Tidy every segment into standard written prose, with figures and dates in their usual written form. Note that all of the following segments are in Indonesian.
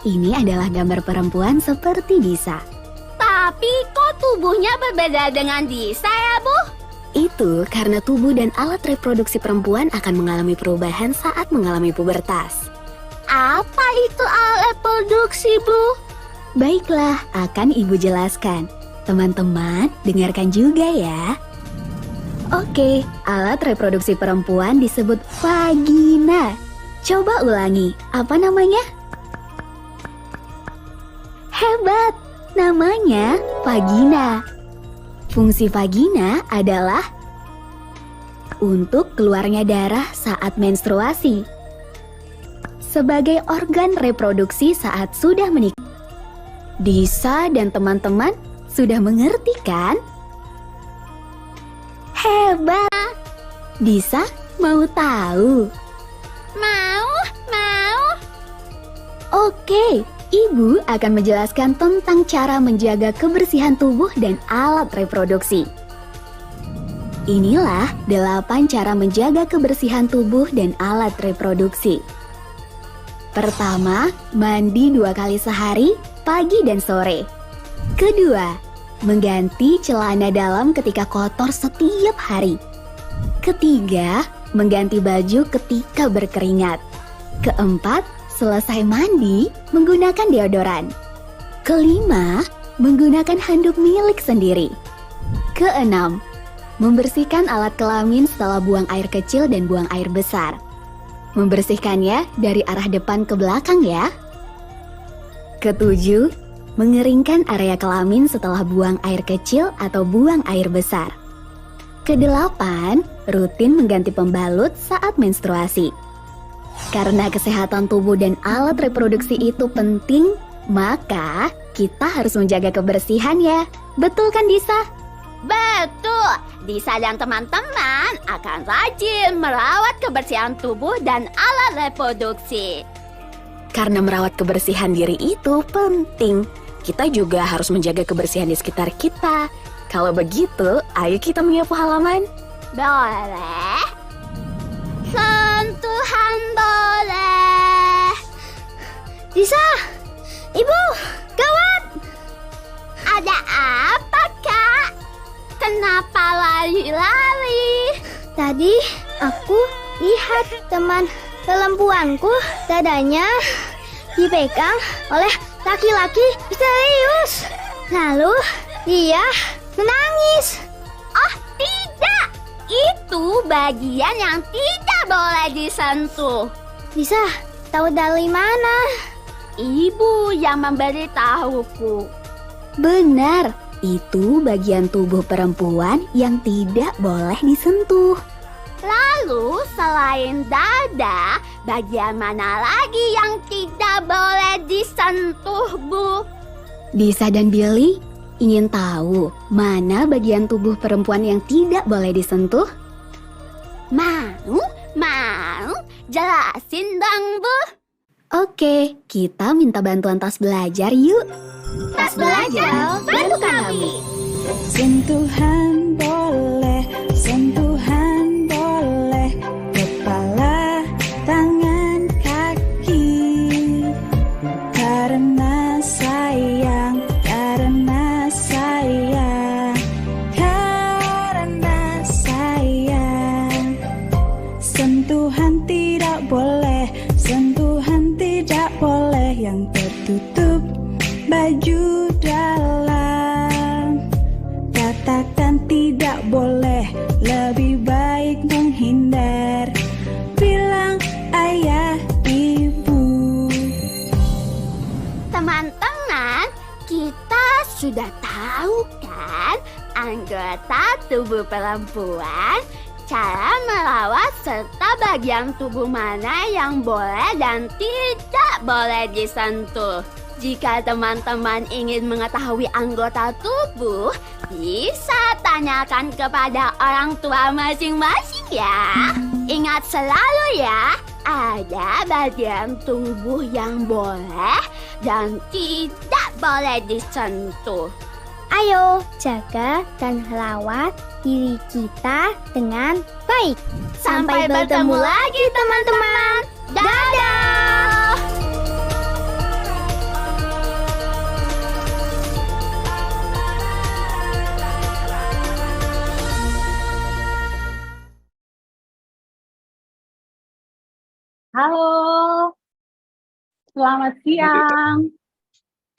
ini adalah gambar perempuan seperti Disa. Tapi kok tubuhnya berbeda dengan Disa ya, Bu? Itu karena tubuh dan alat reproduksi perempuan akan mengalami perubahan saat mengalami pubertas. Apa itu alat reproduksi, Bu? Baiklah, akan Ibu jelaskan. Teman-teman, dengarkan juga ya. Oke, alat reproduksi perempuan disebut vagina. Coba ulangi, apa namanya? Hebat, namanya vagina. Fungsi vagina adalah untuk keluarnya darah saat menstruasi, sebagai organ reproduksi saat sudah menikah. Disa dan teman-teman sudah mengerti kan? Hebat! Disa mau tahu? Mau. Oke, Ibu akan menjelaskan tentang cara menjaga kebersihan tubuh dan alat reproduksi. Inilah 8 cara menjaga kebersihan tubuh dan alat reproduksi. Pertama, mandi 2 kali sehari, pagi dan sore. Kedua, mengganti celana dalam ketika kotor setiap hari. Ketiga, mengganti baju ketika berkeringat. Keempat, selesai mandi, menggunakan deodoran. Kelima, menggunakan handuk milik sendiri. Keenam, membersihkan alat kelamin setelah buang air kecil dan buang air besar. Membersihkannya dari arah depan ke belakang ya. Ketujuh, mengeringkan area kelamin setelah buang air kecil atau buang air besar. Kedelapan, rutin mengganti pembalut saat menstruasi. Karena kesehatan tubuh dan alat reproduksi itu penting, maka kita harus menjaga kebersihan ya. Betul kan, Disa? Betul, Disa dan teman-teman akan rajin merawat kebersihan tubuh dan alat reproduksi. Karena merawat kebersihan diri itu penting, kita juga harus menjaga kebersihan di sekitar kita. Kalau begitu, ayo kita menyapu halaman. Boleh? Sentuhan boleh. Disa, Ibu, gawat! Ada apa, Kak? Kenapa lari-lari? Tadi aku lihat teman perempuanku dadanya dipegang oleh laki-laki misterius. Lalu dia menangis. Oh, tidak. Itu bagian yang tidak boleh disentuh. Disa, tahu dari mana? Ibu yang memberitahuku. Benar, itu bagian tubuh perempuan yang tidak boleh disentuh. Lalu selain dada, bagian mana lagi yang tidak boleh disentuh, Bu? Disa dan Billy ingin tahu mana bagian tubuh perempuan yang tidak boleh disentuh? Mau? Jelasin dong, Bu. Oke, kita minta bantuan tas belajar yuk. Tas belajar, bantu kami. Sentuhan boleh, sentuhan boleh, kepala, tangan, kaki. Karena sayang, karena sayang, karena sayang. Sentuhan tidak boleh, sentuhan tidak boleh yang tertutup baju dalam. Katakan tidak boleh, lebih baik menghindar. Bilang ayah, ibu. Teman-teman, kita sudah tahu kan anggota tubuh perempuan, cara merawat serta bagian tubuh mana yang boleh dan tidak boleh disentuh. Jika teman-teman ingin mengetahui anggota tubuh, bisa tanyakan kepada orang tua masing-masing ya. Ingat selalu ya, ada bagian tubuh yang boleh dan tidak boleh disentuh. Ayo jaga dan rawat diri kita dengan baik. Sampai bertemu lagi teman-teman. Dadah! Selamat siang,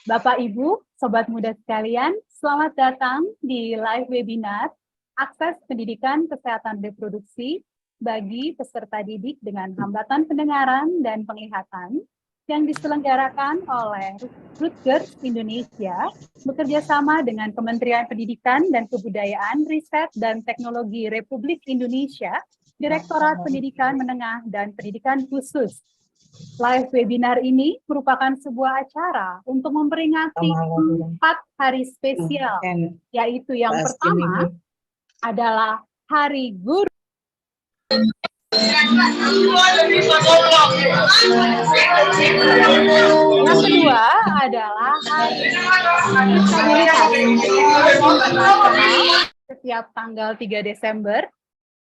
Bapak Ibu, Sobat Muda sekalian. Selamat datang di live webinar Akses Pendidikan Kesehatan Reproduksi bagi peserta didik dengan hambatan pendengaran dan penglihatan yang diselenggarakan oleh Rutgers Indonesia bekerjasama dengan Kementerian Pendidikan dan Kebudayaan, Riset dan Teknologi Republik Indonesia, Direktorat Pendidikan Menengah dan Pendidikan Khusus. Live webinar ini merupakan sebuah acara untuk memperingati 4 hari spesial, yaitu yang pertama adalah Hari Guru. Yang kedua adalah Hari Disabilitas setiap tanggal 3 Desember.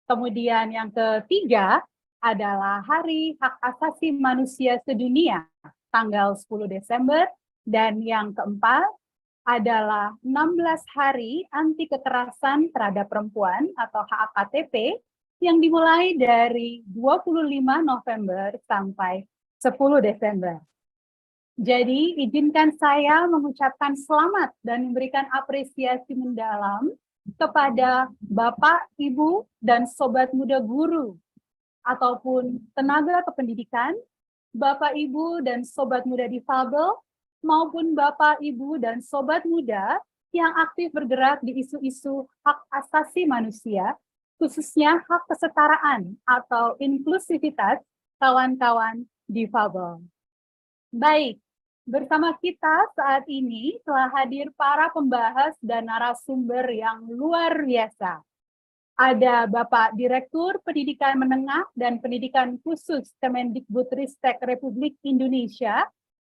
Kemudian yang ketiga adalah Hari Hak Asasi Manusia Sedunia tanggal 10 Desember. Dan yang keempat adalah 16 Hari Anti Kekerasan Terhadap Perempuan atau HAKTP yang dimulai dari 25 November sampai 10 Desember. Jadi izinkan saya mengucapkan selamat dan memberikan apresiasi mendalam kepada Bapak, Ibu, dan Sobat Muda Guru ataupun tenaga kependidikan, Bapak, Ibu, dan Sobat Muda Difabel, maupun Bapak, Ibu, dan Sobat Muda yang aktif bergerak di isu-isu hak asasi manusia, khususnya hak kesetaraan atau inklusivitas kawan-kawan difabel. Baik, bersama kita saat ini telah hadir para pembahas dan narasumber yang luar biasa. Ada Bapak Direktur Pendidikan Menengah dan Pendidikan Khusus Kemendikbudristek Republik Indonesia,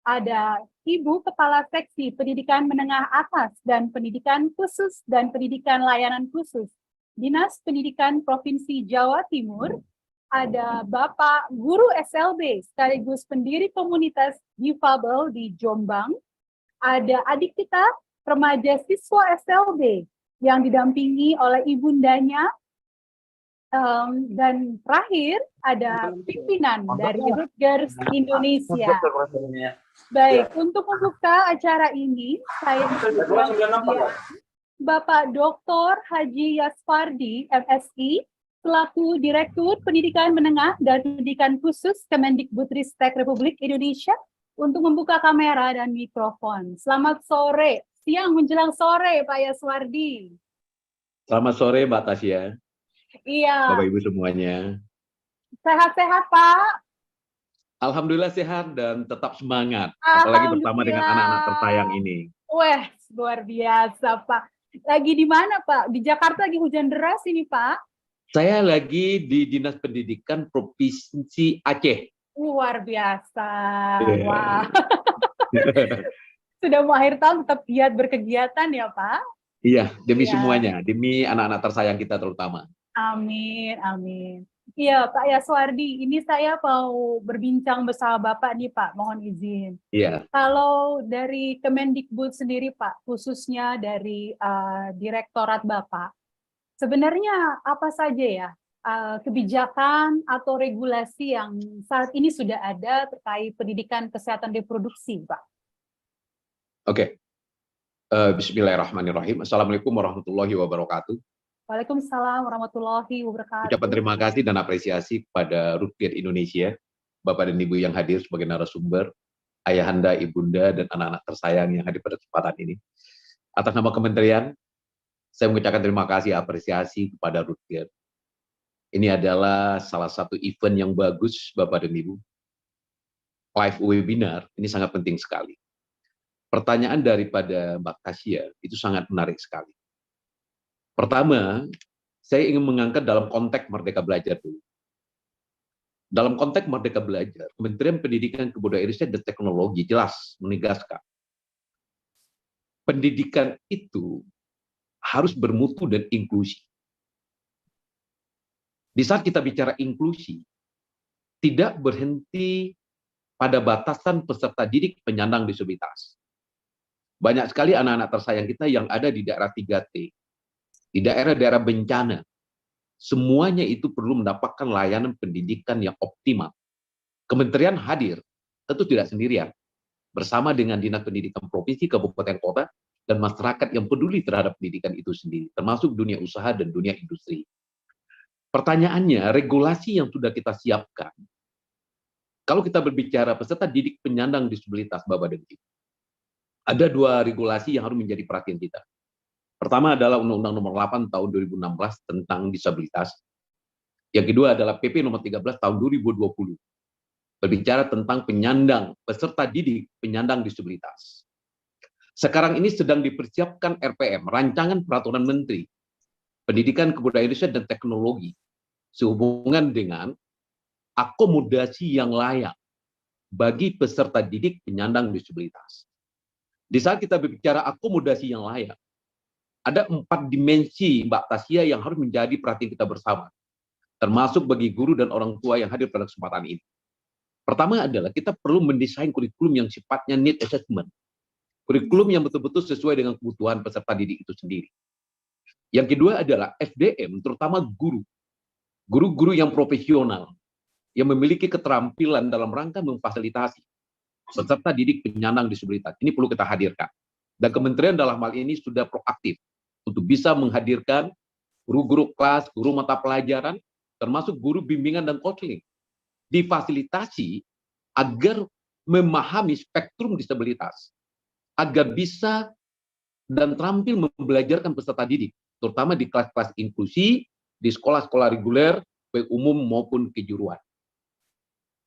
ada Ibu Kepala Seksi Pendidikan Menengah Atas dan Pendidikan Khusus dan Pendidikan Layanan Khusus Dinas Pendidikan Provinsi Jawa Timur, ada Bapak Guru SLB sekaligus pendiri komunitas difabel di Jombang, ada adik kita remaja siswa SLB yang didampingi oleh ibundanya, dan terakhir ada pimpinan dari Rutgers Indonesia. Baik, untuk membuka acara ini, saya Bapak Dr. Haji Yasfardi, MSI, selaku Direktur Pendidikan Menengah dan Pendidikan Khusus Kemendikbudristek Republik Indonesia untuk membuka kamera dan mikrofon. Selamat sore, siang menjelang sore Pak Yasfardi. Selamat sore Mbak Tasya. Iya. Bapak Ibu semuanya. Sehat-sehat Pak? Alhamdulillah sehat dan tetap semangat. Apalagi bersama dengan anak-anak tersayang ini. Wah, luar biasa Pak. Lagi di mana Pak? Di Jakarta lagi hujan deras ini Pak? Saya lagi di Dinas Pendidikan Provinsi Aceh. Luar biasa. Yeah. Wah. Sudah mau akhir tahun tetap giat berkegiatan ya Pak? Iya, demi semuanya, demi anak-anak tersayang kita terutama. Amin, amin. Iya Pak Yaswardi, ini saya mau berbincang bersama Bapak nih Pak, mohon izin. Iya. Kalau dari Kemendikbud sendiri Pak, khususnya dari Direktorat Bapak, sebenarnya apa saja ya kebijakan atau regulasi yang saat ini sudah ada terkait pendidikan kesehatan reproduksi Pak? Oke. Bismillahirrahmanirrahim. Assalamualaikum warahmatullahi wabarakatuh. Waalaikumsalam warahmatullahi wabarakatuh. Ucapan terima kasih dan apresiasi kepada Rutgers Indonesia, Bapak dan Ibu yang hadir sebagai narasumber, ayahanda, ibunda, dan anak-anak tersayang yang hadir pada kesempatan ini. Atas nama Kementerian, saya mengucapkan terima kasih apresiasi kepada Rutgers. Ini adalah salah satu event yang bagus, Bapak dan Ibu. Live webinar ini sangat penting sekali. Pertanyaan daripada Mbak Tasya itu sangat menarik sekali. Pertama, saya ingin mengangkat dalam konteks Merdeka Belajar dulu. Dalam konteks Merdeka Belajar, Kementerian Pendidikan, Kebudayaan, Riset dan Teknologi jelas menegaskan pendidikan itu harus bermutu dan inklusi. Di saat kita bicara inklusi, tidak berhenti pada batasan peserta didik penyandang disabilitas. Banyak sekali anak-anak tersayang kita yang ada di daerah 3T, di daerah-daerah bencana. Semuanya itu perlu mendapatkan layanan pendidikan yang optimal. Kementerian hadir tentu tidak sendirian, bersama dengan Dinas Pendidikan Provinsi, Kabupaten, Kota, dan masyarakat yang peduli terhadap pendidikan itu sendiri, termasuk dunia usaha dan dunia industri. Pertanyaannya, regulasi yang sudah kita siapkan, kalau kita berbicara peserta didik penyandang disabilitas, Bapak dan Ibu, ada 2 regulasi yang harus menjadi perhatian kita. Pertama adalah Undang-Undang Nomor 8 Tahun 2016 tentang disabilitas. Yang kedua adalah PP Nomor 13 Tahun 2020, berbicara tentang penyandang, peserta didik penyandang disabilitas. Sekarang ini sedang dipersiapkan RPM, Rancangan Peraturan Menteri Pendidikan, Kebudayaan, Riset, dan Teknologi, sehubungan dengan akomodasi yang layak bagi peserta didik penyandang disabilitas. Di saat kita berbicara akomodasi yang layak, ada 4 dimensi, Mbak Tasya, yang harus menjadi perhatian kita bersama, termasuk bagi guru dan orang tua yang hadir pada kesempatan ini. Pertama adalah kita perlu mendesain kurikulum yang sifatnya need assessment. Kurikulum yang betul-betul sesuai dengan kebutuhan peserta didik itu sendiri. Yang kedua adalah SDM, terutama guru. Guru-guru yang profesional, yang memiliki keterampilan dalam rangka memfasilitasi peserta didik penyandang disabilitas. Ini perlu kita hadirkan. Dan kementerian dalam hal ini sudah proaktif untuk bisa menghadirkan guru-guru kelas, guru mata pelajaran, termasuk guru bimbingan dan counseling, difasilitasi agar memahami spektrum disabilitas, agar bisa dan terampil membelajarkan peserta didik, terutama di kelas-kelas inklusi, di sekolah-sekolah reguler, baik umum maupun kejuruan.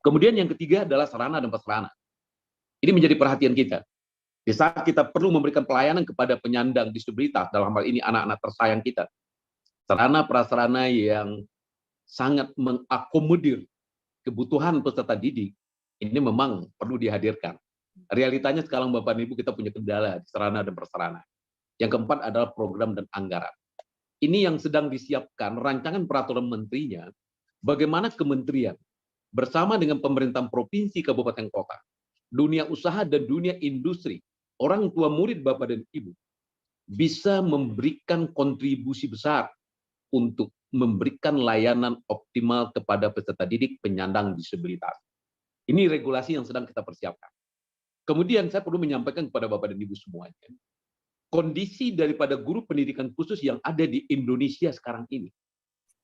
Kemudian yang ketiga adalah sarana dan prasarana. Ini menjadi perhatian kita. Di saat kita perlu memberikan pelayanan kepada penyandang disabilitas, dalam hal ini anak-anak tersayang kita, sarana prasarana yang sangat mengakomodir kebutuhan peserta didik, ini memang perlu dihadirkan. Realitanya sekarang Bapak dan Ibu kita punya kendala di sarana dan prasarana. Yang keempat adalah program dan anggaran. Ini yang sedang disiapkan rancangan peraturan menterinya, bagaimana kementerian bersama dengan pemerintahan provinsi, kabupaten, kota, dunia usaha dan dunia industri, orang tua murid Bapak dan Ibu, bisa memberikan kontribusi besar untuk memberikan layanan optimal kepada peserta didik penyandang disabilitas. Ini regulasi yang sedang kita persiapkan. Kemudian saya perlu menyampaikan kepada Bapak dan Ibu semuanya, kondisi daripada guru pendidikan khusus yang ada di Indonesia sekarang ini,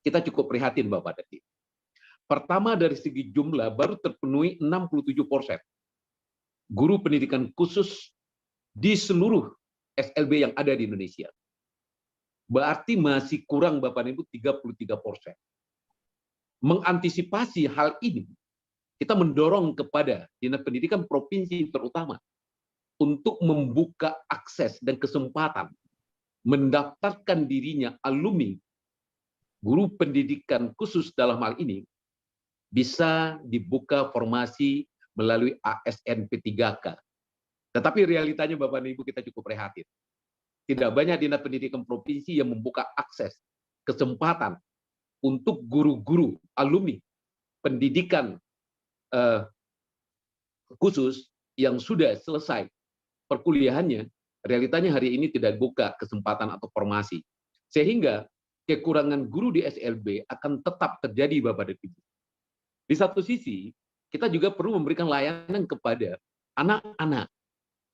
kita cukup prihatin Bapak dan Ibu. Pertama dari segi jumlah baru terpenuhi 67% guru pendidikan khusus di seluruh SLB yang ada di Indonesia. Berarti masih kurang Bapak dan Ibu 33%. Mengantisipasi hal ini, kita mendorong kepada Dinas Pendidikan Provinsi terutama untuk membuka akses dan kesempatan mendaftarkan dirinya alumni guru pendidikan khusus dalam hal ini bisa dibuka formasi melalui ASN P3K. Tetapi realitanya Bapak dan Ibu kita cukup prihatin. Tidak banyak Dinas Pendidikan Provinsi yang membuka akses, kesempatan untuk guru-guru alumni pendidikan khusus yang sudah selesai perkuliahannya, realitanya hari ini tidak buka kesempatan atau formasi. Sehingga kekurangan guru di SLB akan tetap terjadi Bapak dan Ibu. Di satu sisi, kita juga perlu memberikan layanan kepada anak-anak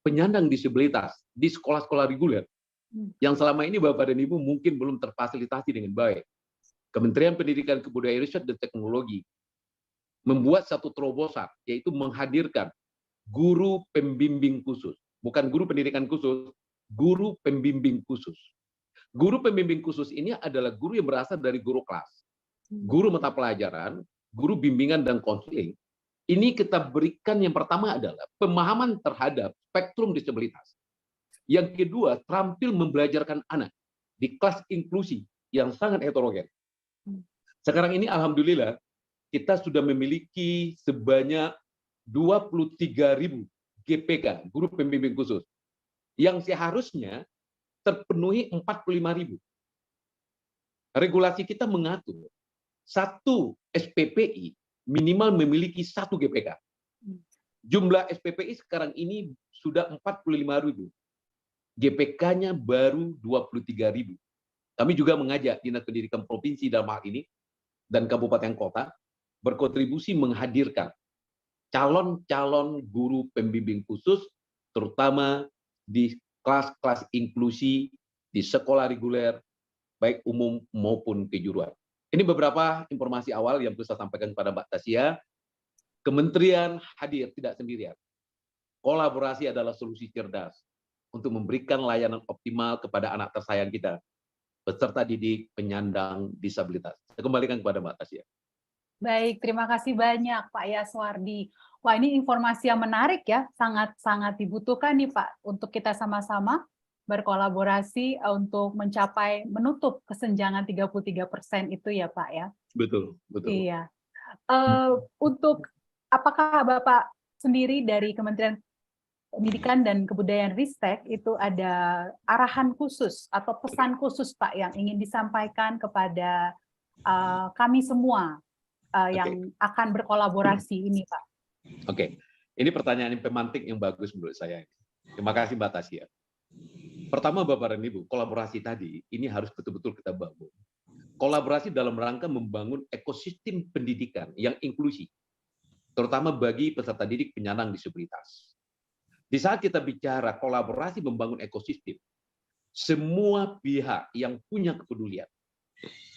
penyandang disabilitas di sekolah-sekolah reguler yang selama ini Bapak dan Ibu mungkin belum terfasilitasi dengan baik. Kementerian Pendidikan, Kebudayaan, Riset, dan Teknologi membuat satu terobosan, yaitu menghadirkan guru pembimbing khusus. Bukan guru pendidikan khusus, guru pembimbing khusus. Guru pembimbing khusus ini adalah guru yang berasal dari guru kelas, guru mata pelajaran, guru bimbingan dan konseling. Ini kita berikan yang pertama adalah pemahaman terhadap spektrum disabilitas. Yang kedua, terampil membelajarkan anak di kelas inklusi yang sangat heterogen. Sekarang ini alhamdulillah kita sudah memiliki sebanyak 23.000 GPK, guru pembimbing khusus, yang seharusnya terpenuhi 45.000. Regulasi kita mengatur satu SPPI minimal memiliki 1 GPK. Jumlah SPPI sekarang ini sudah 45.000. GPK-nya baru 23.000. Kami juga mengajak Dinas Pendidikan Provinsi dalam hal ini dan kabupaten kota berkontribusi menghadirkan calon-calon guru pembimbing khusus, terutama di kelas-kelas inklusi, di sekolah reguler, baik umum maupun kejuruan. Ini beberapa informasi awal yang bisa saya sampaikan kepada Mbak Tasya. Kementerian hadir tidak sendirian. Kolaborasi adalah solusi cerdas untuk memberikan layanan optimal kepada anak tersayang kita, peserta didik penyandang disabilitas. Saya kembalikan kepada Mbak Tasya. Baik, terima kasih banyak Pak Yaswardi. Wah, ini informasi yang menarik ya, sangat-sangat dibutuhkan nih Pak, untuk kita sama-sama berkolaborasi untuk mencapai menutup kesenjangan 33% itu ya Pak ya. Betul, betul. Iya. Untuk apakah Bapak sendiri dari Kementerian Pendidikan dan Kebudayaan Ristek itu ada arahan khusus atau pesan khusus Pak yang ingin disampaikan kepada kami semua yang akan berkolaborasi ini Pak? Oke, ini pertanyaan yang pemantik yang bagus menurut saya. Terima kasih Mbak Tasya. Pertama Bapak dan Ibu, kolaborasi tadi ini harus betul-betul kita bangun. Kolaborasi dalam rangka membangun ekosistem pendidikan yang inklusif, terutama bagi peserta didik penyandang disabilitas. Di saat kita bicara kolaborasi membangun ekosistem, semua pihak yang punya kepedulian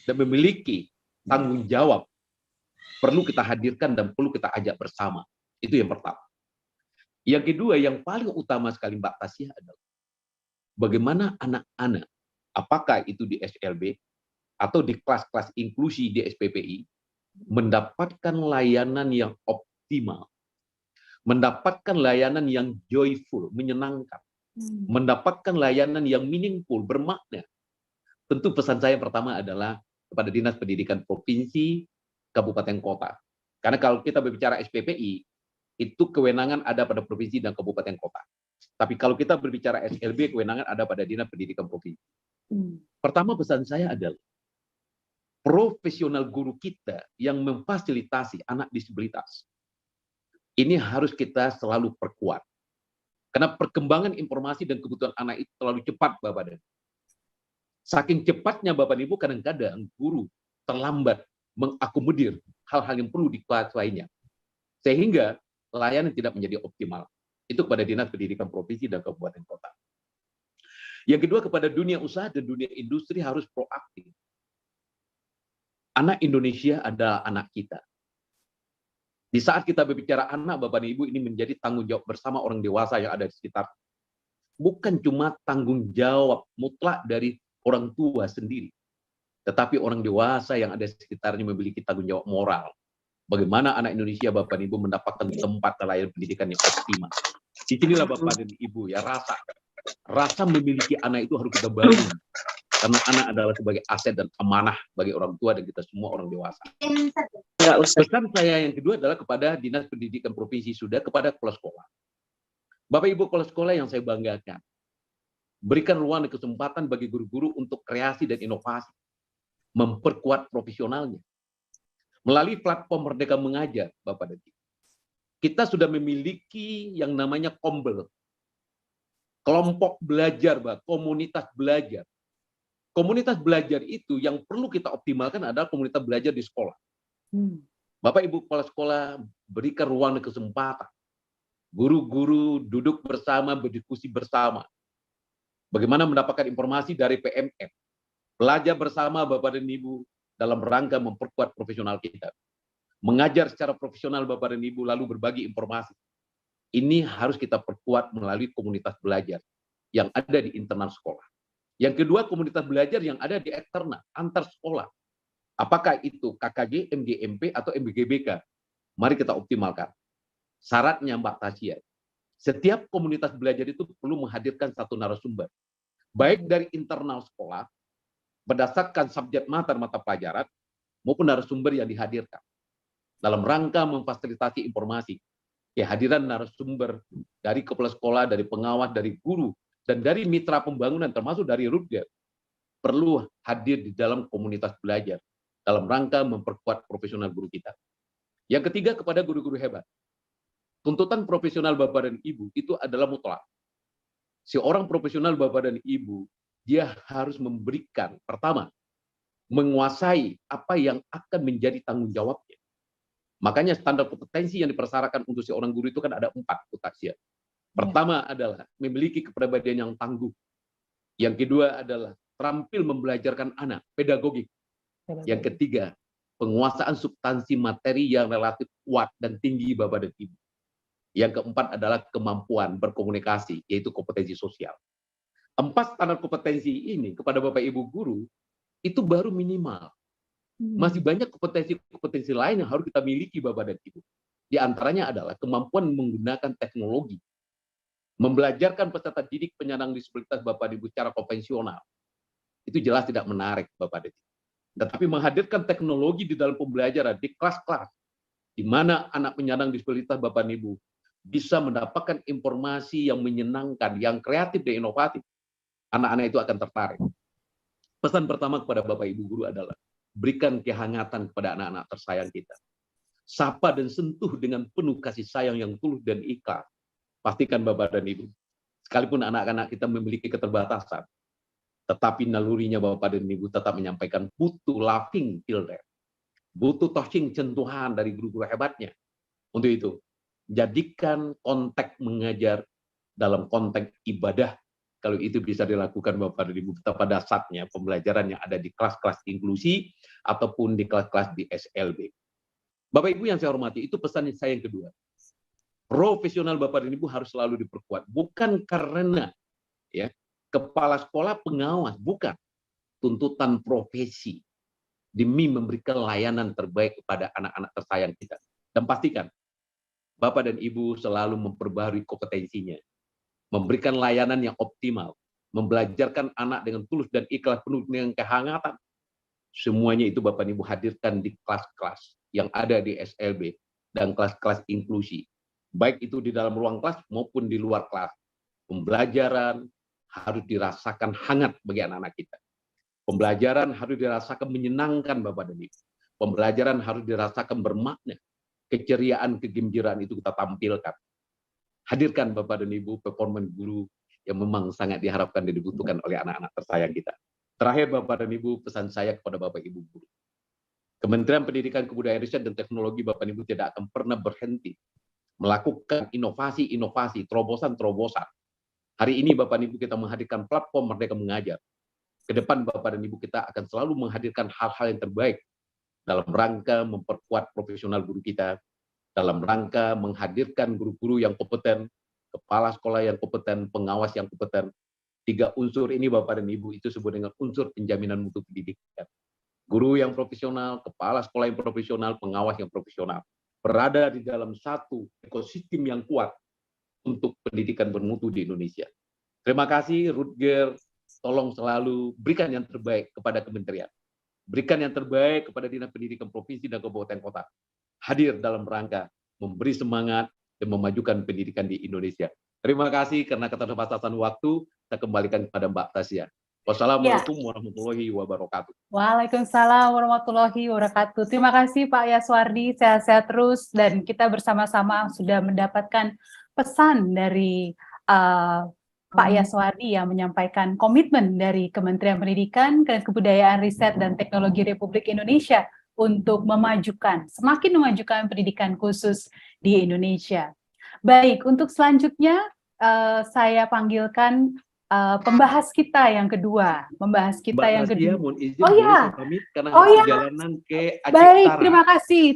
dan memiliki tanggung jawab perlu kita hadirkan dan perlu kita ajak bersama. Itu yang pertama. Yang kedua, yang paling utama sekali Mbak Tasya adalah bagaimana anak-anak, apakah itu di SLB atau di kelas-kelas inklusi di SPPI, mendapatkan layanan yang optimal, mendapatkan layanan yang joyful, menyenangkan, mendapatkan layanan yang meaningful, bermakna. Tentu pesan saya pertama adalah kepada Dinas Pendidikan Provinsi, Kabupaten Kota. Karena kalau kita berbicara SPPI, itu kewenangan ada pada provinsi dan kabupaten kota. Tapi kalau kita berbicara SLB, kewenangan ada pada Dinas Pendidikan Provinsi. Pertama pesan saya adalah profesional guru kita yang memfasilitasi anak disabilitas. Ini harus kita selalu perkuat. Karena perkembangan informasi dan kebutuhan anak itu terlalu cepat, Bapak dan Ibu. Saking cepatnya Bapak dan Ibu, kadang-kadang guru terlambat mengakomodir hal-hal yang perlu di kelas lainnya. Sehingga layanan tidak menjadi optimal. Itu kepada Dinas Pendidikan Provinsi dan Kabupaten Kota. Yang kedua, kepada dunia usaha dan dunia industri harus proaktif. Anak Indonesia adalah anak kita. Di saat kita berbicara anak, Bapak dan Ibu, ini menjadi tanggung jawab bersama orang dewasa yang ada di sekitar. Bukan cuma tanggung jawab mutlak dari orang tua sendiri, tetapi orang dewasa yang ada di sekitarnya memiliki tanggung jawab moral. Bagaimana anak Indonesia, Bapak dan Ibu, mendapatkan tempat layanan pendidikan yang optimal. Disinilah Bapak dan Ibu ya, rasa memiliki anak itu harus kita bangun. Karena anak adalah sebagai aset dan amanah bagi orang tua dan kita semua orang dewasa. Pesan saya yang kedua adalah kepada Dinas Pendidikan Provinsi sudah, kepada kepala sekolah. Bapak Ibu kepala sekolah yang saya banggakan, berikan ruang dan kesempatan bagi guru-guru untuk kreasi dan inovasi, memperkuat profesionalnya. Melalui platform Merdeka Mengajar, Bapak dan Ibu, kita sudah memiliki yang namanya KOMBEL, kelompok belajar, komunitas belajar. Komunitas belajar itu yang perlu kita optimalkan adalah komunitas belajar di sekolah. Bapak Ibu kepala sekolah, berikan ruang dan kesempatan. Guru-guru duduk bersama, berdiskusi bersama. Bagaimana mendapatkan informasi dari PMF. Belajar bersama Bapak dan Ibu dalam rangka memperkuat profesional kita. Mengajar secara profesional Bapak dan Ibu, lalu berbagi informasi. Ini harus kita perkuat melalui komunitas belajar yang ada di internal sekolah. Yang kedua, komunitas belajar yang ada di eksternal, antar sekolah. Apakah itu KKJ, MGMP, atau MBGBK? Mari kita optimalkan. Syaratnya Mbak Tasya, setiap komunitas belajar itu perlu menghadirkan satu narasumber. Baik dari internal sekolah, berdasarkan subjek mata pelajaran, maupun narasumber yang dihadirkan. Dalam rangka memfasilitasi informasi, kehadiran narasumber dari kepala sekolah, dari pengawas, dari guru, dan dari mitra pembangunan, termasuk dari Rutger, perlu hadir di dalam komunitas belajar, dalam rangka memperkuat profesional guru kita. Yang ketiga, kepada guru-guru hebat. Tuntutan profesional Bapak dan Ibu itu adalah mutlak. Seorang profesional Bapak dan Ibu, dia harus memberikan, pertama, menguasai apa yang akan menjadi tanggung jawabnya. Makanya standar kompetensi yang dipersyaratkan untuk seorang guru itu kan ada 4, Bu Tasya. Pertama adalah memiliki kepribadian yang tangguh. Yang kedua adalah terampil membelajarkan anak, pedagogik. Yang ketiga, penguasaan substansi materi yang relatif kuat dan tinggi Bapak dan Ibu. Yang keempat adalah kemampuan berkomunikasi, yaitu kompetensi sosial. 4 standar kompetensi ini kepada Bapak Ibu guru itu baru minimal. Masih banyak kompetensi-kompetensi lain yang harus kita miliki Bapak dan Ibu. Di antaranya adalah kemampuan menggunakan teknologi. Membelajarkan peserta didik penyandang disabilitas Bapak dan Ibu secara konvensional. Itu jelas tidak menarik Bapak dan Ibu. Tetapi menghadirkan teknologi di dalam pembelajaran di kelas-kelas di mana anak penyandang disabilitas Bapak dan Ibu bisa mendapatkan informasi yang menyenangkan, yang kreatif dan inovatif. Anak-anak itu akan tertarik. Pesan pertama kepada Bapak Ibu guru adalah berikan kehangatan kepada anak-anak tersayang kita. Sapa dan sentuh dengan penuh kasih sayang yang tulus dan ikhlas. Pastikan Bapak dan Ibu, sekalipun anak-anak kita memiliki keterbatasan, tetapi nalurinya Bapak dan Ibu tetap menyampaikan butuh laughing children, butuh touching sentuhan dari guru-guru hebatnya. Untuk itu, jadikan konteks mengajar dalam konteks ibadah. Kalau itu bisa dilakukan Bapak dan Ibu pada saatnya pembelajaran yang ada di kelas-kelas inklusi ataupun di kelas-kelas di SLB. Bapak Ibu yang saya hormati, itu pesan saya yang kedua. Profesional Bapak dan Ibu harus selalu diperkuat. Bukan karena ya kepala sekolah pengawas, bukan. Tuntutan profesi demi memberikan layanan terbaik kepada anak-anak tersayang kita. Dan pastikan Bapak dan Ibu selalu memperbaharui kompetensinya. Memberikan layanan yang optimal, membelajarkan anak dengan tulus dan ikhlas penuh dengan kehangatan. Semuanya itu Bapak dan Ibu hadirkan di kelas-kelas yang ada di SLB dan kelas-kelas inklusi. Baik itu di dalam ruang kelas maupun di luar kelas. Pembelajaran harus dirasakan hangat bagi anak-anak kita. Pembelajaran harus dirasakan menyenangkan Bapak dan Ibu. Pembelajaran harus dirasakan bermakna. Keceriaan, kegembiraan itu kita tampilkan. Hadirkan Bapak dan Ibu performan guru yang memang sangat diharapkan dan dibutuhkan oleh anak-anak tersayang kita. Terakhir Bapak dan Ibu, pesan saya kepada Bapak Ibu guru. Kementerian Pendidikan, Kebudayaan, Riset, dan Teknologi Bapak dan Ibu tidak akan pernah berhenti melakukan inovasi-inovasi, terobosan-terobosan. Hari ini Bapak dan Ibu kita menghadirkan platform Merdeka Mengajar. Ke depan Bapak dan Ibu kita akan selalu menghadirkan hal-hal yang terbaik dalam rangka memperkuat profesional guru kita, dalam rangka menghadirkan guru-guru yang kompeten, kepala sekolah yang kompeten, pengawas yang kompeten. 3 unsur ini Bapak dan Ibu itu disebut dengan unsur penjaminan mutu pendidikan. Guru yang profesional, kepala sekolah yang profesional, pengawas yang profesional. Berada di dalam satu ekosistem yang kuat untuk pendidikan bermutu di Indonesia. Terima kasih Rutger, tolong selalu berikan yang terbaik kepada kementerian. Berikan yang terbaik kepada Dinas Pendidikan Provinsi dan Kabupaten Kota. Hadir dalam rangka memberi semangat dan memajukan pendidikan di Indonesia. Terima kasih karena keterbatasan waktu, saya kembalikan kepada Mbak Tasya. Wassalamualaikum warahmatullahi wabarakatuh. Waalaikumsalam warahmatullahi wabarakatuh. Terima kasih Pak Yaswardi, sehat-sehat terus, dan kita bersama-sama sudah mendapatkan pesan dari Pak Yaswardi yang menyampaikan komitmen dari Kementerian Pendidikan, Kebudayaan, Riset, dan Teknologi Republik Indonesia untuk semakin memajukan pendidikan khusus di Indonesia. Baik, untuk selanjutnya saya panggilkan pembahas kita yang kedua, Oh ya, perjalanan ke Aceh baik, Utara.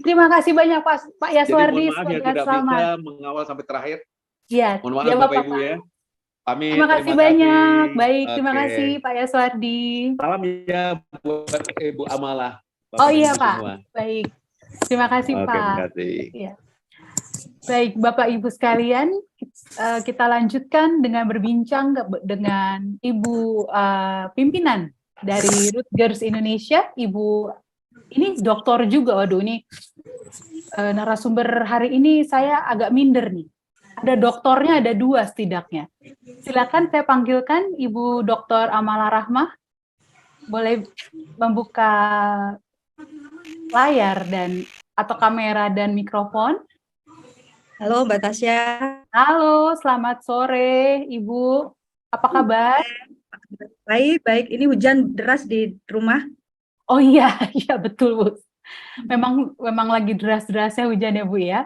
terima kasih banyak Pak Yaswardi. Jadi mohon maaf ya tidak bisa mengawal sampai terakhir. Ya, mohon maaf Bapak Ibu ya. Pamit, terima kasih banyak. Baik, terima kasih Pak Yaswardi. Salam ya buat Ibu Amalah. Oh iya Pak, semua. Baik, terima kasih Pak. Terima kasih. Ya. Baik, Bapak Ibu sekalian, kita lanjutkan dengan berbincang dengan Ibu pimpinan dari Rutgers Indonesia, Ibu ini doktor juga. Waduh, ini narasumber hari ini saya agak minder nih. Ada doktornya, ada 2 setidaknya. Silakan saya panggilkan Ibu Dr. Amala Rahmah. Boleh membuka layar atau kamera dan mikrofon. Halo Mbak Tasya. Halo, selamat sore Ibu. Apa kabar? Baik. Ini hujan deras di rumah. Oh iya, iya betul Bu. Memang lagi deras-derasnya hujan ya Bu ya.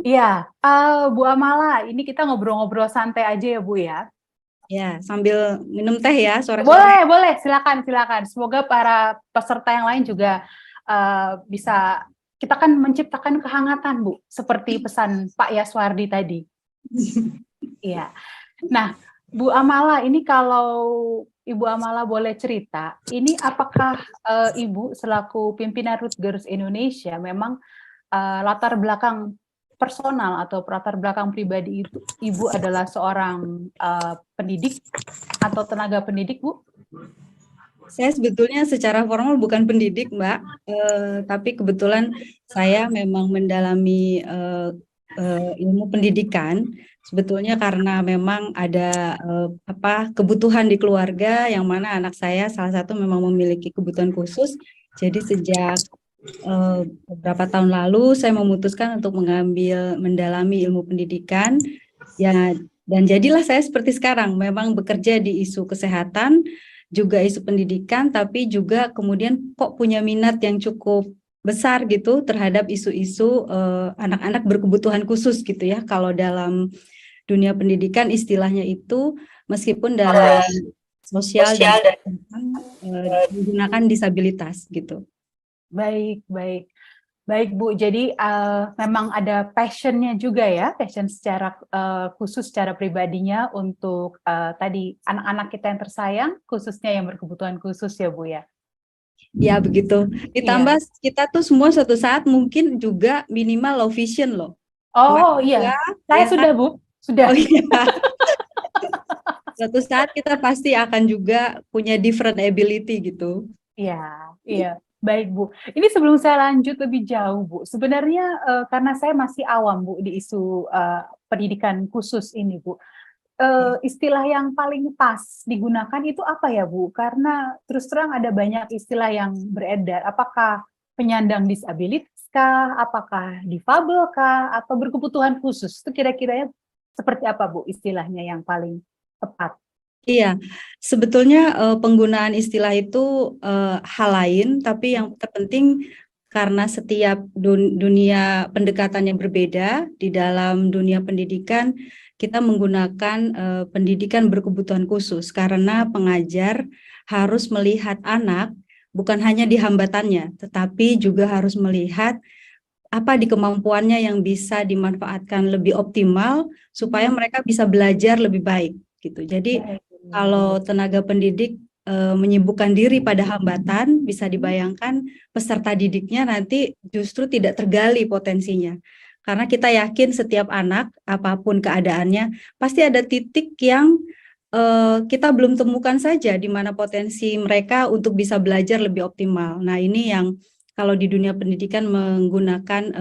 Iya, Bu Amala, ini kita ngobrol-ngobrol santai aja ya Bu ya. Ya, sambil minum teh ya sore-sore. Boleh, silakan. Semoga para peserta yang lain juga bisa, kita kan menciptakan kehangatan Bu, seperti pesan Pak Yaswardi tadi. Iya. Nah, Bu Amala, ini kalau Ibu Amala boleh cerita, ini apakah Ibu selaku pimpinan Rutgers Indonesia memang latar belakang personal atau latar belakang pribadi Ibu adalah seorang pendidik atau tenaga pendidik, Bu? Saya sebetulnya secara formal bukan pendidik, Mbak, tapi kebetulan saya memang mendalami ilmu pendidikan. Sebetulnya karena memang ada kebutuhan di keluarga yang mana anak saya salah satu memang memiliki kebutuhan khusus. Jadi sejak beberapa tahun lalu saya memutuskan untuk mendalami ilmu pendidikan ya, dan jadilah saya seperti sekarang, memang bekerja di isu kesehatan, juga isu pendidikan, tapi juga kemudian kok punya minat yang cukup besar gitu terhadap isu-isu anak-anak berkebutuhan khusus gitu ya. Kalau dalam dunia pendidikan istilahnya itu, meskipun dalam sosial dan menggunakan disabilitas gitu. Baik Bu, jadi memang ada passionnya juga ya, passion secara khusus secara pribadinya untuk tadi anak-anak kita yang tersayang, khususnya yang berkebutuhan khusus ya Bu ya. Ya begitu, ditambah kita tuh semua suatu saat mungkin juga minimal low vision loh. Oh iya, saya sudah Bu, sudah. Oh, iya. Suatu saat kita pasti akan juga punya different ability gitu. Iya. Baik Bu, ini sebelum saya lanjut lebih jauh Bu, sebenarnya karena saya masih awam Bu di isu pendidikan khusus ini Bu, istilah yang paling pas digunakan itu apa ya Bu? Karena terus terang ada banyak istilah yang beredar, apakah penyandang disabilitas kah, apakah difabel kah, atau berkebutuhan khusus, itu kira-kiranya seperti apa Bu istilahnya yang paling tepat? Iya, sebetulnya penggunaan istilah itu hal lain, tapi yang terpenting karena setiap dunia pendekatannya berbeda. Di dalam dunia pendidikan kita menggunakan pendidikan berkebutuhan khusus karena pengajar harus melihat anak bukan hanya di hambatannya, tetapi juga harus melihat apa di kemampuannya yang bisa dimanfaatkan lebih optimal supaya mereka bisa belajar lebih baik gitu. Jadi kalau tenaga pendidik menyibukkan diri pada hambatan, bisa dibayangkan peserta didiknya nanti justru tidak tergali potensinya. Karena kita yakin setiap anak, apapun keadaannya, pasti ada titik yang kita belum temukan saja di mana potensi mereka untuk bisa belajar lebih optimal. Nah, ini yang kalau di dunia pendidikan menggunakan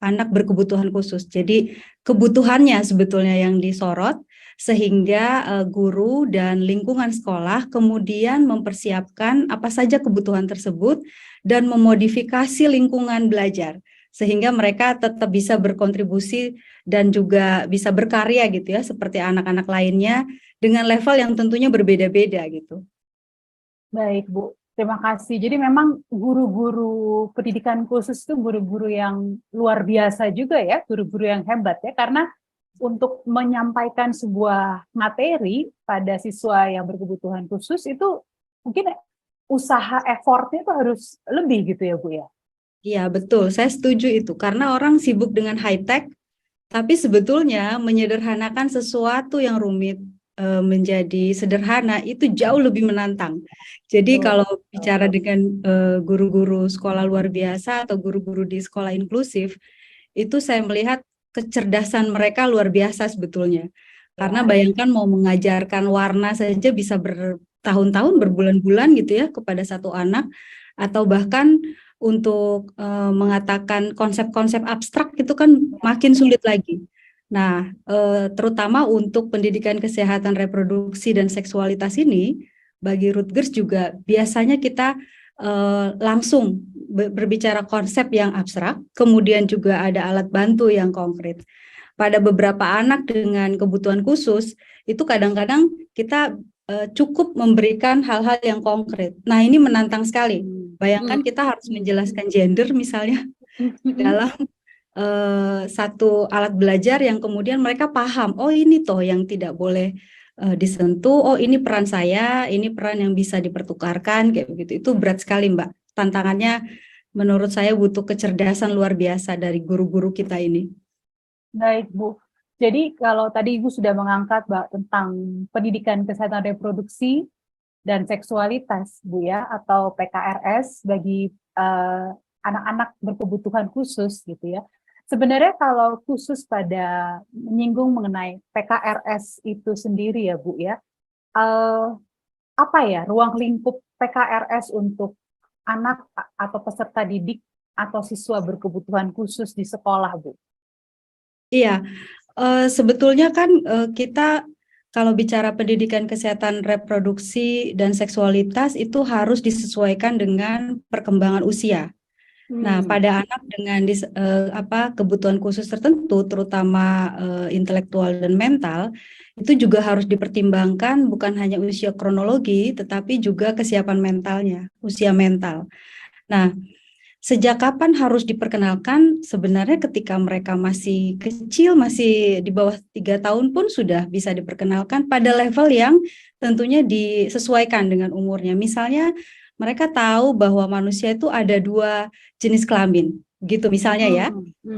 anak berkebutuhan khusus. Jadi kebutuhannya sebetulnya yang disorot, sehingga guru dan lingkungan sekolah kemudian mempersiapkan apa saja kebutuhan tersebut dan memodifikasi lingkungan belajar sehingga mereka tetap bisa berkontribusi dan juga bisa berkarya gitu ya seperti anak-anak lainnya dengan level yang tentunya berbeda-beda gitu. Baik Bu, terima kasih. Jadi memang guru-guru pendidikan khusus itu guru-guru yang luar biasa juga ya, guru-guru yang hebat ya, karena untuk menyampaikan sebuah materi pada siswa yang berkebutuhan khusus itu mungkin usaha effortnya itu harus lebih gitu ya Bu ya? Iya betul, saya setuju itu karena orang sibuk dengan high-tech tapi sebetulnya menyederhanakan sesuatu yang rumit menjadi sederhana itu jauh lebih menantang. Jadi kalau bicara dengan guru-guru sekolah luar biasa atau guru-guru di sekolah inklusif itu saya melihat kecerdasan mereka luar biasa sebetulnya. Karena bayangkan mau mengajarkan warna saja bisa bertahun-tahun, berbulan-bulan gitu ya kepada satu anak, atau bahkan untuk mengatakan konsep-konsep abstrak itu kan makin sulit lagi. Nah, terutama untuk pendidikan kesehatan reproduksi dan seksualitas ini, bagi Rutgers juga biasanya kita langsung berbicara konsep yang abstrak, kemudian juga ada alat bantu yang konkret. Pada beberapa anak dengan kebutuhan khusus, itu kadang-kadang kita cukup memberikan hal-hal yang konkret. Nah, ini menantang sekali. Bayangkan kita harus menjelaskan gender misalnya dalam satu alat belajar yang kemudian mereka paham, oh ini toh yang tidak boleh disentuh, oh ini peran saya, ini peran yang bisa dipertukarkan, kayak begitu. Itu berat sekali, Mbak. Tantangannya menurut saya butuh kecerdasan luar biasa dari guru-guru kita ini. Baik, Bu. Jadi kalau tadi Ibu sudah mengangkat tentang pendidikan kesehatan reproduksi dan seksualitas, Bu ya, atau PKRS bagi anak-anak berkebutuhan khusus gitu ya. Sebenarnya kalau khusus pada menyinggung mengenai PKRS itu sendiri ya Bu ya, apa ya ruang lingkup PKRS untuk anak atau peserta didik atau siswa berkebutuhan khusus di sekolah, Bu? Iya, sebetulnya kan kita kalau bicara pendidikan kesehatan reproduksi dan seksualitas itu harus disesuaikan dengan perkembangan usia. Nah, pada anak dengan kebutuhan khusus tertentu, terutama intelektual dan mental, itu juga harus dipertimbangkan bukan hanya usia kronologi, tetapi juga kesiapan mentalnya, usia mental. Nah, sejak kapan harus diperkenalkan? Sebenarnya ketika mereka masih kecil, masih di bawah 3 tahun pun sudah bisa diperkenalkan pada level yang tentunya disesuaikan dengan umurnya. Misalnya, mereka tahu bahwa manusia itu ada 2 jenis kelamin, gitu misalnya ya,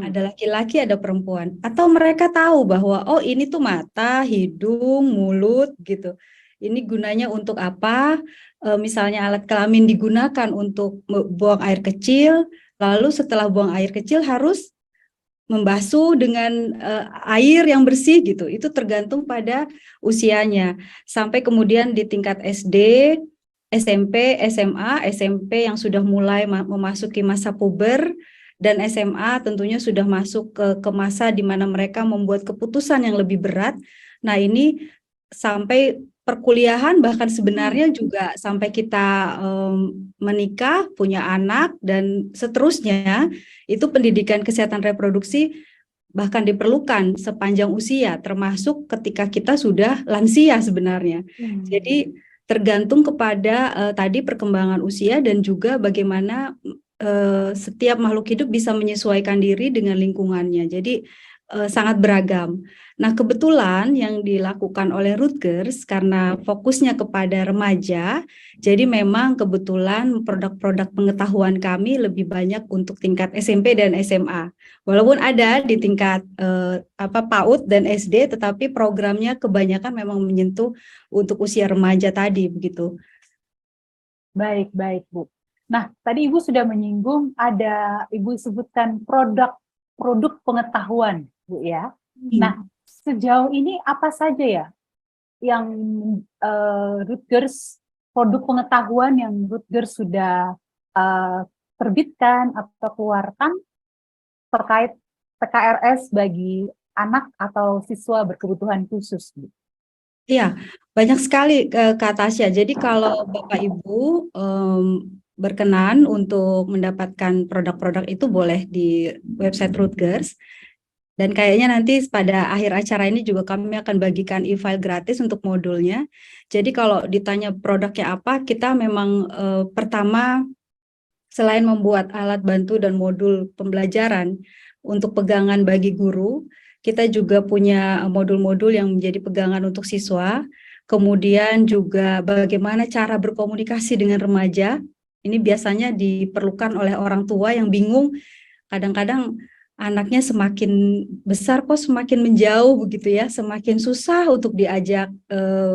ada laki-laki, ada perempuan. Atau mereka tahu bahwa oh ini tuh mata, hidung, mulut gitu. Ini gunanya untuk apa? Misalnya alat kelamin digunakan untuk buang air kecil, lalu setelah buang air kecil harus membasuh dengan air yang bersih gitu. Itu tergantung pada usianya. Sampai kemudian di tingkat SD, SMP, SMA, SMP yang sudah mulai memasuki masa puber, dan SMA tentunya sudah masuk ke masa di mana mereka membuat keputusan yang lebih berat. Nah, ini sampai perkuliahan, bahkan sebenarnya juga sampai kita menikah, punya anak, dan seterusnya, itu pendidikan kesehatan reproduksi bahkan diperlukan sepanjang usia, termasuk ketika kita sudah lansia sebenarnya. Jadi tergantung kepada tadi perkembangan usia dan juga bagaimana setiap makhluk hidup bisa menyesuaikan diri dengan lingkungannya. Jadi sangat beragam. Nah, kebetulan yang dilakukan oleh Rutgers karena fokusnya kepada remaja, jadi memang kebetulan produk-produk pengetahuan kami lebih banyak untuk tingkat SMP dan SMA. Walaupun ada di tingkat PAUD dan SD, tetapi programnya kebanyakan memang menyentuh untuk usia remaja tadi, begitu. Baik, Bu. Nah, tadi Ibu sudah menyinggung Ibu sebutkan produk pengetahuan, Bu ya. Nah, sejauh ini apa saja ya yang Rutgers, produk pengetahuan yang Rutgers sudah terbitkan atau keluarkan terkait PKRS bagi anak atau siswa berkebutuhan khusus? Iya, banyak sekali Kak Tasya. Jadi kalau Bapak Ibu berkenan untuk mendapatkan produk-produk itu boleh di website Rutgers. Dan kayaknya nanti pada akhir acara ini juga kami akan bagikan e-file gratis untuk modulnya. Jadi kalau ditanya produknya apa, kita memang pertama selain membuat alat bantu dan modul pembelajaran untuk pegangan bagi guru, kita juga punya modul-modul yang menjadi pegangan untuk siswa. Kemudian juga bagaimana cara berkomunikasi dengan remaja. Ini biasanya diperlukan oleh orang tua yang bingung, kadang-kadang anaknya semakin besar kok semakin menjauh begitu ya, semakin susah untuk diajak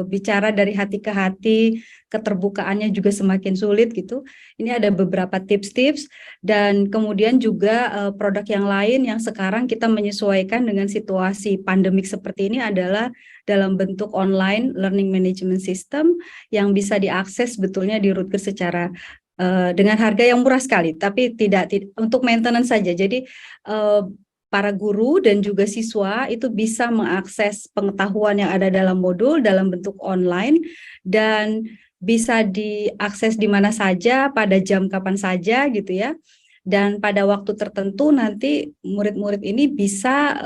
bicara dari hati ke hati, keterbukaannya juga semakin sulit gitu. Ini ada beberapa tips-tips, dan kemudian juga produk yang lain yang sekarang kita menyesuaikan dengan situasi pandemik seperti ini adalah dalam bentuk online learning management system yang bisa diakses sebetulnya di Rutgers secara dengan harga yang murah sekali, tapi tidak untuk maintenance saja. Jadi para guru dan juga siswa itu bisa mengakses pengetahuan yang ada dalam modul dalam bentuk online dan bisa diakses di mana saja, pada jam kapan saja gitu ya. Dan pada waktu tertentu nanti murid-murid ini bisa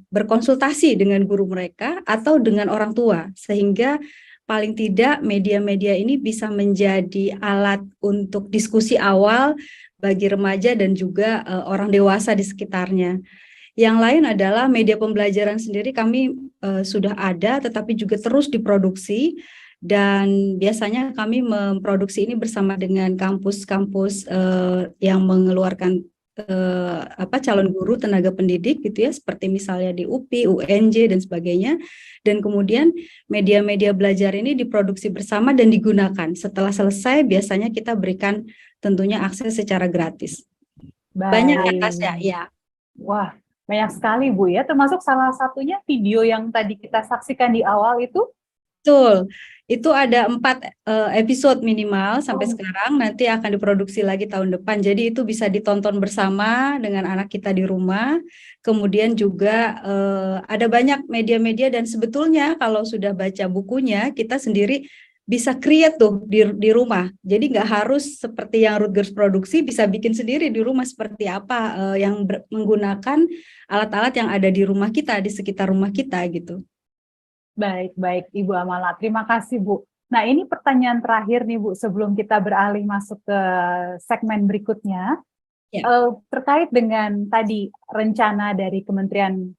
berkonsultasi dengan guru mereka atau dengan orang tua, sehingga paling tidak media-media ini bisa menjadi alat untuk diskusi awal bagi remaja dan juga orang dewasa di sekitarnya. Yang lain adalah media pembelajaran sendiri kami sudah ada, tetapi juga terus diproduksi, dan biasanya kami memproduksi ini bersama dengan kampus-kampus yang mengeluarkan calon guru tenaga pendidik gitu ya, seperti misalnya di UPI, UNJ dan sebagainya. Dan kemudian media-media belajar ini diproduksi bersama dan digunakan. Setelah selesai biasanya kita berikan tentunya akses secara gratis. Banyak atasnya ya. Wah, banyak sekali Bu ya, termasuk salah satunya video yang tadi kita saksikan di awal itu. Betul. Itu ada 4 episode minimal sampai sekarang, nanti akan diproduksi lagi tahun depan. Jadi itu bisa ditonton bersama dengan anak kita di rumah. Kemudian juga ada banyak media-media, dan sebetulnya kalau sudah baca bukunya, kita sendiri bisa create tuh di rumah. Jadi nggak harus seperti yang Rutgers produksi, bisa bikin sendiri di rumah seperti apa yang menggunakan alat-alat yang ada di rumah kita, di sekitar rumah kita gitu. Baik, Ibu Amala. Terima kasih, Bu. Nah, ini pertanyaan terakhir nih, Bu, sebelum kita beralih masuk ke segmen berikutnya. Ya. Terkait dengan tadi rencana dari Kementerian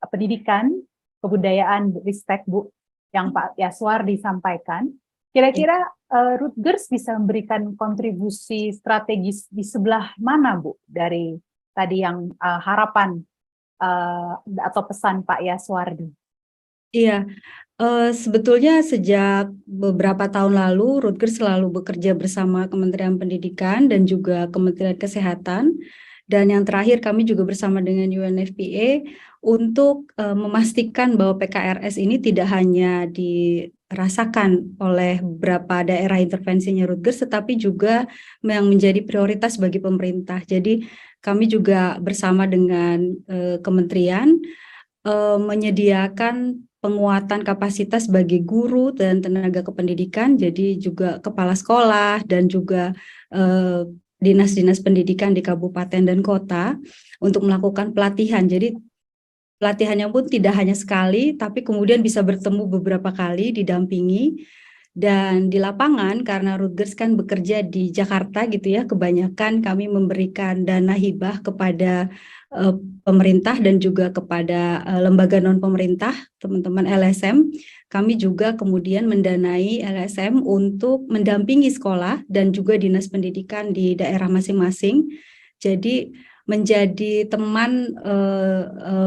Pendidikan, Kebudayaan, Ristek, Bu, yang Pak Yaswardi sampaikan, kira-kira Rutgers bisa memberikan kontribusi strategis di sebelah mana, Bu, dari tadi yang harapan atau pesan Pak Yaswardi? Iya, sebetulnya sejak beberapa tahun lalu Rutgers selalu bekerja bersama Kementerian Pendidikan dan juga Kementerian Kesehatan, dan yang terakhir kami juga bersama dengan UNFPA untuk memastikan bahwa PKRS ini tidak hanya dirasakan oleh beberapa daerah intervensinya Rutgers, tetapi juga yang menjadi prioritas bagi pemerintah. Jadi kami juga bersama dengan kementerian menyediakan penguatan kapasitas bagi guru dan tenaga kependidikan, jadi juga kepala sekolah dan juga dinas-dinas pendidikan di kabupaten dan kota untuk melakukan pelatihan. Jadi pelatihannya pun tidak hanya sekali, tapi kemudian bisa bertemu beberapa kali, didampingi. Dan di lapangan, karena Rutgers kan bekerja di Jakarta gitu ya, kebanyakan kami memberikan dana hibah kepada pemerintah dan juga kepada lembaga non-pemerintah, teman-teman LSM. Kami juga kemudian mendanai LSM untuk mendampingi sekolah dan juga dinas pendidikan di daerah masing-masing. Jadi menjadi teman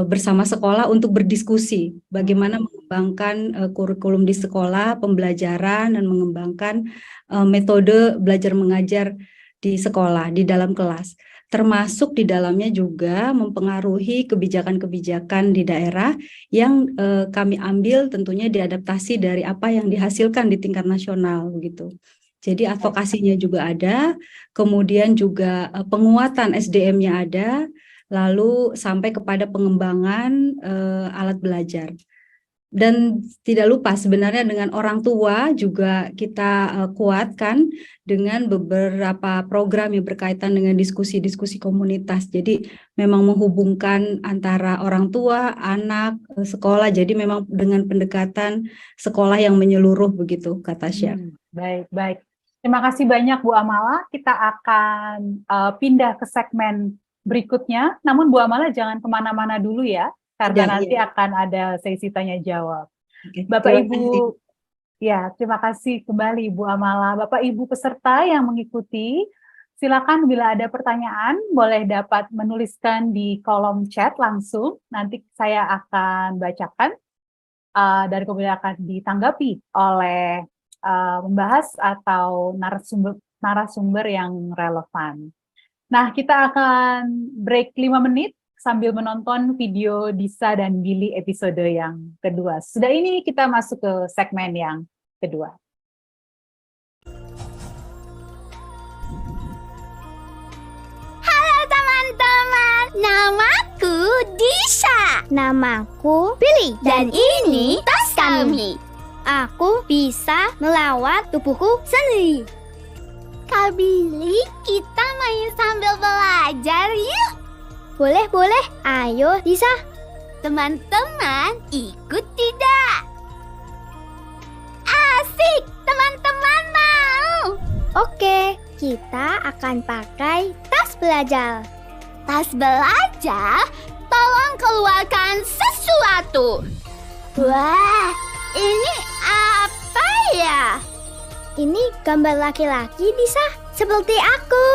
bersama sekolah untuk berdiskusi bagaimana mengembangkan kurikulum di sekolah, pembelajaran, dan mengembangkan metode belajar mengajar di sekolah, di dalam kelas. Termasuk di dalamnya juga mempengaruhi kebijakan-kebijakan di daerah yang kami ambil tentunya diadaptasi dari apa yang dihasilkan di tingkat nasional begitu. Jadi advokasinya juga ada, kemudian juga penguatan SDM-nya ada, lalu sampai kepada pengembangan alat belajar. Dan tidak lupa sebenarnya dengan orang tua juga kita kuatkan dengan beberapa program yang berkaitan dengan diskusi-diskusi komunitas. Jadi memang menghubungkan antara orang tua, anak, sekolah. Jadi memang dengan pendekatan sekolah yang menyeluruh begitu, Kak Tasya. Baik. Terima kasih banyak Bu Amala. Kita akan pindah ke segmen berikutnya. Namun Bu Amala jangan kemana-mana dulu ya. Karena nanti akan ada sesi tanya jawab. Bapak Ibu, ya terima kasih kembali Bu Amala. Bapak Ibu peserta yang mengikuti, silakan bila ada pertanyaan boleh dapat menuliskan di kolom chat langsung. Nanti saya akan bacakan dan kemudian akan ditanggapi oleh membahas atau narasumber yang relevan. Nah, kita akan break 5 menit. Sambil menonton video Disa dan Billy episode yang kedua. Sudah ini kita masuk ke segmen yang kedua. Halo teman-teman, namaku Disa. Namaku Billy. Dan ini tas kami. Aku bisa melawat tubuhku sendiri. Kak Billy, kita main sambil belajar yuk. Boleh. Ayo, Disa. Teman-teman, ikut tidak? kita akan pakai tas belajar. Tas belajar? Tolong keluarkan sesuatu. Wah, ini apa ya? Ini gambar laki-laki, Disa, seperti aku.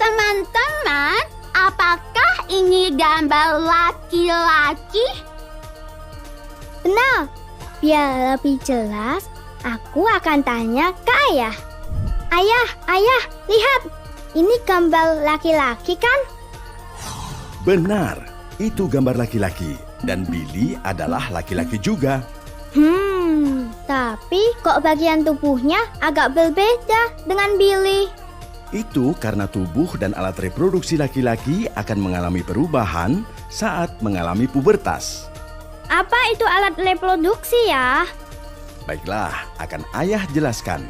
Teman-teman, apakah ini gambar laki-laki? Benar. Biar lebih jelas, aku akan tanya ke ayah. Ayah, lihat. Ini gambar laki-laki kan? Benar, itu gambar laki-laki. Dan Billy adalah laki-laki juga. Tapi kok bagian tubuhnya agak berbeda dengan Billy? Itu karena tubuh dan alat reproduksi laki-laki akan mengalami perubahan saat mengalami pubertas. Apa itu alat reproduksi ya? Baiklah, akan ayah jelaskan.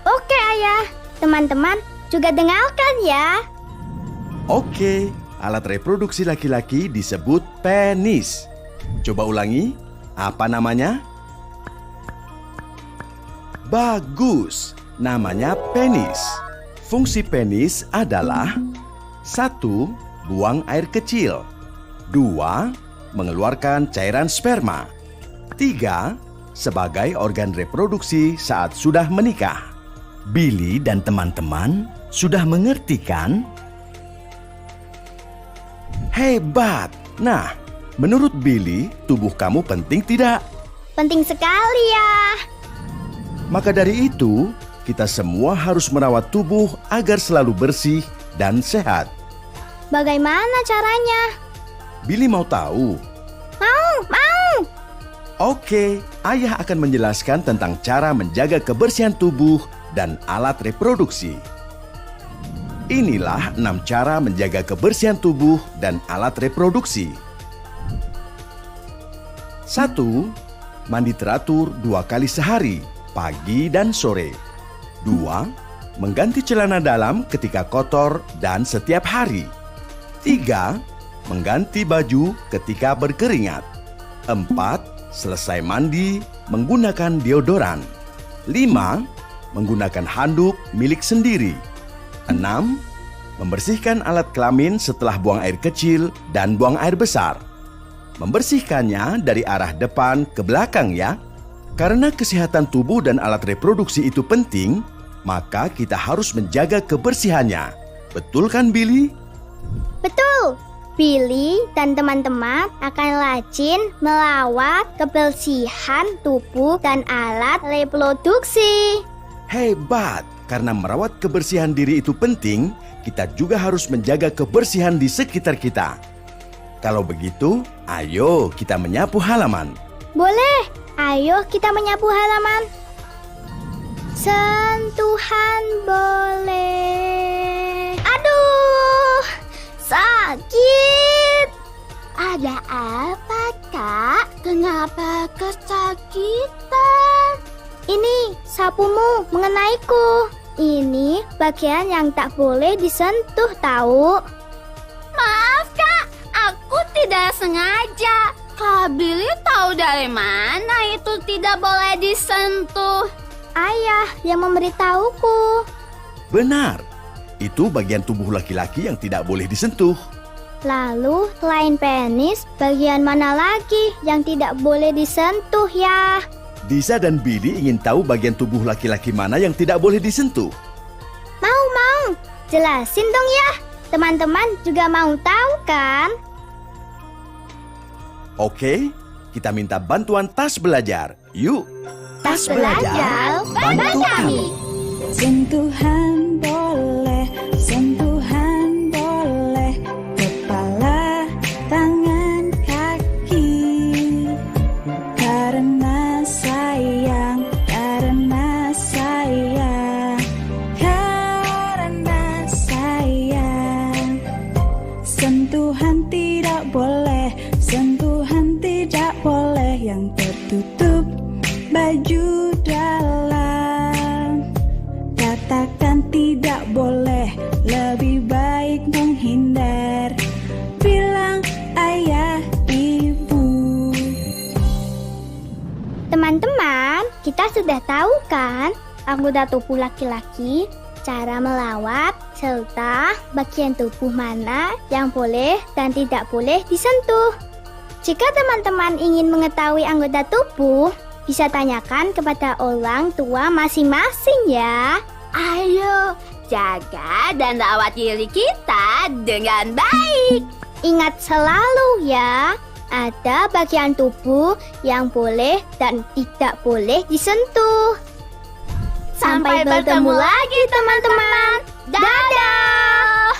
Oke ayah, teman-teman juga dengarkan ya. Oke, alat reproduksi laki-laki disebut penis. Coba ulangi, apa namanya? Bagus, namanya penis. Fungsi penis adalah 1. Buang air kecil. 2. Mengeluarkan cairan sperma. 3. Sebagai organ reproduksi saat sudah menikah. Billy dan teman-teman sudah mengerti kan? Hebat! Nah, menurut Billy, tubuh kamu penting tidak? Penting sekali ya. Maka dari itu, kita semua harus merawat tubuh agar selalu bersih dan sehat. Bagaimana caranya? Billy mau tahu? Mau. Oke, ayah akan menjelaskan tentang cara menjaga kebersihan tubuh dan alat reproduksi. Inilah 6 cara menjaga kebersihan tubuh dan alat reproduksi. 1. Mandi teratur 2 kali sehari, pagi dan sore. 2. Mengganti celana dalam ketika kotor dan setiap hari. 3. Mengganti baju ketika berkeringat. 4. Selesai mandi, menggunakan deodoran. 5. Menggunakan handuk milik sendiri. 6. Membersihkan alat kelamin setelah buang air kecil dan buang air besar. Membersihkannya dari arah depan ke belakang ya. Karena kesehatan tubuh dan alat reproduksi itu penting, maka kita harus menjaga kebersihannya. Betul kan, Billy? Betul. Billy dan teman-teman akan rajin melawat kebersihan tubuh dan alat reproduksi. Hebat! Karena merawat kebersihan diri itu penting, kita juga harus menjaga kebersihan di sekitar kita. Kalau begitu, ayo kita menyapu halaman. Boleh, ayo kita menyapu halaman. Sentuhan boleh. Aduh, sakit. Ada apa, Kak? Kenapa kesakitan? Ini sapumu mengenaiku. Ini bagian yang tak boleh disentuh tahu. Maaf, Kak. Aku tidak sengaja. Kak Billy tahu dari mana itu tidak boleh disentuh? Ayah yang memberitahuku. Benar, itu bagian tubuh laki-laki yang tidak boleh disentuh. Lalu selain penis, bagian mana lagi yang tidak boleh disentuh ya? Disa dan Billy ingin tahu bagian tubuh laki-laki mana yang tidak boleh disentuh. Mau. Jelasin dong ya. Teman-teman juga mau tahu kan? Oke, kita minta bantuan tas belajar. Yuk. Tas belajar, bantu kami. Sentuhan boleh, sentuhan boleh, kepala, tangan, kaki. Karena sayang, karena sayang, karena sayang. Sentuhan tidak boleh, sentuhan tidak boleh yang tertutup baju dalam. Katakan tidak boleh, lebih baik menghindar. Bilang ayah, ibu. Teman-teman, kita sudah tahu kan anggota tubuh laki-laki cara melawat, serta bagian tubuh mana yang boleh dan tidak boleh disentuh. Jika teman-teman ingin mengetahui anggota tubuh, bisa tanyakan kepada orang tua masing-masing ya. Ayo, jaga dan rawat diri kita dengan baik. Ingat selalu ya, ada bagian tubuh yang boleh dan tidak boleh disentuh. Sampai bertemu lagi teman-teman. Dadah!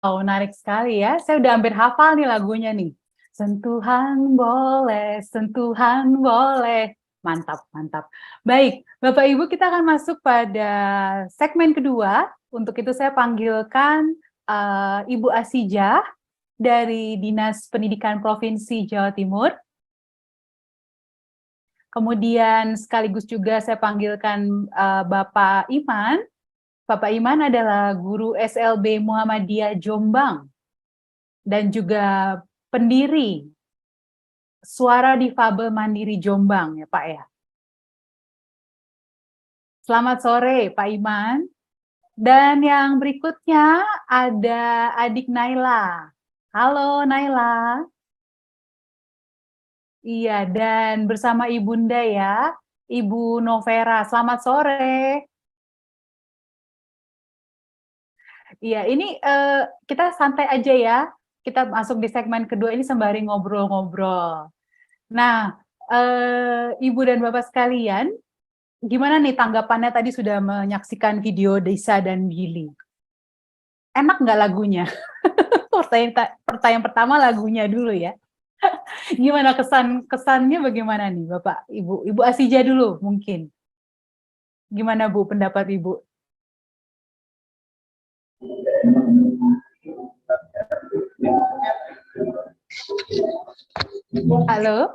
Oh, menarik sekali ya. Saya udah hampir hafal nih lagunya nih. Sentuhan boleh. Mantap, mantap. Baik, Bapak Ibu, kita akan masuk pada segmen kedua. Untuk itu saya panggilkan Ibu Asijah dari Dinas Pendidikan Provinsi Jawa Timur. Kemudian sekaligus juga saya panggilkan Bapak Iman. Bapak Iman adalah guru SLB Muhammadiyah Jombang dan juga pendiri Suara Difabel Mandiri Jombang ya Pak ya. Selamat sore Pak Iman. Dan yang berikutnya ada adik Naila. Halo Naila. Iya, dan bersama Ibunda ya, Ibu Novera. Selamat sore. Iya, ini kita santai aja ya. Kita masuk di segmen kedua ini sembari ngobrol-ngobrol. Nah, Ibu dan Bapak sekalian, gimana nih tanggapannya tadi sudah menyaksikan video Desa dan Billy? Enak nggak lagunya? Pertanyaan pertama lagunya dulu ya. Gimana kesannya bagaimana nih Bapak, Ibu? Ibu Asijah dulu mungkin. Gimana Bu pendapat Ibu? Halo?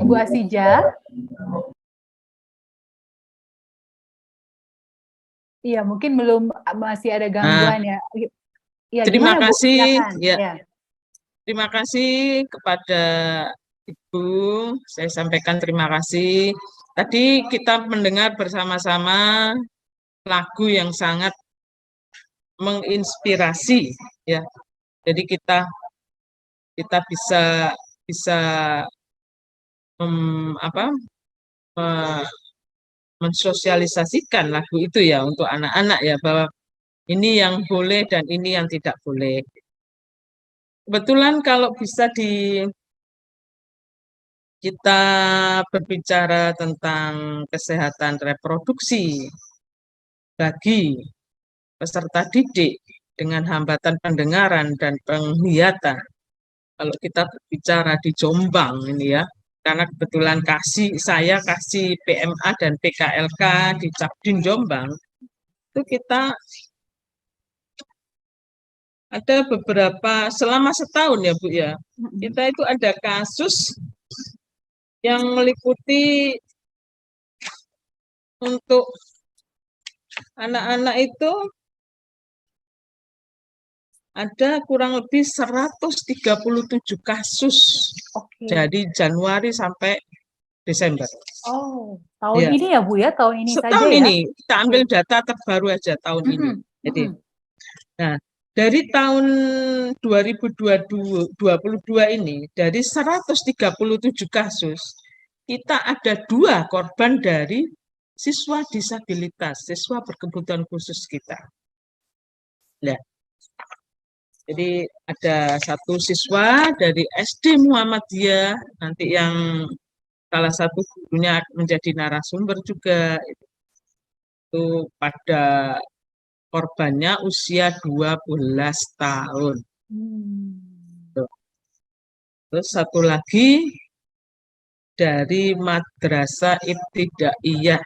Ibu Asijah? Iya, mungkin masih ada gangguan ya. Ya, Terima gimana, Bu? kasih Silakan. ya. Terima kasih kepada Ibu. Saya sampaikan terima kasih. Tadi kita mendengar bersama-sama lagu yang sangat menginspirasi ya. Jadi kita bisa mensosialisasikan lagu itu ya untuk anak-anak ya, bahwa ini yang boleh dan ini yang tidak boleh. Kebetulan kalau bisa kita berbicara tentang kesehatan reproduksi bagi peserta didik dengan hambatan pendengaran dan penglihatan. Kalau kita berbicara di Jombang ini ya, karena kebetulan saya kasih PMA dan PKLK di Cabdin Jombang, itu kita ada beberapa, selama setahun ya Bu ya, kita itu ada kasus yang meliputi untuk anak-anak itu ada kurang lebih 137 kasus. Dari Januari sampai Desember. Oh, tahun ini ya Bu ya, tahun ini saja setahun ya? ini, kita ambil data terbaru aja tahun ini. Jadi, nah dari tahun 2022 ini, dari 137 kasus, kita ada 2 korban dari siswa disabilitas, siswa berkebutuhan khusus kita. Nah, jadi ada 1 siswa dari SD Muhammadiyah, nanti yang salah satu gurunya menjadi narasumber juga, itu pada korbannya usia 12 tahun. Terus 1 lagi dari Madrasah Ibtidaiyah,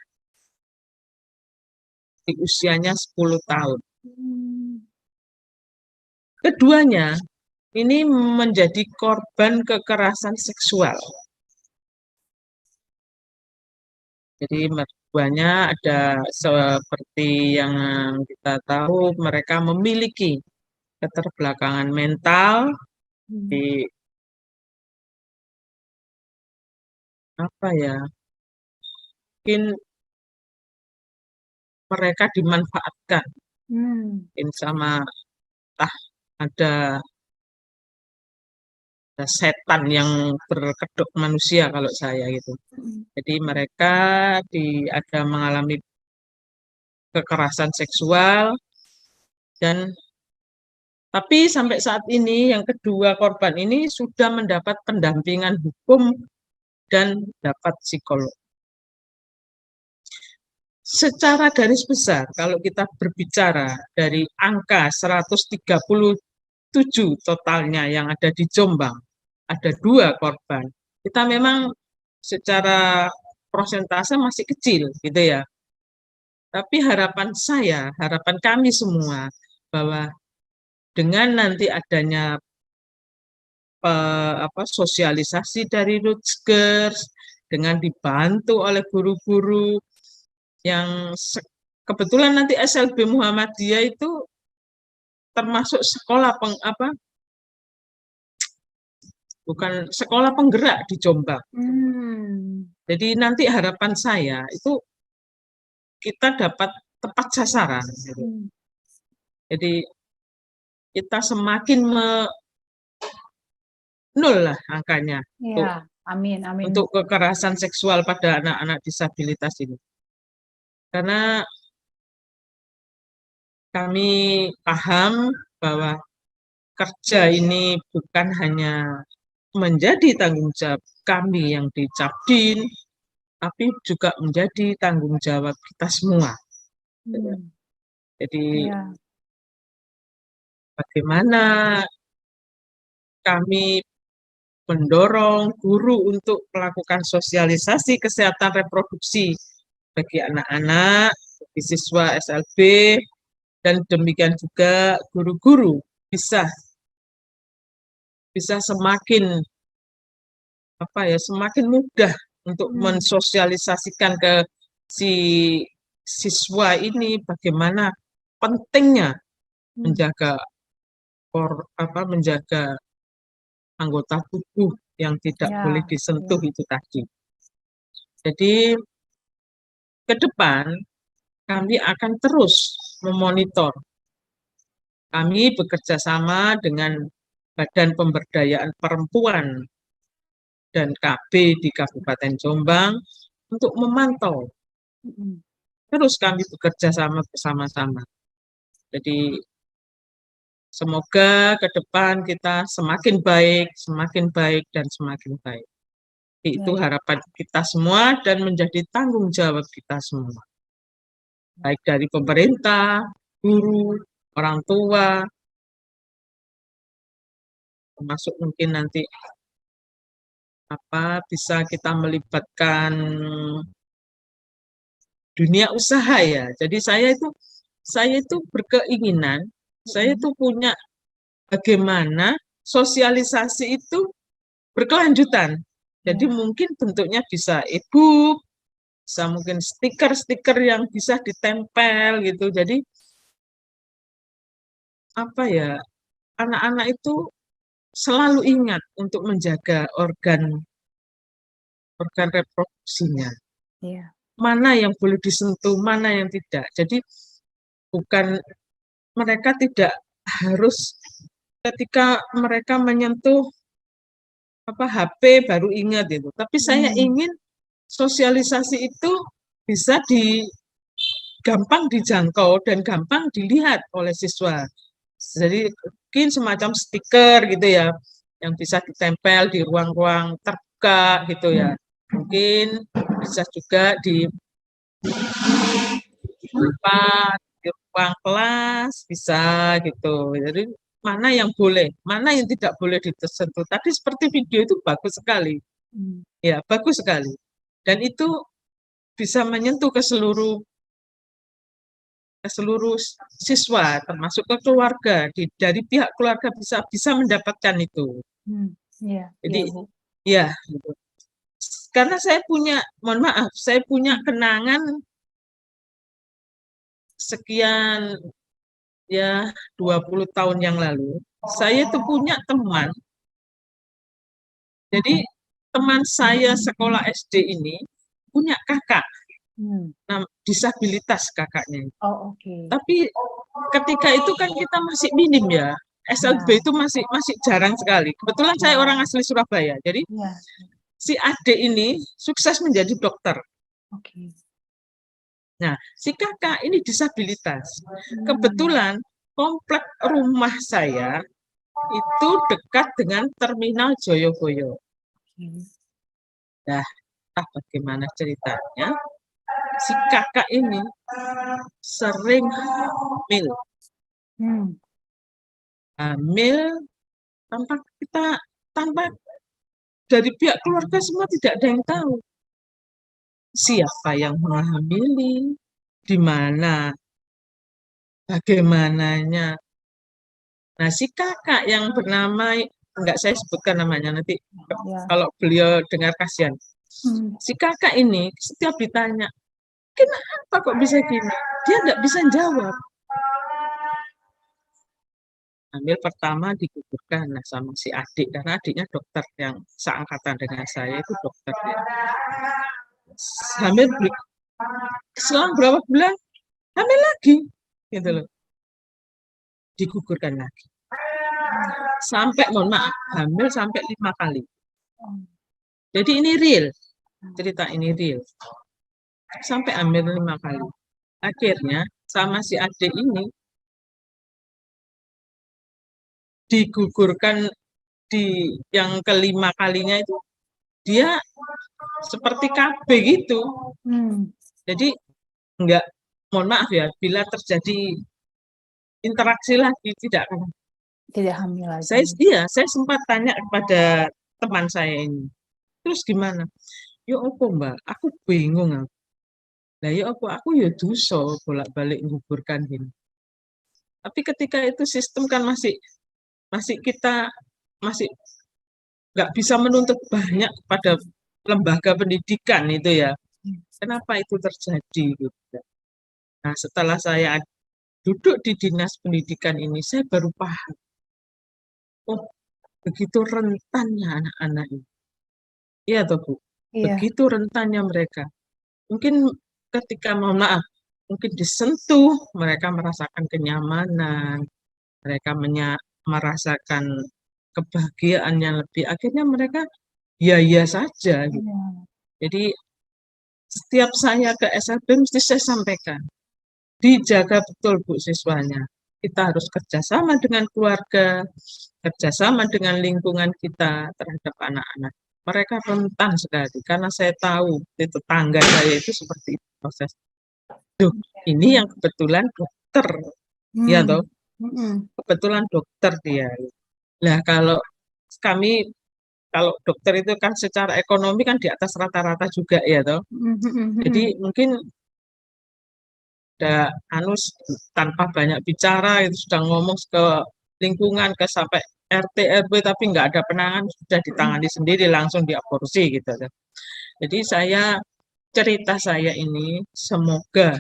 di usianya 10 tahun. Keduanya ini menjadi korban kekerasan seksual. Jadi keduanya ada seperti yang kita tahu, mereka memiliki keterbelakangan mental, di apa ya, mungkin mereka dimanfaatkan mungkin sama entah ada setan yang berkedok manusia kalau saya gitu. Jadi mereka ada mengalami kekerasan seksual dan tapi sampai saat ini yang kedua korban ini sudah mendapat pendampingan hukum dan dapat psikolog. Secara garis besar kalau kita berbicara dari angka 137 totalnya yang ada di Jombang, ada 2 korban. Kita memang secara prosentase masih kecil gitu ya. Tapi harapan kami semua bahwa dengan nanti adanya sosialisasi dari Rutgers, dengan dibantu oleh guru-guru yang kebetulan nanti SLB Muhammadiyah itu termasuk sekolah bukan sekolah penggerak di Jombang. Jadi nanti harapan saya itu kita dapat tepat sasaran. Jadi kita semakin nol lah angkanya untuk kekerasan seksual pada anak-anak disabilitas ini. Karena kami paham bahwa kerja ini bukan hanya menjadi tanggung jawab kami yang di Cabdin, tapi juga menjadi tanggung jawab kita semua. Jadi bagaimana kami mendorong guru untuk melakukan sosialisasi kesehatan reproduksi bagi anak-anak, bagi siswa SLB, dan demikian juga guru-guru bisa semakin semakin mudah untuk mensosialisasikan ke si siswa ini bagaimana pentingnya menjaga anggota tubuh yang tidak boleh disentuh itu tadi. Jadi ke depan kami akan terus memonitor. Kami bekerja sama dengan Badan Pemberdayaan Perempuan dan KB di Kabupaten Jombang untuk memantau. Terus kami bekerja sama bersama-sama. Jadi semoga ke depan kita semakin baik, dan semakin baik. Itu harapan kita semua dan menjadi tanggung jawab kita semua. Baik dari pemerintah, guru, orang tua, termasuk mungkin nanti bisa kita melibatkan dunia usaha ya. Jadi saya itu berkeinginan, saya itu punya bagaimana sosialisasi itu berkelanjutan. Jadi mungkin bentuknya bisa e-book, bisa mungkin stiker-stiker yang bisa ditempel gitu. Jadi anak-anak itu selalu ingat untuk menjaga organ reproduksinya. Mana yang boleh disentuh, mana yang tidak. Jadi bukan mereka tidak harus ketika mereka menyentuh HP baru ingat itu. Tapi saya ingin sosialisasi itu bisa gampang dijangkau dan gampang dilihat oleh siswa. Jadi mungkin semacam stiker gitu ya, yang bisa ditempel di ruang-ruang terbuka gitu ya. Mungkin bisa juga di ruang kelas bisa gitu. Jadi mana yang boleh, mana yang tidak boleh disentuh. Tadi seperti video itu bagus sekali. Ya, bagus sekali. Dan itu bisa menyentuh ke seluruh siswa, termasuk ke keluarga. Dari pihak keluarga bisa mendapatkan itu. Jadi, ya, gitu. Karena saya punya kenangan sekian 20 tahun yang lalu, saya itu punya teman. Jadi teman saya sekolah SD ini punya kakak, disabilitas kakaknya. Oh, oke. Tapi ketika itu kan kita masih minim ya, SLB itu masih jarang sekali. Kebetulan saya orang asli Surabaya, jadi si adik ini sukses menjadi dokter. Oke. Nah, si kakak ini disabilitas. Kebetulan komplek rumah saya itu dekat dengan Terminal Joyoboyo. Nah, bagaimana ceritanya? Si kakak ini sering hamil tanpa dari pihak keluarga semua tidak ada yang tahu siapa yang menghamili, di mana, bagaimananya. Nah, si kakak yang bernama, enggak saya sebutkan namanya, nanti kalau beliau dengar kasihan. Si kakak ini setiap ditanya, kenapa kok bisa gini? Dia enggak bisa jawab. Hamil pertama digugurkan sama si adik, karena adiknya dokter yang seangkatan dengan saya itu dokter ya. Hamil selang berapa bulan hamil lagi, gitu loh. Digugurkan lagi. Sampai, mohon maaf, hamil sampai 5 kali. Jadi ini real, cerita ini real. Sampai hamil 5 kali. Akhirnya sama si adik ini digugurkan di yang kelima kalinya itu, dia seperti KB gitu. Jadi enggak, mohon maaf ya, bila terjadi interaksi lagi tidak hamil lagi. Saya sempat tanya kepada teman saya ini, terus gimana? Ya apa mbak, aku bingung. Lah ya apa, aku ya dosa bolak-balik menggugurkan gini. Tapi ketika itu sistem kan masih kita masih nggak bisa menuntut banyak pada lembaga pendidikan itu ya. Kenapa itu terjadi? Gitu. Nah, setelah saya duduk di dinas pendidikan ini, saya baru paham. Oh, begitu rentannya anak-anak ini. Iya toh Bu? Begitu rentannya mereka. Mungkin ketika, mohon maaf, mungkin disentuh, mereka merasakan kenyamanan, mereka merasakan kebahagiaan yang lebih, akhirnya mereka ya saja. Gitu. Jadi setiap saya ke SLB mesti saya sampaikan, dijaga betul Bu siswanya. Kita harus kerjasama dengan keluarga, kerjasama dengan lingkungan kita terhadap anak-anak. Mereka rentan sekali, karena saya tahu di tetangga saya itu seperti itu proses. Duh, ini yang kebetulan dokter, ya toh? Kebetulan dokter dia. Nah, kalau dokter itu kan secara ekonomi kan di atas rata-rata juga ya toh. Jadi mungkin tanpa banyak bicara itu sudah ngomong ke lingkungan, ke sampai RT RW, tapi nggak ada penanganan, sudah ditangani sendiri langsung diaborsi gitu. Jadi cerita saya ini semoga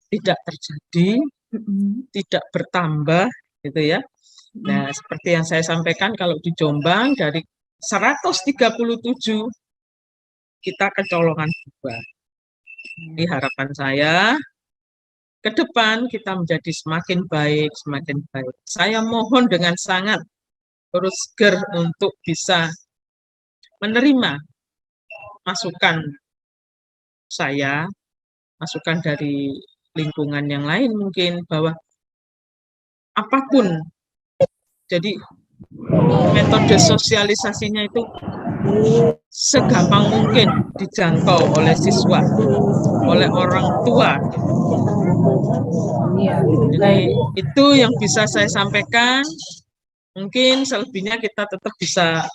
tidak terjadi, tidak bertambah gitu ya. Nah, seperti yang saya sampaikan, kalau di Jombang dari 137 kita kecolongan 2. Jadi harapan saya ke depan kita menjadi semakin baik. Saya mohon dengan sangat terus ger untuk bisa menerima masukan saya, masukan dari lingkungan yang lain mungkin, bahwa apapun, jadi metode sosialisasinya itu segampang mungkin dijangkau oleh siswa, oleh orang tua. Jadi itu yang bisa saya sampaikan. Mungkin selebihnya kita tetap bisa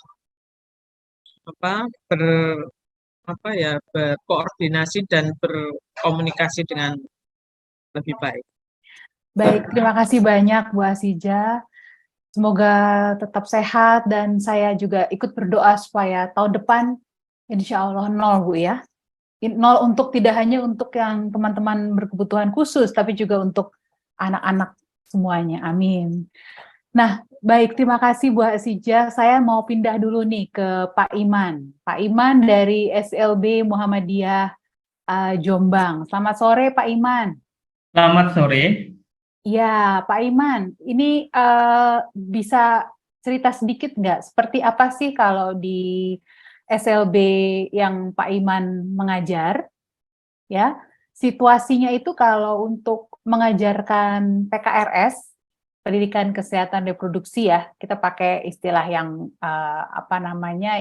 berkoordinasi dan berkomunikasi dengan lebih baik. Baik, terima kasih banyak Bu Asija. Semoga tetap sehat, dan saya juga ikut berdoa supaya tahun depan insya Allah 0 Bu ya. 0 tidak hanya untuk yang teman-teman berkebutuhan khusus, tapi juga untuk anak-anak semuanya. Amin. Nah, Baik, terima kasih Bu Asija. Saya mau pindah dulu nih ke Pak Iman. Pak Iman dari SLB Muhammadiyah Jombang. Selamat sore Pak Iman. Selamat sore. Ya, Pak Iman, ini bisa cerita sedikit nggak? Seperti apa sih kalau di SLB yang Pak Iman mengajar? Ya, situasinya itu kalau untuk mengajarkan PKRS, pendidikan kesehatan reproduksi ya, kita pakai istilah yang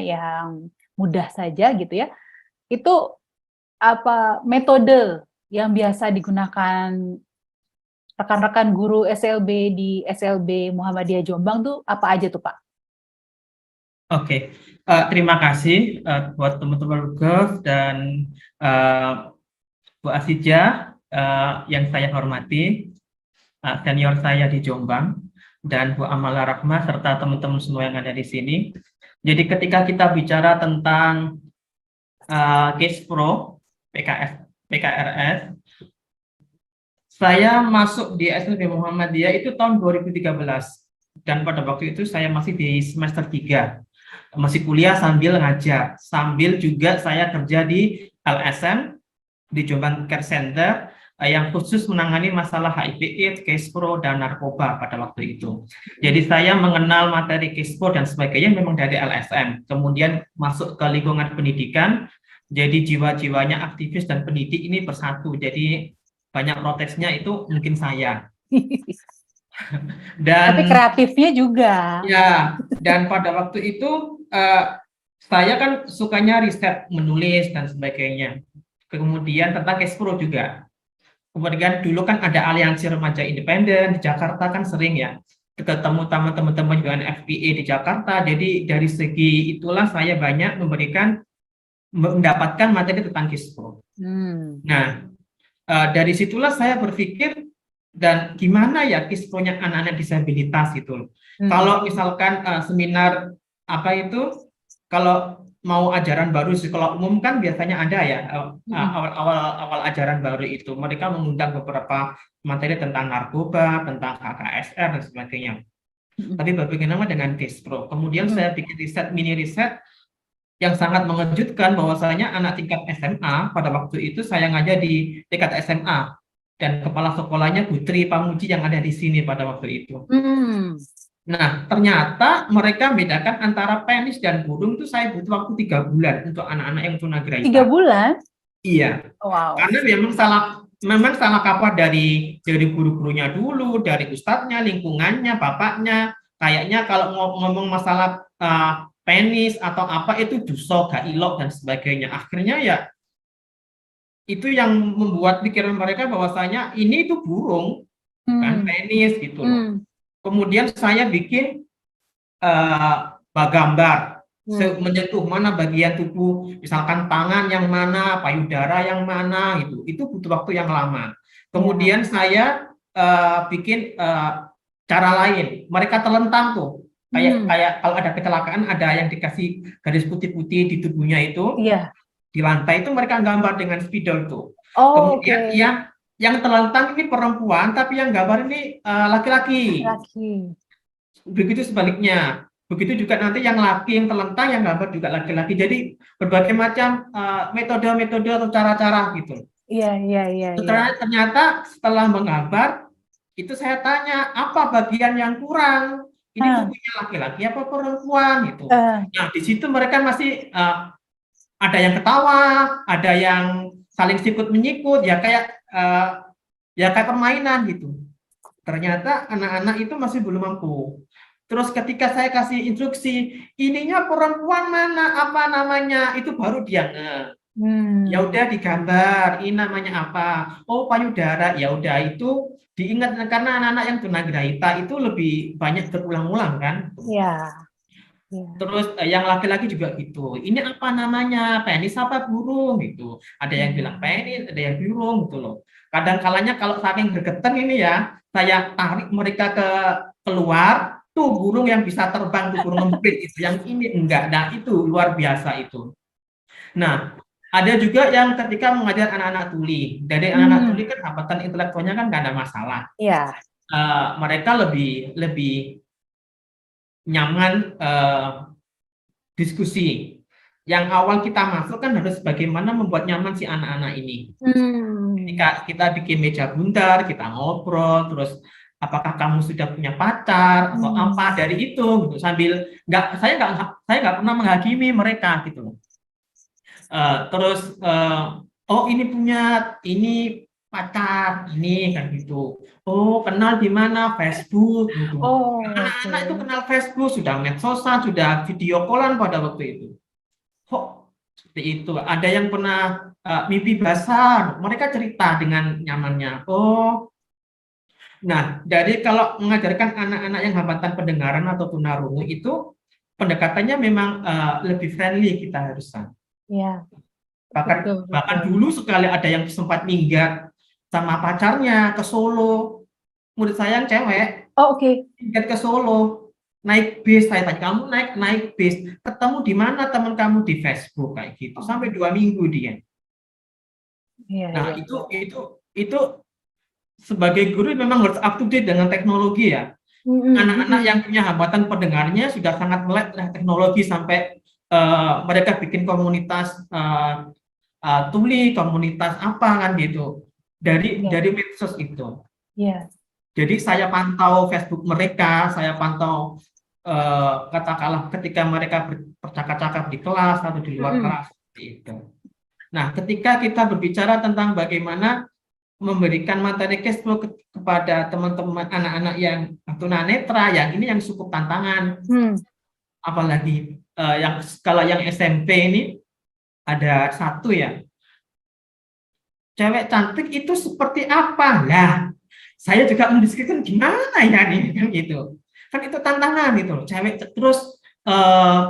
yang mudah saja gitu ya. Itu apa metode yang biasa digunakan rekan-rekan guru SLB di SLB Muhammadiyah Jombang tuh apa aja tuh Pak? Oke, terima kasih buat teman-teman Gov dan Bu Asija yang saya hormati, senior saya di Jombang, dan Bu Amala Rahma serta teman-teman semua yang ada di sini. Jadi ketika kita bicara tentang KISPRO, PKRS, saya masuk di SLB Muhammadiyah itu tahun 2013, dan pada waktu itu saya masih di semester 3, masih kuliah sambil ngajar, sambil juga saya kerja di LSM, di Jombang Care Center, yang khusus menangani masalah HIV/AIDS, KISPRO, dan narkoba pada waktu itu. Jadi saya mengenal materi KISPRO dan sebagainya memang dari LSM, kemudian masuk ke lingkungan pendidikan, jadi jiwa-jiwanya aktivis dan pendidik ini bersatu, jadi banyak protesnya itu mungkin saya. Dan tapi kreatifnya juga. Ya, dan pada waktu itu saya kan sukanya riset, menulis dan sebagainya. Kemudian tentang KISPRO juga. Kemudian dulu kan ada aliansi remaja independen di Jakarta, kan sering ya ketemu teman-teman UNFPA di Jakarta. Jadi dari segi itulah saya banyak mendapatkan materi tentang KISPRO. Nah, dari situlah saya berpikir, dan gimana ya KISPRO-nya anak-anak disabilitas itu. Kalau misalkan seminar apa itu, kalau mau ajaran baru sekolah umum kan biasanya ada ya, awal ajaran baru itu mereka mengundang beberapa materi tentang narkoba, tentang HKSR dan sebagainya. Tapi bagaimana dengan KISPRO? Kemudian saya bikin mini riset yang sangat mengejutkan, bahwasanya anak tingkat SMA pada waktu itu saya ngajar di tingkat SMA, dan kepala sekolahnya Putri Pamuji yang ada di sini pada waktu itu. Nah, ternyata mereka bedakan antara penis dan burung itu saya butuh waktu 3 bulan untuk anak-anak yang tunagrahita. 3 bulan? Iya. Wow. Karena memang salah kaprah dari guru-gurunya dulu, dari ustadznya, lingkungannya, bapaknya. Kayaknya kalau ngomong masalah penis atau apa itu dusok, gailok dan sebagainya. Akhirnya ya itu yang membuat pikiran mereka bahwasanya ini itu burung, kan penis gitu loh. Kemudian saya bikin gambar menyentuh mana bagian tubuh, misalkan tangan yang mana, payudara yang mana, itu butuh waktu yang lama. Kemudian saya bikin cara lain, mereka terlentang tuh, kayak kalau ada kecelakaan ada yang dikasih garis putih-putih di tubuhnya itu, di lantai itu mereka gambar dengan spidol tuh. Kemudian yang terlentang ini perempuan, tapi yang gambar ini laki-laki. Begitu sebaliknya. Begitu juga nanti yang laki yang terlentang, yang gambar juga laki-laki. Jadi berbagai macam metode-metode atau cara-cara gitu. Iya. Ternyata setelah menggambar, itu saya tanya, apa bagian yang kurang? Ini tubuhnya laki-laki apa perempuan gitu. Nah, di situ mereka masih ada yang ketawa, ada yang saling sikut-menyikut, ya kayak permainan gitu. Ternyata anak-anak itu masih belum mampu. Terus ketika saya kasih instruksi, ininya perempuan mana, apa namanya, itu baru dia ya udah digambar, ini namanya apa? Oh, payudara. Ya udah, itu diingat, karena anak-anak yang tunagrahita itu lebih banyak berulang-ulang kan. Terus yang laki-laki juga gitu. Ini apa namanya? Penis apa burung gitu. Ada yang bilang penis, ada yang burung gitu loh. Kadang-kalanya kalau saking gregetan ini ya, saya tarik mereka keluar, tuh burung yang bisa terbang, tuh burung emprit itu. Yang ini enggak. Nah, itu luar biasa itu. Nah, ada juga yang ketika mengajar anak-anak tuli. Dari anak-anak tuli kan hambatan intelektualnya kan nggak ada masalah. Mereka lebih nyaman diskusi. Yang awal kita masuk kan harus bagaimana membuat nyaman si anak-anak ini. Ketika kita bikin meja bundar, kita ngobrol, terus apakah kamu sudah punya pacar atau apa dari itu, gitu. Sambil saya nggak pernah menghakimi mereka gitu. Terus oh ini punya ini pacar ini kan gitu. Oh kenal di mana? Facebook gitu. Anak-anak itu kenal Facebook, sudah medsosan, sudah video callan pada waktu itu. Kok seperti itu? Ada yang pernah mimpi basah, mereka cerita dengan nyamannya. Oh, nah dari kalau mengajarkan anak-anak yang hambatan pendengaran atau tunarungu itu pendekatannya memang lebih friendly kita haruskan. Iya. Bahkan dulu sekali ada yang sempat minggat sama pacarnya ke Solo, murid saya yang cewek. Oh oke. Minggat ke Solo. Naik bis, saya tanya, kamu naik bis, ketemu di mana teman kamu? Di Facebook kayak gitu, sampai 2 minggu dia. Nah itu sebagai guru memang harus up to date dengan teknologi ya. Anak-anak yang punya hambatan pendengarnya sudah sangat melek teknologi sampai mereka bikin komunitas tuli, komunitas apa kan gitu dari medsos itu. Jadi saya pantau Facebook mereka, saya pantau katakanlah ketika mereka bercakap-cakap di kelas atau di luar kelas seperti itu. Nah, ketika kita berbicara tentang bagaimana memberikan materi case flow kepada teman-teman anak-anak yang tunanetra, yang ini yang cukup tantangan. Apalagi kalau yang SMP ini ada satu ya. Cewek cantik itu seperti apa? Lah, saya juga mendiskusikan gimana ya nih kan gitu. Kan itu tantangan gitu loh. Cewek terus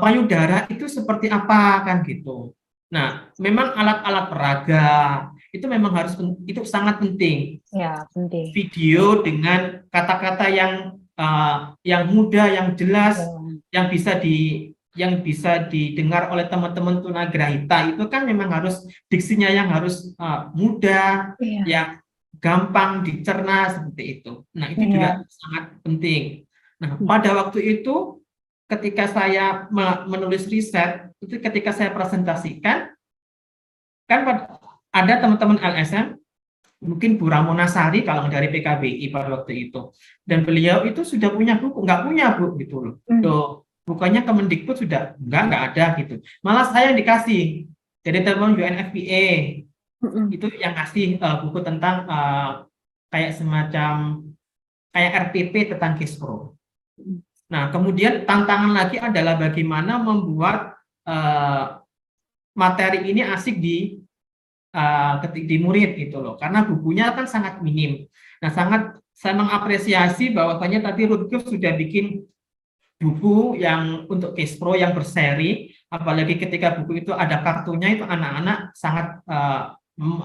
payudara itu seperti apa kan gitu. Nah, memang alat-alat peraga itu memang harus itu sangat penting. Ya, penting. Video dengan kata-kata yang mudah, yang jelas, yang bisa didengar oleh teman-teman tunagrahita itu kan memang harus diksinya yang harus mudah, yang gampang dicerna seperti itu. Nah, itu juga sangat penting. Nah, pada waktu itu ketika saya menulis riset, itu ketika saya presentasikan, kan ada teman-teman LSM, mungkin Bu Ramona Sari kalau dari PKBI pada waktu itu, dan beliau itu sudah punya buku, nggak punya Bu gitu loh. Tuh, bukannya Kemendikbud sudah nggak ada gitu. Malah saya yang dikasih dari teman UNFPA itu yang ngasih buku tentang kayak semacam kayak RPP tentang Kispro. Nah, kemudian tantangan lagi adalah bagaimana membuat materi ini asik di murid gitu loh, karena bukunya kan sangat minim. Nah, saya mengapresiasi bahwasanya tadi Rutgers sudah bikin buku yang untuk Kispro yang berseri, apalagi ketika buku itu ada kartunya, itu anak-anak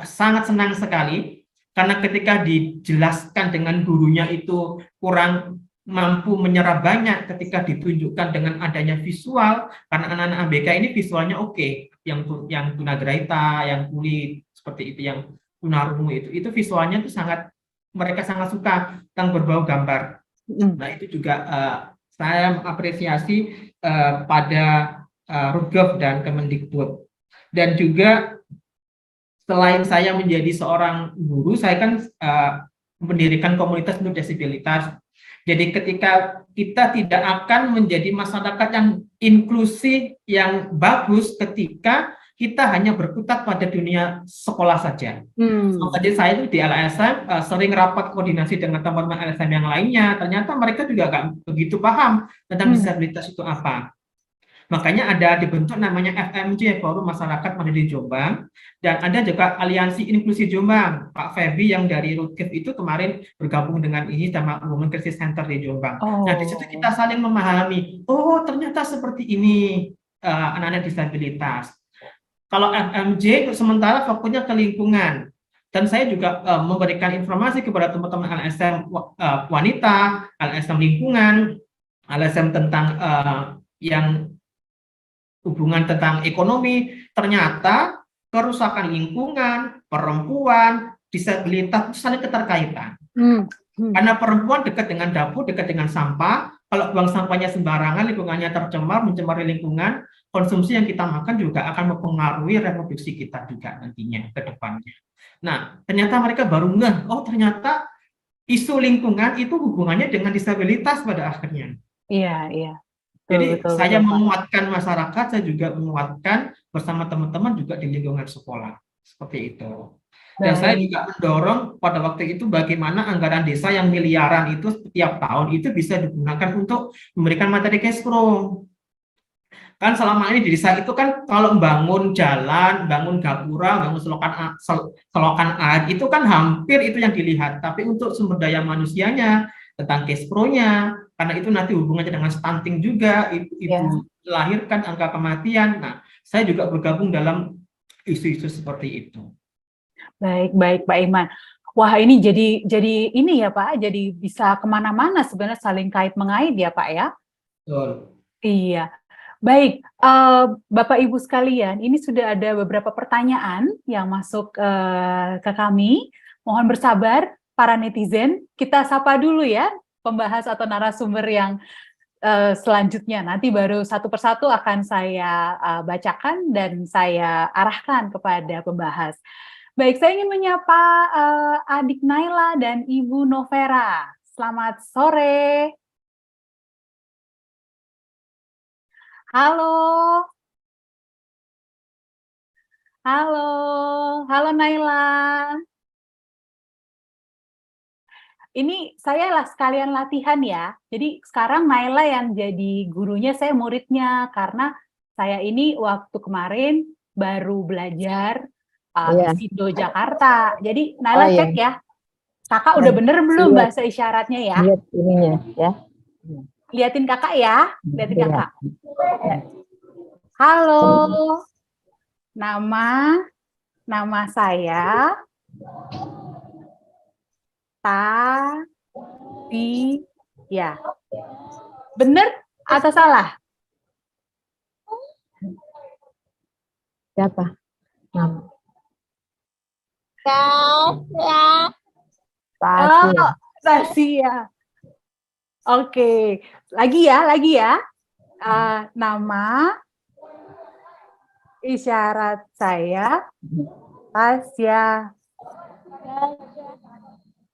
sangat senang sekali, karena ketika dijelaskan dengan gurunya itu kurang mampu menyerap banyak ketika ditunjukkan dengan adanya visual, karena anak-anak ABK ini visualnya oke, yang tunagrahita, yang tuli seperti itu, yang tunarungu itu visualnya itu mereka sangat suka tentang berbau gambar. Nah, itu juga saya mengapresiasi pada Rutgers dan Kemendikbud. Dan juga selain saya menjadi seorang guru, saya kan mendirikan komunitas untuk disabilitas. Jadi ketika kita tidak akan menjadi masyarakat yang inklusif, yang bagus ketika kita hanya berkutat pada dunia sekolah saja. Jadi saya itu di LSM sering rapat koordinasi dengan teman-teman LSM yang lainnya, ternyata mereka juga nggak begitu paham tentang disabilitas itu apa. Makanya ada dibentuk namanya FMJ, Forum Masyarakat Mandiri Jombang, dan ada juga Aliansi Inklusi Jombang, Pak Febi yang dari Rutgers itu kemarin bergabung dengan ini sama Women Crisis Center di Jombang. Nah, di situ kita saling memahami, oh ternyata seperti ini anak-anak disabilitas. Kalau FMJ sementara fokusnya ke lingkungan, dan saya juga memberikan informasi kepada teman-teman LSM wanita, LSM lingkungan, LSM tentang yang hubungan tentang ekonomi, ternyata kerusakan lingkungan, perempuan, disabilitas itu saling keterkaitan. Karena perempuan dekat dengan dapur, dekat dengan sampah, kalau buang sampahnya sembarangan, lingkungannya tercemar, mencemari lingkungan, konsumsi yang kita makan juga akan mempengaruhi reproduksi kita juga nantinya ke depannya. Nah, ternyata mereka baru ngeh, oh ternyata isu lingkungan itu hubungannya dengan disabilitas pada akhirnya. Iya, iya. Jadi Betul, saya betul, Pak. menguatkan masyarakat, saya juga menguatkan bersama teman-teman juga di lingkungan sekolah. Seperti itu. Dan saya Baik. juga mendorong pada waktu itu bagaimana anggaran desa yang miliaran itu setiap tahun itu bisa digunakan untuk memberikan materi Kespro. Kan selama ini di desa itu kan kalau membangun jalan, bangun gapura, bangun selokan air itu kan hampir itu yang dilihat. Tapi untuk sumber daya manusianya, tentang Kespro-nya, karena itu nanti hubungannya dengan stunting juga, ibu melahirkan angka kematian. Nah, saya juga bergabung dalam isu-isu seperti itu. Baik, baik Pak Iman. Wah, ini jadi ini ya Pak, jadi bisa kemana-mana sebenarnya saling kait mengait ya Pak ya. Betul. Iya. Baik, Bapak Ibu sekalian, ini sudah ada beberapa pertanyaan yang masuk ke kami. Mohon bersabar para netizen, kita sapa dulu ya pembahas atau narasumber yang selanjutnya. Nanti baru satu persatu akan saya bacakan dan saya arahkan kepada pembahas. Baik, saya ingin menyapa adik Naila dan Ibu Novera. Selamat sore. Halo. Halo. Halo Naila. Ini saya sekalian latihan ya. Jadi sekarang Naila yang jadi gurunya, saya muridnya. Karena saya ini waktu kemarin baru belajar Sido Jakarta. Jadi Naila cek ya. Kakak udah bener belum bahasa isyaratnya ya? Lihat ininya ya. Liatin kakak ya. Liatin kakak. Halo. Nama saya ya. Bener atau salah? Siapa? Nama. Tasya. Oke, lagi ya. Nama isyarat saya Tasya.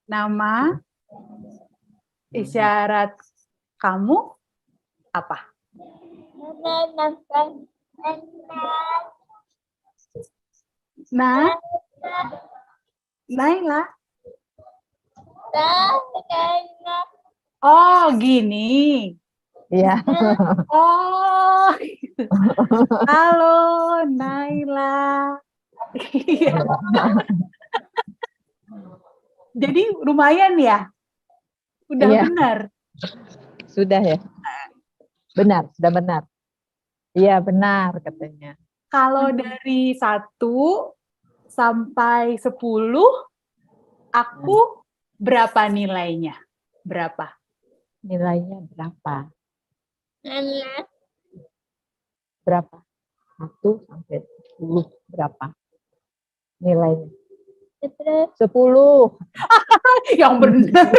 Nama isyarat kamu apa? Naila. Oh, gini. Iya. Oh. Halo, Naila. Jadi lumayan ya? Udah benar? Sudah ya? Benar, sudah benar. Iya, benar katanya. Kalau dari 1 sampai 10, aku berapa nilainya? Berapa? Nilainya berapa? Berapa? 1 sampai 10 berapa? Nilainya? 10. Yang benar.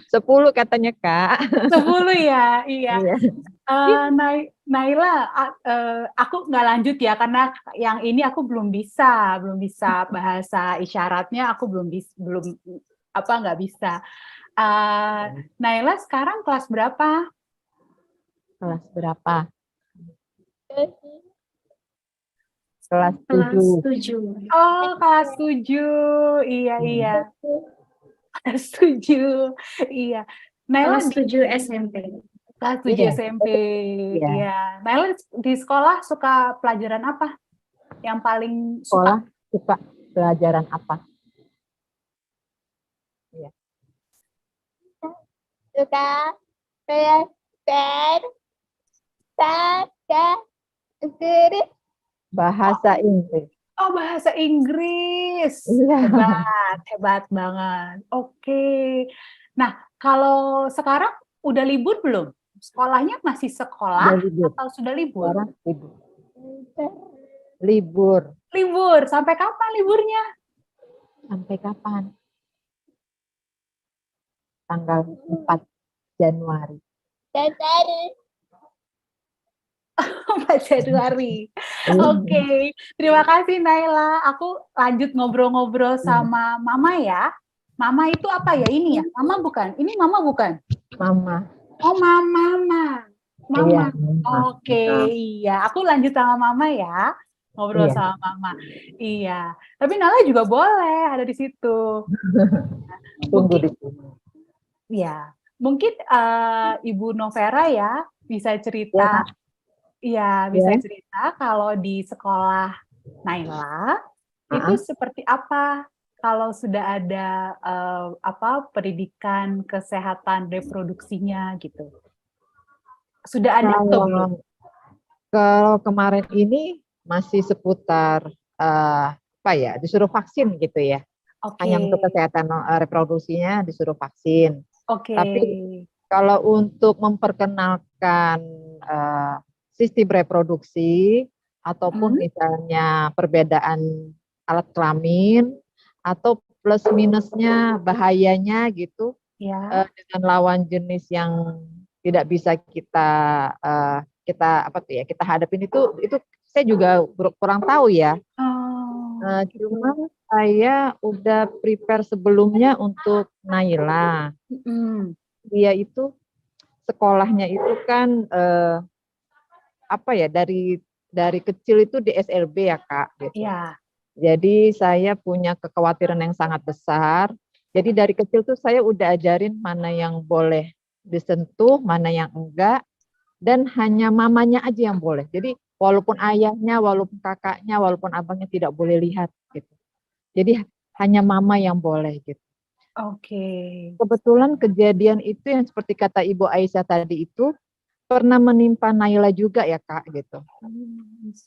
10 katanya Kak. 10 ya, iya. Naila, aku nggak lanjut ya karena yang ini aku belum bisa bahasa isyaratnya, aku nggak bisa. Naila sekarang kelas berapa? Kelas berapa? Kelas 7. Oh, kelas 7. Iya. Kelas 7. Iya. Naila kelas 7 SMP. Kelas 7 SMP. Iya. Naila di sekolah suka pelajaran apa? Yang paling suka? Suka pelajaran apa? Iya. Suka belajar bahasa Inggris. Oh, bahasa Inggris. Hebat banget. Oke. Nah, kalau sekarang udah libur belum? Sekolahnya masih sekolah atau sudah libur? Sekarang libur. Libur. Sampai kapan liburnya? Sampai kapan? tanggal 4 Januari. 4 Januari. Oke, terima kasih Naila. Aku lanjut ngobrol-ngobrol sama Mama ya. Mama itu apa ya ini ya? Mama bukan? Ini Mama bukan? Mama. Oh, Mama. Mama. Iya, Mama. Oke, iya. Aku lanjut sama Mama ya. Ngobrol Iya. sama Mama. Iya. Tapi Naila juga boleh ada di situ. Tunggu di sini. Ya, mungkin Ibu Novera ya bisa cerita. Iya, bisa cerita kalau di sekolah Naila itu seperti apa kalau sudah ada pendidikan kesehatan reproduksinya gitu. Sudah ada atau belum? Kalau kemarin ini masih seputar disuruh vaksin gitu ya. Hanya untuk kesehatan reproduksinya disuruh vaksin. Tapi kalau untuk memperkenalkan sistem reproduksi ataupun misalnya perbedaan alat kelamin atau plus minusnya bahayanya gitu dengan lawan jenis yang tidak bisa kita hadapin itu saya juga kurang tahu ya. Cuma saya udah prepare sebelumnya untuk Naila. Dia itu sekolahnya itu kan dari kecil itu di SLB ya Kak. Gitu. Iya. Jadi saya punya kekhawatiran yang sangat besar. Jadi dari kecil tuh saya udah ajarin mana yang boleh disentuh, mana yang enggak, dan hanya mamanya aja yang boleh. Jadi walaupun ayahnya, walaupun kakaknya, walaupun abangnya tidak boleh lihat gitu. Jadi hanya mama yang boleh gitu. Kebetulan kejadian itu yang seperti kata Ibu Aisyah tadi itu pernah menimpa Naila juga ya Kak gitu.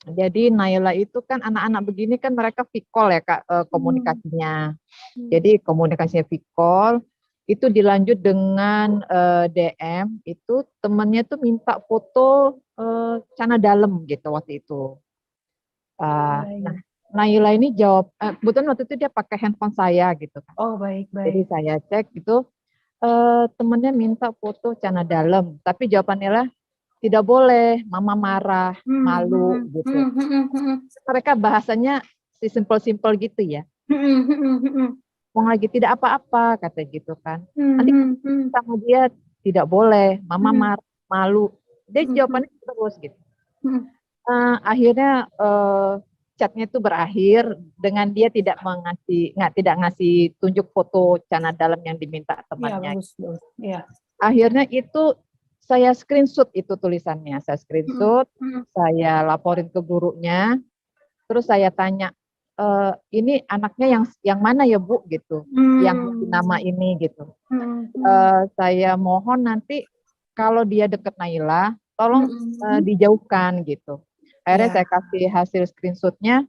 Jadi Naila itu kan anak-anak begini kan mereka vikol ya Kak komunikasinya. Jadi komunikasinya vikol itu dilanjut dengan DM itu temannya tuh minta foto celana dalam gitu waktu itu. Nah Naila ini jawab, kebetulan waktu itu dia pakai handphone saya gitu kan. Oh baik. Jadi saya cek gitu. Temennya minta foto celana dalam, tapi jawabannya lah tidak boleh, mama marah, malu gitu. Mereka bahasanya simpel-simpel gitu ya. Ngomong lagi tidak apa-apa kata gitu kan. Nanti sama dia tidak boleh, mama marah, malu. Dia jawabannya terus gitu. Akhirnya chatnya itu berakhir dengan dia tidak ngasih tunjuk foto celana dalam yang diminta temannya. Iya. Akhirnya itu saya screenshot itu tulisannya, saya screenshot, saya laporin ke gurunya, terus saya tanya, ini anaknya yang mana ya Bu gitu, yang nama ini gitu. Saya mohon nanti kalau dia deket Naila, tolong dijauhkan gitu. Akhirnya saya kasih hasil screenshotnya,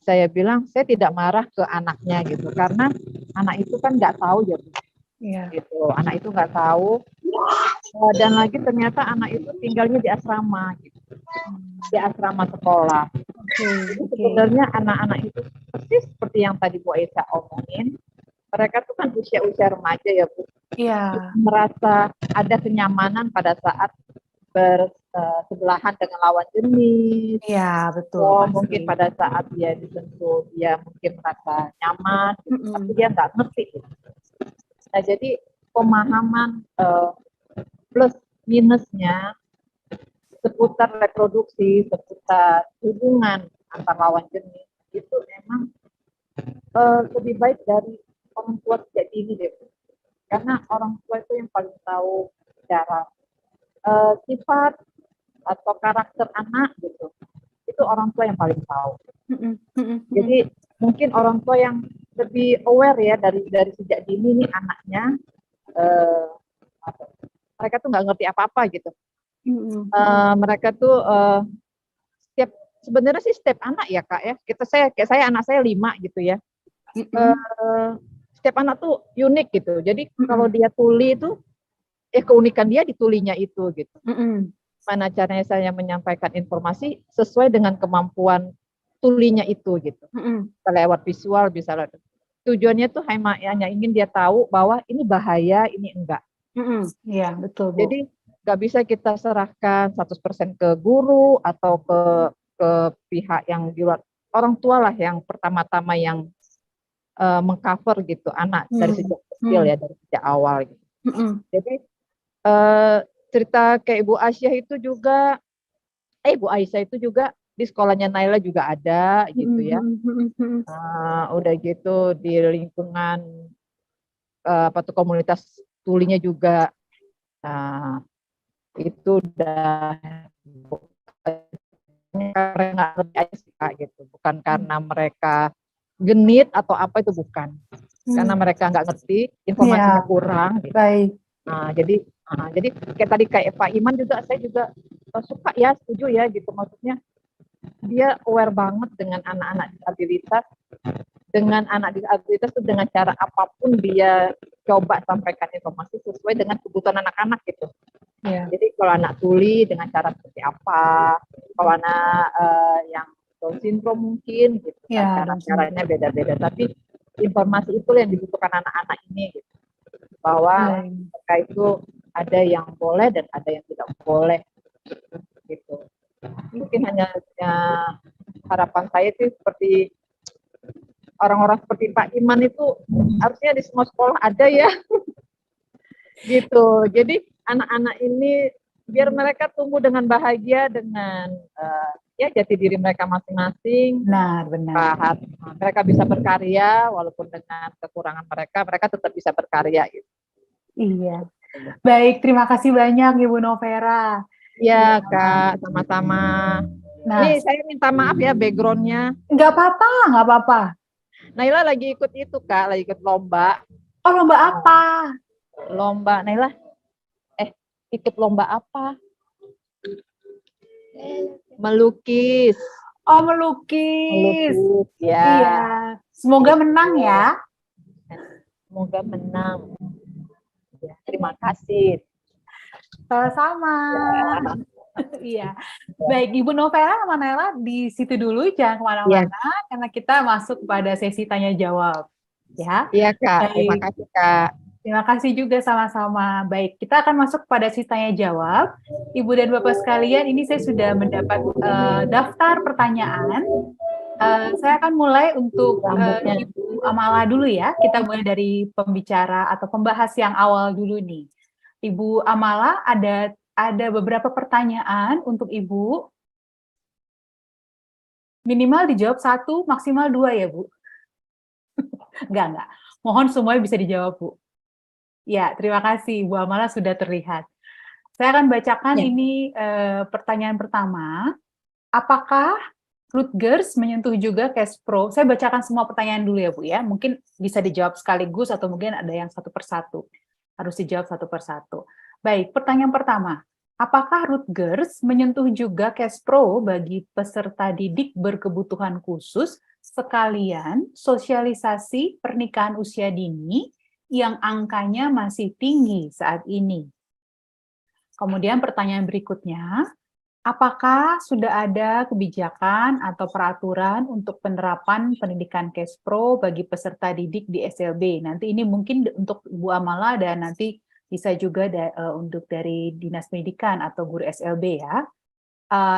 saya bilang saya tidak marah ke anaknya gitu, karena anak itu kan nggak tahu ya Bu. Gitu, anak itu nggak tahu. Dan lagi ternyata anak itu tinggalnya di asrama gitu. Di asrama sekolah. Sebenarnya anak-anak itu persis seperti yang tadi Bu Aisyah omongin, mereka tuh kan usia-usia remaja ya Bu. Merasa ada kenyamanan pada saat bersebelahan dengan lawan jenis. Iya, betul. Mungkin pada saat dia disentuh dia mungkin merasa nyaman, gitu, tapi dia nggak ngerti. Gitu. Nah, jadi pemahaman plus minusnya seputar reproduksi, seputar hubungan antar lawan jenis itu memang lebih baik dari orang tua sejak dini deh. Karena orang tua itu yang paling tahu cara sifat atau karakter anak gitu. Itu orang tua yang paling tahu. Jadi mungkin orang tua yang lebih aware ya dari sejak dini nih anaknya mereka tuh nggak ngerti apa-apa gitu. Mereka tuh sebenarnya sih setiap anak ya Kak ya. Saya anak saya 5 gitu ya. Setiap anak tuh unik gitu. Jadi kalau dia tuli itu keunikan dia di tulinya itu gitu. Mana caranya saya menyampaikan informasi sesuai dengan kemampuan tulinya itu gitu. Bisa lewat visual, bisa lewat. tujuannya tuh hanya ingin dia tahu bahwa ini bahaya, ini enggak. Iya, betul, Bu. Jadi nggak bisa kita serahkan 100% ke guru atau ke pihak yang di luar. Orang tua lah yang pertama-tama yang mengcover gitu anak dari sejak kecil ya, dari sejak awal gitu. Jadi cerita kayak Ibu Aisyah itu juga, Ibu Aisyah itu juga di sekolahnya Naila juga ada gitu ya. Udah gitu di lingkungan komunitas tulinya juga. Itu udah karena nggak ngerti aja sih Kak, gitu. Bukan karena mereka genit atau apa, itu bukan. Karena mereka nggak ngerti, informasinya kurang. Gitu. Baik. Jadi kayak tadi kayak Pak Iman juga, saya juga suka ya, setuju ya gitu. Maksudnya dia aware banget dengan anak-anak disabilitas. Dengan anak disabilitas itu dengan cara apapun dia coba sampaikan informasi sesuai dengan kebutuhan anak-anak gitu. Jadi kalau anak tuli dengan cara seperti apa, kalau anak yang Down syndrome mungkin gitu, cara-caranya beda-beda. Tapi informasi itu yang dibutuhkan anak-anak ini gitu. Bahwa mereka itu ada yang boleh dan ada yang tidak boleh gitu. Mungkin hanya harapan saya itu seperti orang-orang seperti Pak Iman itu harusnya di semua sekolah ada ya. Gitu. Jadi anak-anak ini biar mereka tumbuh dengan bahagia, dengan jati diri mereka masing-masing. Benar. Mereka bisa berkarya walaupun dengan kekurangan mereka tetap bisa berkarya gitu. Iya. Baik, terima kasih banyak Ibu Novera. Iya Kak, sama-sama. Nih saya minta maaf ya backgroundnya. Nggak apa-apa. Naila lagi ikut itu Kak, lagi ikut lomba. Oh, lomba apa? Lomba, Naila. Ikut lomba apa? Melukis. Oh, melukis. Ya. Iya. Semoga menang ya. Semoga menang. Ya, terima kasih. Sama-sama. Iya. Baik, Ibu Novera sama Naila di situ dulu, jangan kemana-mana, karena kita masuk pada sesi tanya jawab. Ya. Iya Kak. Terima kasih Kak. Terima kasih juga sama-sama. Baik, kita akan masuk pada sesi tanya jawab. Ibu dan Bapak sekalian, ini saya sudah mendapat daftar pertanyaan. Saya akan mulai untuk Ibu Amala dulu ya. Kita mulai dari pembicara atau pembahas yang awal dulu nih. Ibu Amala, ada beberapa pertanyaan untuk Ibu. Minimal dijawab 1, maksimal 2 ya, Bu? Enggak. Mohon semuanya bisa dijawab, Bu. Ya, terima kasih Bu Amala sudah terlihat. Saya akan bacakan ini pertanyaan pertama. Apakah Rutgers menyentuh juga cash pro? Saya bacakan semua pertanyaan dulu ya Bu ya. Mungkin bisa dijawab sekaligus atau mungkin ada yang satu persatu. Harus dijawab satu persatu. Baik, pertanyaan pertama. Apakah Rutgers menyentuh juga cash pro bagi peserta didik berkebutuhan khusus sekalian sosialisasi pernikahan usia dini yang angkanya masih tinggi saat ini? Kemudian pertanyaan berikutnya, apakah sudah ada kebijakan atau peraturan untuk penerapan pendidikan cash pro bagi peserta didik di SLB? Nanti ini mungkin untuk Bu Amala dan nanti bisa juga untuk dari Dinas Pendidikan atau guru SLB ya.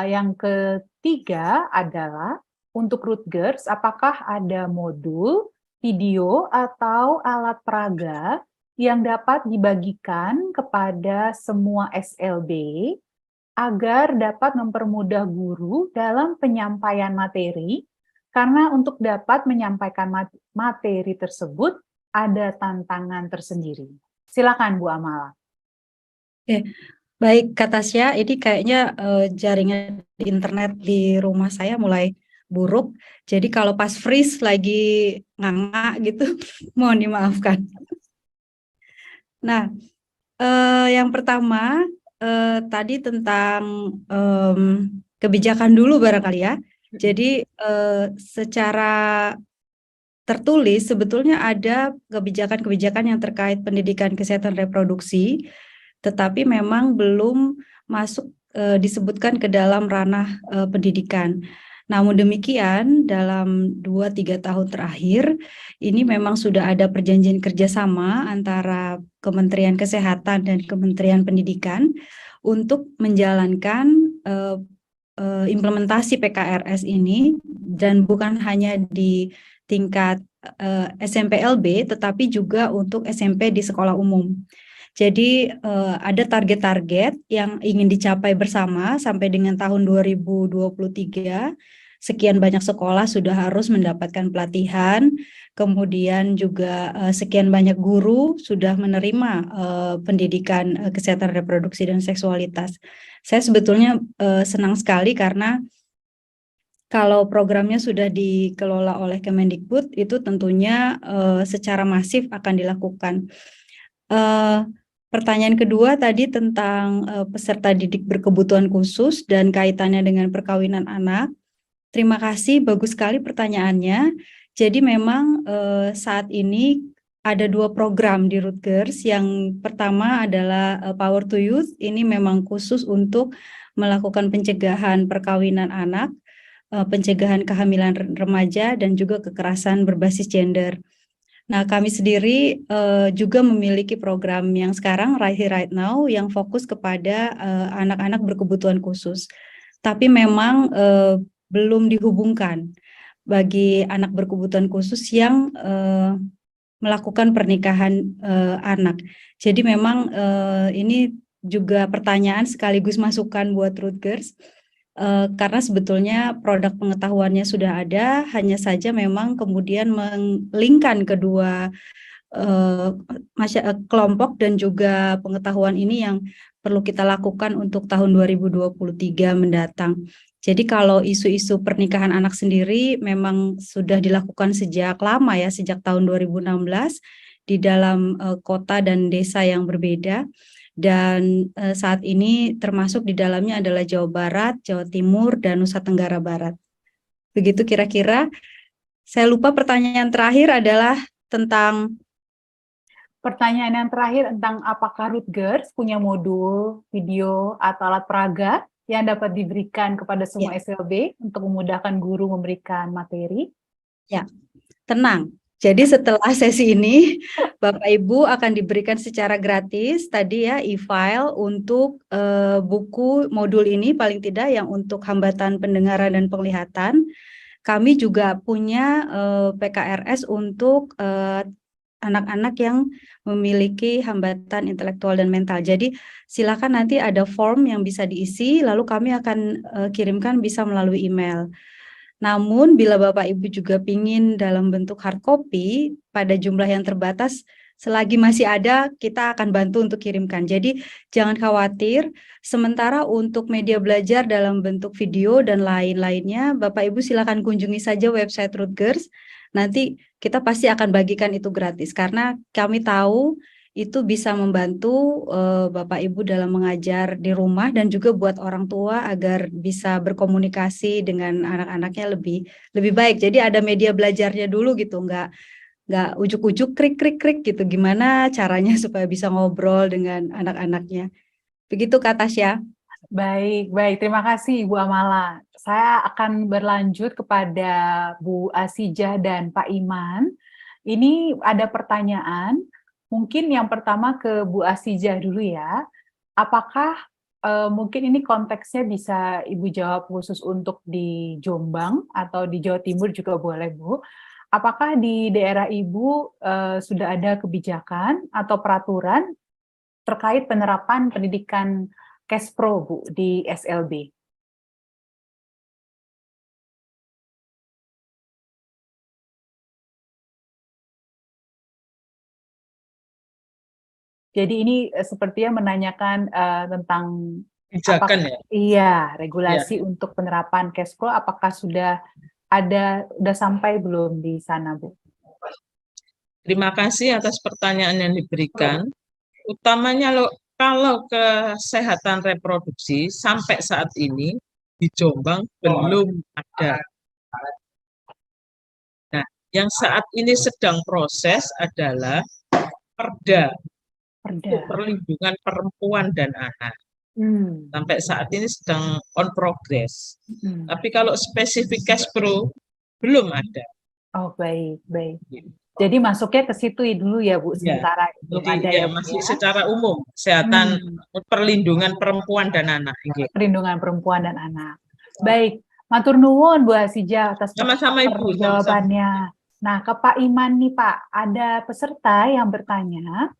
Yang ketiga adalah untuk Rutgers, apakah ada modul video atau alat peraga yang dapat dibagikan kepada semua SLB agar dapat mempermudah guru dalam penyampaian materi, karena untuk dapat menyampaikan materi tersebut ada tantangan tersendiri. Silakan Bu Amala. Oke, baik Kak Tasya, ini kayaknya jaringan di internet di rumah saya mulai buruk. Jadi kalau pas freeze lagi nganga gitu, mohon dimaafkan. Nah, yang pertama tadi tentang kebijakan dulu barangkali ya. Jadi secara tertulis sebetulnya ada kebijakan-kebijakan yang terkait pendidikan kesehatan reproduksi, tetapi memang belum masuk disebutkan ke dalam ranah pendidikan. Namun demikian, dalam 2-3 tahun terakhir, ini memang sudah ada perjanjian kerjasama antara Kementerian Kesehatan dan Kementerian Pendidikan untuk menjalankan implementasi PKRS ini, dan bukan hanya di tingkat SMP-LB, tetapi juga untuk SMP di sekolah umum. Jadi ada target-target yang ingin dicapai bersama sampai dengan tahun 2023. Sekian banyak sekolah sudah harus mendapatkan pelatihan, kemudian juga sekian banyak guru sudah menerima pendidikan kesehatan reproduksi dan seksualitas. Saya sebetulnya senang sekali karena kalau programnya sudah dikelola oleh Kemendikbud, itu tentunya secara masif akan dilakukan. Pertanyaan kedua tadi tentang peserta didik berkebutuhan khusus dan kaitannya dengan perkawinan anak. Terima kasih, bagus sekali pertanyaannya. Jadi memang saat ini ada 2 program di Rutgers. Yang pertama adalah Power to Youth. Ini memang khusus untuk melakukan pencegahan perkawinan anak, pencegahan kehamilan remaja, dan juga kekerasan berbasis gender. Nah, kami sendiri juga memiliki program yang sekarang Right Here Right Now yang fokus kepada anak-anak berkebutuhan khusus. Tapi memang belum dihubungkan bagi anak berkebutuhan khusus yang melakukan pernikahan anak. Jadi memang ini juga pertanyaan sekaligus masukan buat Rutgers. Karena sebetulnya produk pengetahuannya sudah ada, hanya saja memang kemudian melingkan kedua kelompok dan juga pengetahuan ini yang perlu kita lakukan untuk tahun 2023 mendatang. Jadi kalau isu-isu pernikahan anak sendiri memang sudah dilakukan sejak lama ya, sejak tahun 2016 di dalam kota dan desa yang berbeda. Dan saat ini termasuk di dalamnya adalah Jawa Barat, Jawa Timur, dan Nusa Tenggara Barat. Begitu kira-kira. Saya lupa pertanyaan terakhir adalah tentang... Pertanyaan yang terakhir tentang apakah Rutgers punya modul, video, atau alat peraga yang dapat diberikan kepada semua SLB untuk memudahkan guru memberikan materi? Ya, tenang. Jadi setelah sesi ini, Bapak Ibu akan diberikan secara gratis tadi ya e-file untuk buku modul ini paling tidak yang untuk hambatan pendengaran dan penglihatan. Kami juga punya PKRS untuk anak-anak yang memiliki hambatan intelektual dan mental. Jadi silakan nanti ada form yang bisa diisi, lalu kami akan kirimkan bisa melalui email. Namun bila Bapak Ibu juga ingin dalam bentuk hard copy pada jumlah yang terbatas, selagi masih ada kita akan bantu untuk kirimkan. Jadi jangan khawatir, sementara untuk media belajar dalam bentuk video dan lain-lainnya, Bapak Ibu silakan kunjungi saja website Rutgers. Nanti kita pasti akan bagikan itu gratis karena kami tahu itu bisa membantu Bapak Ibu dalam mengajar di rumah dan juga buat orang tua agar bisa berkomunikasi dengan anak-anaknya lebih baik. Jadi ada media belajarnya dulu gitu, nggak ujuk-ujuk krik gitu. Gimana caranya supaya bisa ngobrol dengan anak-anaknya. Begitu Kak Tasya. Baik. Terima kasih Bu Amala. Saya akan berlanjut kepada Bu Asijah dan Pak Iman. Ini ada pertanyaan. Mungkin yang pertama ke Bu Asijah dulu ya. Apakah mungkin ini konteksnya bisa Ibu jawab khusus untuk di Jombang atau di Jawa Timur juga boleh Bu. Apakah di daerah Ibu sudah ada kebijakan atau peraturan terkait penerapan pendidikan Kespro Bu di SLB? Jadi ini sepertinya menanyakan tentang Kebijakan ya? Iya, regulasi untuk penerapan Kespro apakah sudah sampai belum di sana, Bu? Terima kasih atas pertanyaan yang diberikan. Utamanya kalau kesehatan reproduksi sampai saat ini di Jombang belum ada. Nah, yang saat ini sedang proses adalah Perda untuk perlindungan perempuan dan anak. Sampai saat ini sedang on progress. Tapi kalau spesifik cash pro belum ada. Oh, baik, baik. Jadi masuknya ke situ dulu ya, Bu, sementara belum ada ya, Bu, masih ya? secara umum, kesehatan perlindungan perempuan dan anak. Perlindungan perempuan dan anak. Baik, matur nuwun Bu Hasijah atas Sama-sama, Ibu. jawabannya. Nah, ke Pak Iman nih, Pak, ada peserta yang bertanya,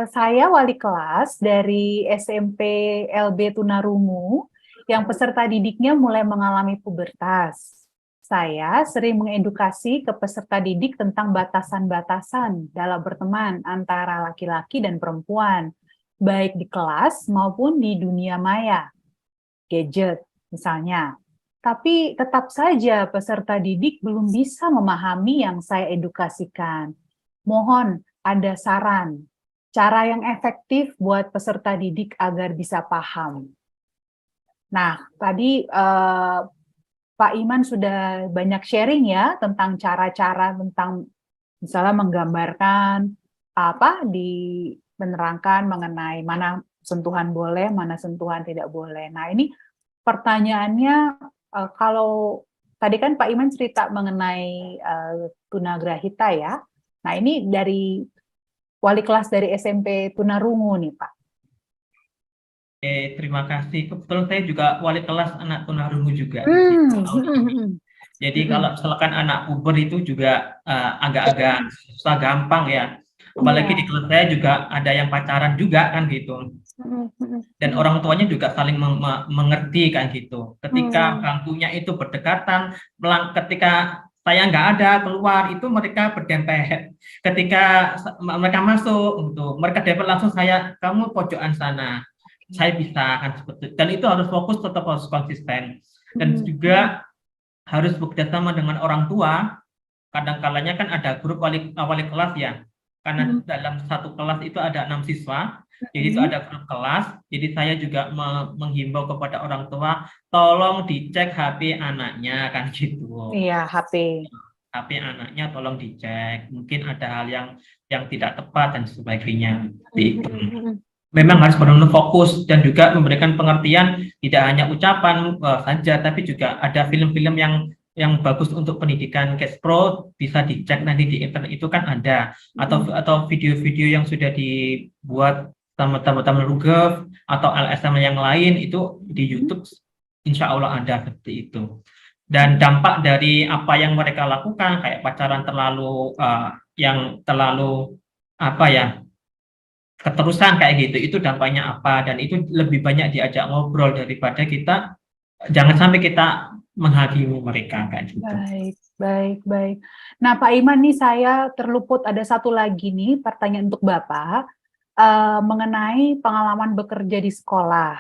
saya wali kelas dari SMP LB Tunarungu yang peserta didiknya mulai mengalami pubertas. Saya sering mengedukasi ke peserta didik tentang batasan-batasan dalam berteman antara laki-laki dan perempuan, baik di kelas maupun di dunia maya, gadget misalnya. Tapi tetap saja peserta didik belum bisa memahami yang saya edukasikan. Mohon ada saran, cara yang efektif buat peserta didik agar bisa paham. Nah, tadi Pak Iman sudah banyak sharing ya tentang cara-cara tentang misalnya menggambarkan menerangkan mengenai mana sentuhan boleh, mana sentuhan tidak boleh. Nah, ini pertanyaannya kalau tadi kan Pak Iman cerita mengenai tunagrahita ya. Nah, ini dari wali kelas dari SMP Tunarungu nih, Pak. Terima kasih. Kebetulan saya juga wali kelas anak tunarungu juga. Jadi kalau misalkan anak puber itu juga agak-agak susah gampang ya. Apalagi di kelas saya juga ada yang pacaran juga kan gitu. Dan orang tuanya juga saling mengerti kan gitu. Ketika bangkunya itu berdekatan, ketika saya nggak ada keluar itu mereka berdempet. Ketika mereka masuk, mereka dempet langsung kamu pojokan sana. Saya bisa kan seperti, dan itu harus fokus, tetap harus konsisten, dan juga harus bekerjasama dengan orang tua. Kadang-kalanya kan ada grup wali kelas ya, karena dalam satu kelas itu ada 6 siswa, jadi itu ada grup kelas. Jadi saya juga menghimbau kepada orang tua, tolong dicek HP anaknya kan gitu. Iya, HP anaknya tolong dicek, mungkin ada hal yang tidak tepat dan sebagainya. Memang harus benar-benar fokus dan juga memberikan pengertian, tidak hanya ucapan saja, tapi juga ada film-film yang bagus untuk pendidikan cash pro, bisa dicek nanti di internet itu kan ada, atau video-video yang sudah dibuat sama teman-teman Rugef atau LSM yang lain itu di YouTube, insya Allah ada seperti itu. Dan dampak dari apa yang mereka lakukan, kayak pacaran yang terlalu keterusan kayak gitu, itu dampaknya apa, dan itu lebih banyak diajak ngobrol daripada kita, jangan sampai kita menghakimi mereka kayak gitu. Baik. Nah, Pak Iman nih, saya terluput ada satu lagi nih pertanyaan untuk Bapak mengenai pengalaman bekerja di sekolah.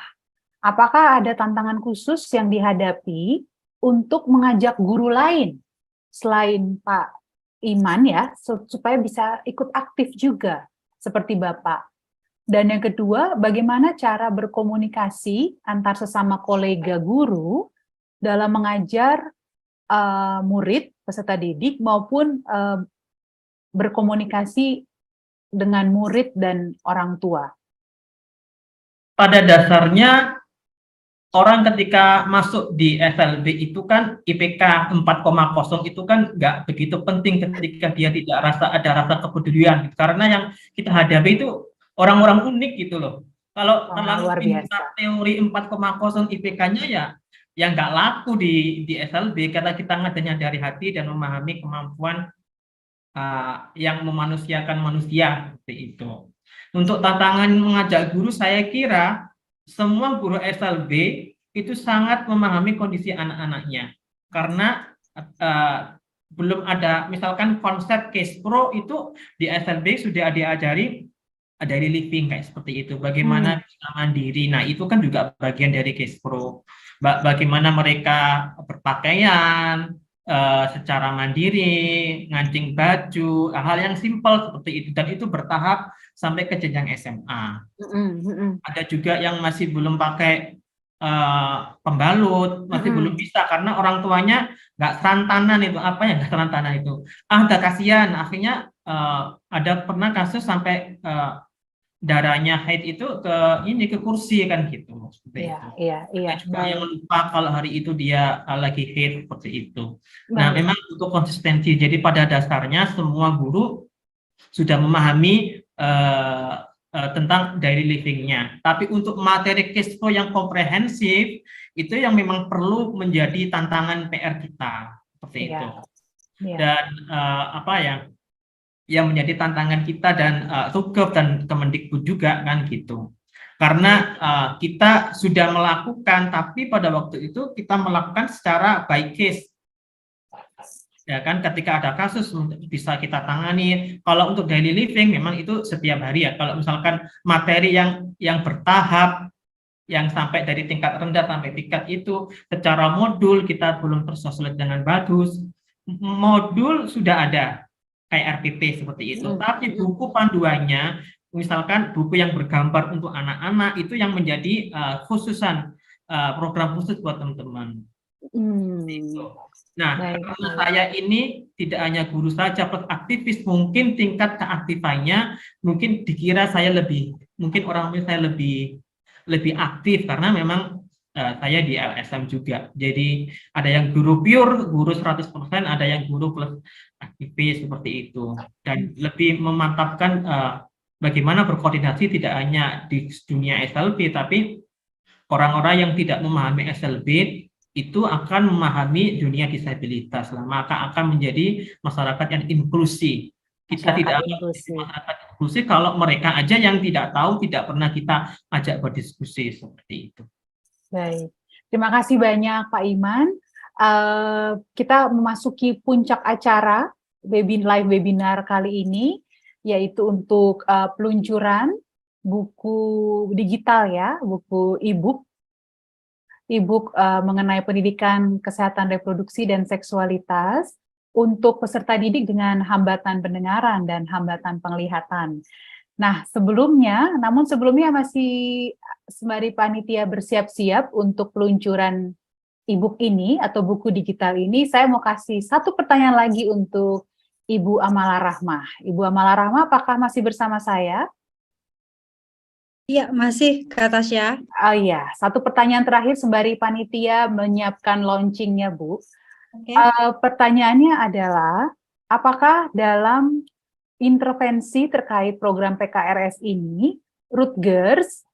Apakah ada tantangan khusus yang dihadapi untuk mengajak guru lain selain Pak Iman ya, supaya bisa ikut aktif juga seperti Bapak? Dan yang kedua, bagaimana cara berkomunikasi antar sesama kolega guru dalam mengajar murid, peserta didik, maupun berkomunikasi dengan murid dan orang tua? Pada dasarnya, orang ketika masuk di SLB itu kan IPK 4,0 itu kan nggak begitu penting ketika dia tidak ada rasa kepedulian. Karena yang kita hadapi itu orang-orang unik gitu loh. Kalau terlalu pintar teori 4,0 IPK-nya ya nggak laku di SLB, karena kita ngajarnya dari hati dan memahami kemampuan yang memanusiakan manusia seperti itu. Untuk tantangan mengajak guru, saya kira semua guru SLB itu sangat memahami kondisi anak-anaknya, karena belum ada misalkan konsep case pro itu di SLB sudah diajari daily living kayak seperti itu, bagaimana bisa mandiri. Nah, itu kan juga bagian dari case pro, bagaimana mereka berpakaian secara mandiri, ngancing baju, hal yang simpel seperti itu, dan itu bertahap sampai ke jenjang SMA. Ada juga yang masih belum pakai pembalut, masih belum bisa karena orang tuanya nggak serantanan itu, apa ya nggak serantanan itu, nggak kasihan. Akhirnya ada pernah kasus sampai darahnya haid itu ke kursi kan gitu, seperti itu. Iya. Jangan lupa kalau hari itu dia lagi haid seperti itu. Nah, Baik. memang untuk konsistensi. Jadi pada dasarnya semua guru sudah memahami tentang daily living-nya. Tapi untuk materi case flow yang komprehensif itu yang memang perlu menjadi tantangan PR kita seperti itu. Dan yang menjadi tantangan kita dan Tuggef dan Kemendikbud juga kan gitu. Karena kita sudah melakukan, tapi pada waktu itu kita melakukan secara by case. Ya kan, ketika ada kasus bisa kita tangani. Kalau untuk daily living memang itu setiap hari ya. Kalau misalkan materi yang bertahap, yang sampai dari tingkat rendah sampai tingkat itu secara modul kita belum tersosialisasi dengan bagus. Modul sudah ada kayak RPP seperti itu, tapi buku panduannya, misalkan buku yang bergambar untuk anak-anak itu yang menjadi khususan program khusus buat teman-teman. Nah, karena saya ini tidak hanya guru saja plus aktivis, mungkin tingkat keaktifannya mungkin dikira saya mungkin saya lebih aktif karena memang saya di LSM juga. Jadi ada yang guru pure, guru 100%, ada yang guru plus aktivis seperti itu. Dan lebih memantapkan bagaimana berkoordinasi tidak hanya di dunia SLB, tapi orang-orang yang tidak memahami SLB itu akan memahami dunia disabilitas, maka akan menjadi masyarakat yang inklusi. Kita tidak akan menjadi masyarakat inklusi kalau mereka aja yang tidak tahu, tidak pernah kita ajak berdiskusi seperti itu. Baik, terima kasih banyak Pak Iman. Kita memasuki puncak acara live webinar kali ini, yaitu untuk peluncuran buku digital ya, buku e-book mengenai pendidikan kesehatan reproduksi dan seksualitas untuk peserta didik dengan hambatan pendengaran dan hambatan penglihatan. Nah, namun sebelumnya masih sembari panitia bersiap-siap untuk peluncuran e-book ini atau buku digital ini, saya mau kasih satu pertanyaan lagi untuk Ibu Amala Rahmah. Ibu Amala Rahmah, apakah masih bersama saya? Iya, masih Kak Tasya. Oh iya, satu pertanyaan terakhir sembari panitia menyiapkan launchingnya, Bu. Pertanyaannya adalah, apakah dalam intervensi terkait program PKRS ini, Rutgers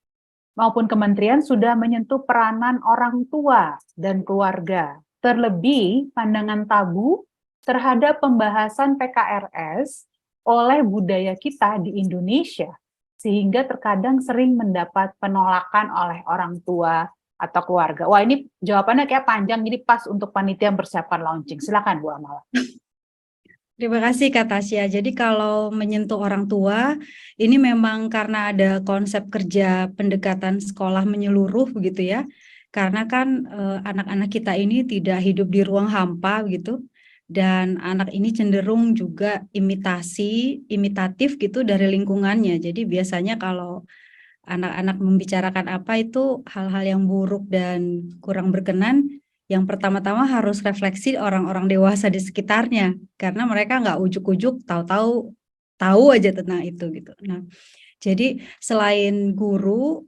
maupun kementerian sudah menyentuh peranan orang tua dan keluarga, terlebih pandangan tabu terhadap pembahasan PKRS oleh budaya kita di Indonesia, sehingga terkadang sering mendapat penolakan oleh orang tua atau keluarga. Wah, ini jawabannya kayak panjang, jadi pas untuk panitia mempersiapkan launching. Silakan Bu Amala. Terima kasih Kak Tasya. Jadi kalau menyentuh orang tua, ini memang karena ada konsep kerja pendekatan sekolah menyeluruh begitu ya. Karena kan anak-anak kita ini tidak hidup di ruang hampa gitu. Dan anak ini cenderung juga imitatif gitu dari lingkungannya. Jadi biasanya kalau anak-anak membicarakan apa itu hal-hal yang buruk dan kurang berkenan, yang pertama-tama harus refleksi orang-orang dewasa di sekitarnya, karena mereka nggak ujuk-ujuk tahu aja tentang itu gitu. Nah, jadi selain guru,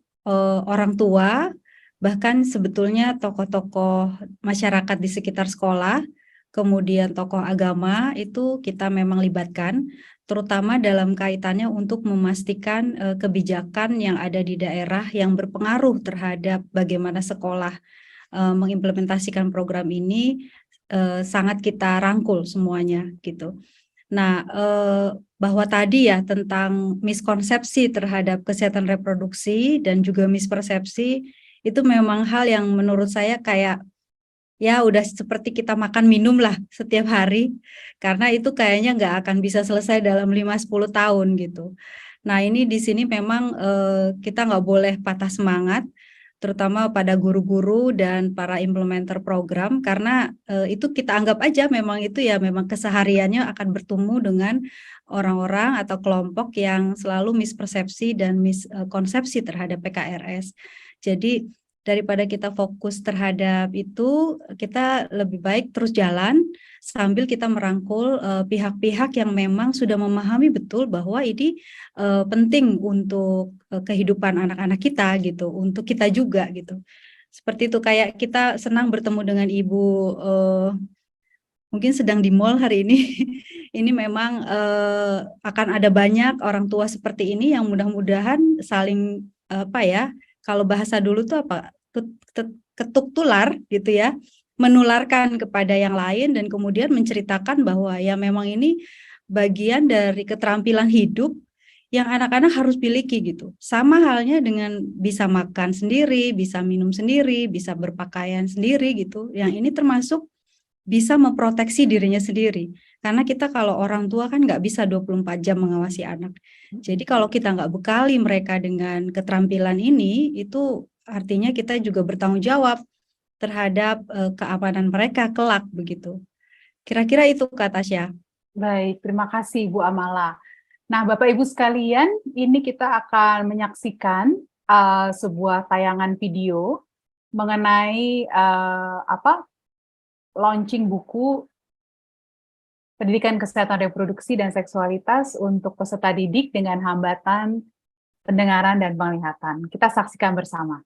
orang tua, bahkan sebetulnya tokoh-tokoh masyarakat di sekitar sekolah, kemudian tokoh agama itu kita memang libatkan, terutama dalam kaitannya untuk memastikan kebijakan yang ada di daerah yang berpengaruh terhadap bagaimana sekolah mengimplementasikan program ini, sangat kita rangkul semuanya gitu. Nah, bahwa tadi ya tentang miskonsepsi terhadap kesehatan reproduksi dan juga mispersepsi, itu memang hal yang menurut saya kayak ya udah seperti kita makan minum lah setiap hari, karena itu kayaknya nggak akan bisa selesai dalam 5-10 tahun gitu. Nah ini di sini memang kita nggak boleh patah semangat, terutama pada guru-guru dan para implementer program, karena itu kita anggap aja memang itu ya memang kesehariannya akan bertemu dengan orang-orang atau kelompok yang selalu mispersepsi dan miskonsepsi terhadap PKRS. Jadi daripada kita fokus terhadap itu, kita lebih baik terus jalan sambil kita merangkul pihak-pihak yang memang sudah memahami betul bahwa ini penting untuk kehidupan anak-anak kita gitu, untuk kita juga gitu. Seperti itu, kayak kita senang bertemu dengan Ibu mungkin sedang di mall hari ini. Ini memang akan ada banyak orang tua seperti ini yang mudah-mudahan saling kalau bahasa dulu tuh ketuk tular gitu ya, menularkan kepada yang lain dan kemudian menceritakan bahwa ya memang ini bagian dari keterampilan hidup yang anak-anak harus miliki gitu. Sama halnya dengan bisa makan sendiri, bisa minum sendiri, bisa berpakaian sendiri gitu. Yang ini termasuk bisa memproteksi dirinya sendiri. Karena kita kalau orang tua kan nggak bisa 24 jam mengawasi anak. Jadi kalau kita nggak bekali mereka dengan keterampilan ini, itu artinya kita juga bertanggung jawab terhadap keamanan mereka kelak begitu. Kira-kira itu Kak Tasya. Baik, terima kasih Bu Amala. Nah, Bapak Ibu sekalian, ini kita akan menyaksikan sebuah tayangan video mengenai launching buku Pendidikan Kesehatan Reproduksi dan Seksualitas untuk peserta didik dengan hambatan pendengaran dan penglihatan. Kita saksikan bersama.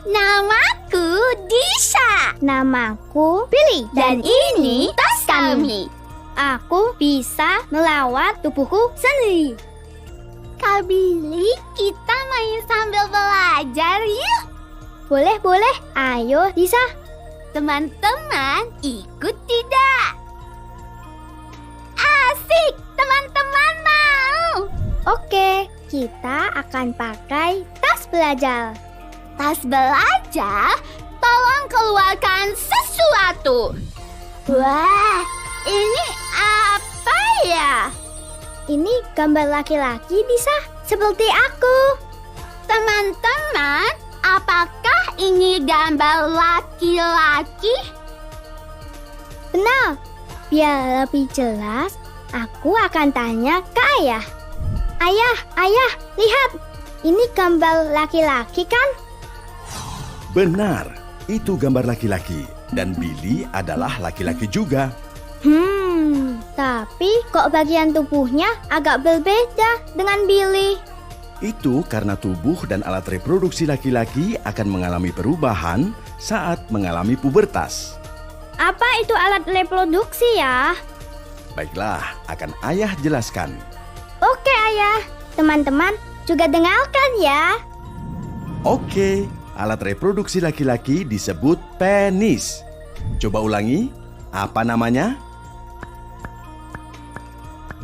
Namaku Disha. Namaku Billy. Dan ini tas kami. Aku bisa melawat tubuhku sendiri. Kak Billy, kita main sambil belajar yuk. Boleh. Ayo, Disha. Teman-teman, ikut tidak? Asik, teman-teman mau. Oke, kita akan pakai tas belajar. Tas belajar, tolong keluarkan sesuatu. Wah, ini apa ya? Ini gambar laki-laki, Disha, seperti aku. Teman-teman, apakah ini gambar laki-laki? Benar. Biar lebih jelas, aku akan tanya ke ayah. Ayah, lihat. Ini gambar laki-laki kan? Benar, itu gambar laki-laki. Dan Billy adalah laki-laki juga. Tapi kok bagian tubuhnya agak berbeda dengan Billy? Itu karena tubuh dan alat reproduksi laki-laki akan mengalami perubahan saat mengalami pubertas. Apa itu alat reproduksi ya? Baiklah, akan ayah jelaskan. Oke ayah, teman-teman juga dengarkan ya. Oke, alat reproduksi laki-laki disebut penis. Coba ulangi, apa namanya?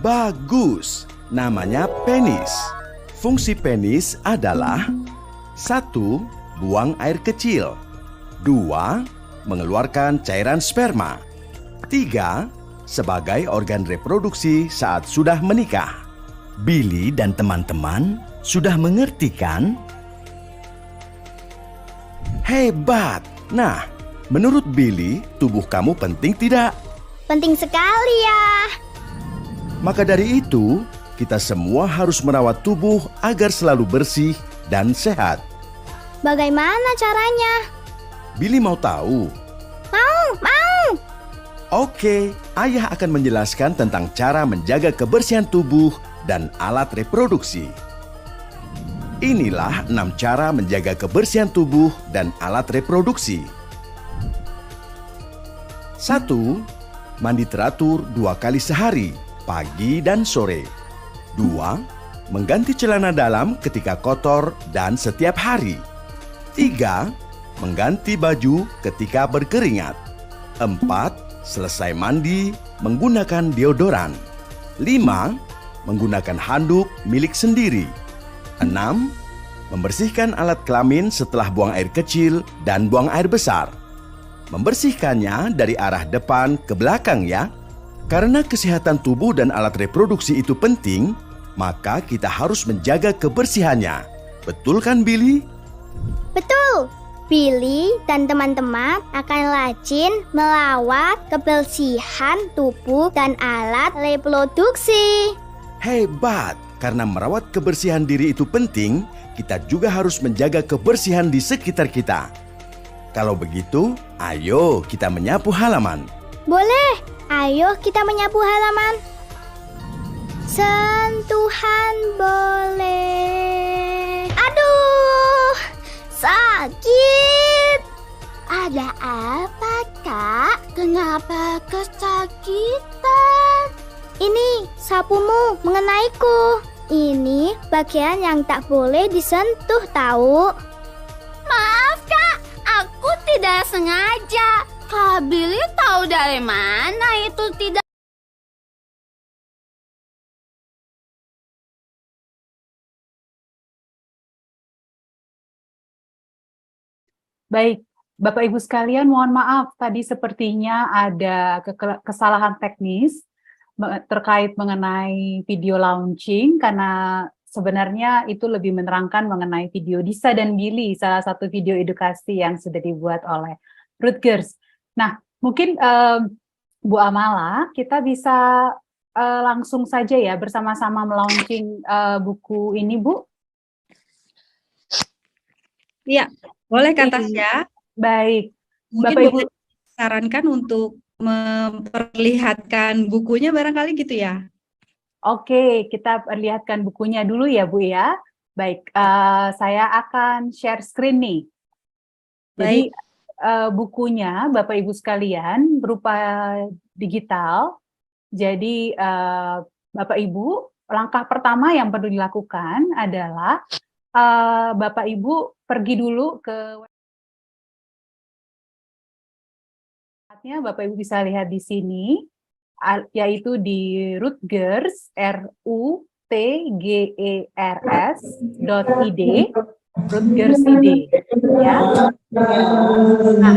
Bagus, namanya penis. Fungsi penis adalah 1. Buang air kecil. 2. Mengeluarkan cairan sperma. 3. Sebagai organ reproduksi saat sudah menikah. Billy dan teman-teman sudah mengerti kan? Hebat! Nah, menurut Billy, tubuh kamu penting tidak? Penting sekali ya. Maka dari itu, kita semua harus merawat tubuh agar selalu bersih dan sehat. Bagaimana caranya? Billy mau tahu? Mau! Oke, ayah akan menjelaskan tentang cara menjaga kebersihan tubuh dan alat reproduksi. Inilah 6 cara menjaga kebersihan tubuh dan alat reproduksi. 1. Mandi teratur 2 kali sehari, pagi dan sore. 2. Mengganti celana dalam ketika kotor dan setiap hari. 3. Mengganti baju ketika berkeringat. 4. Selesai mandi, menggunakan deodoran. 5. Menggunakan handuk milik sendiri. 6. Membersihkan alat kelamin setelah buang air kecil dan buang air besar. Membersihkannya dari arah depan ke belakang ya. Karena kesehatan tubuh dan alat reproduksi itu penting, maka kita harus menjaga kebersihannya. Betul kan, Billy? Betul. Billy dan teman-teman akan rajin melawat kebersihan tubuh dan alat reproduksi. Hebat! Karena merawat kebersihan diri itu penting, kita juga harus menjaga kebersihan di sekitar kita. Kalau begitu, ayo kita menyapu halaman. Boleh, ayo kita menyapu halaman. Sentuhan boleh. Aduh, sakit. Ada apa, Kak? Kenapa kesakitan? Ini sapumu mengenaiku. Ini bagian yang tak boleh disentuh, tahu? Maaf, Kak. Aku tidak sengaja. Kak Billy tahu dari mana itu tidak? Baik, Bapak Ibu sekalian, mohon maaf tadi sepertinya ada kesalahan teknis terkait mengenai video launching, karena sebenarnya itu lebih menerangkan mengenai video Disa dan Billy, salah satu video edukasi yang sudah dibuat oleh Rutgers. Nah, mungkin Bu Amala, kita bisa langsung saja ya bersama-sama melaunching buku ini, Bu. Iya, boleh Kak Tasya. Baik. Mungkin Bapak Ibu sarankan untuk memperlihatkan bukunya barangkali gitu ya. Oke, kita perlihatkan bukunya dulu ya, Bu ya. Baik, saya akan share screen nih. Jadi bukunya Bapak Ibu sekalian berupa digital. Jadi Bapak Ibu, langkah pertama yang perlu dilakukan adalah Bapak Ibu pergi dulu ke website-nya. Bapak Ibu bisa lihat di sini, yaitu di Rutgers, rutgers.id, Rutgers.id, ya. Nah,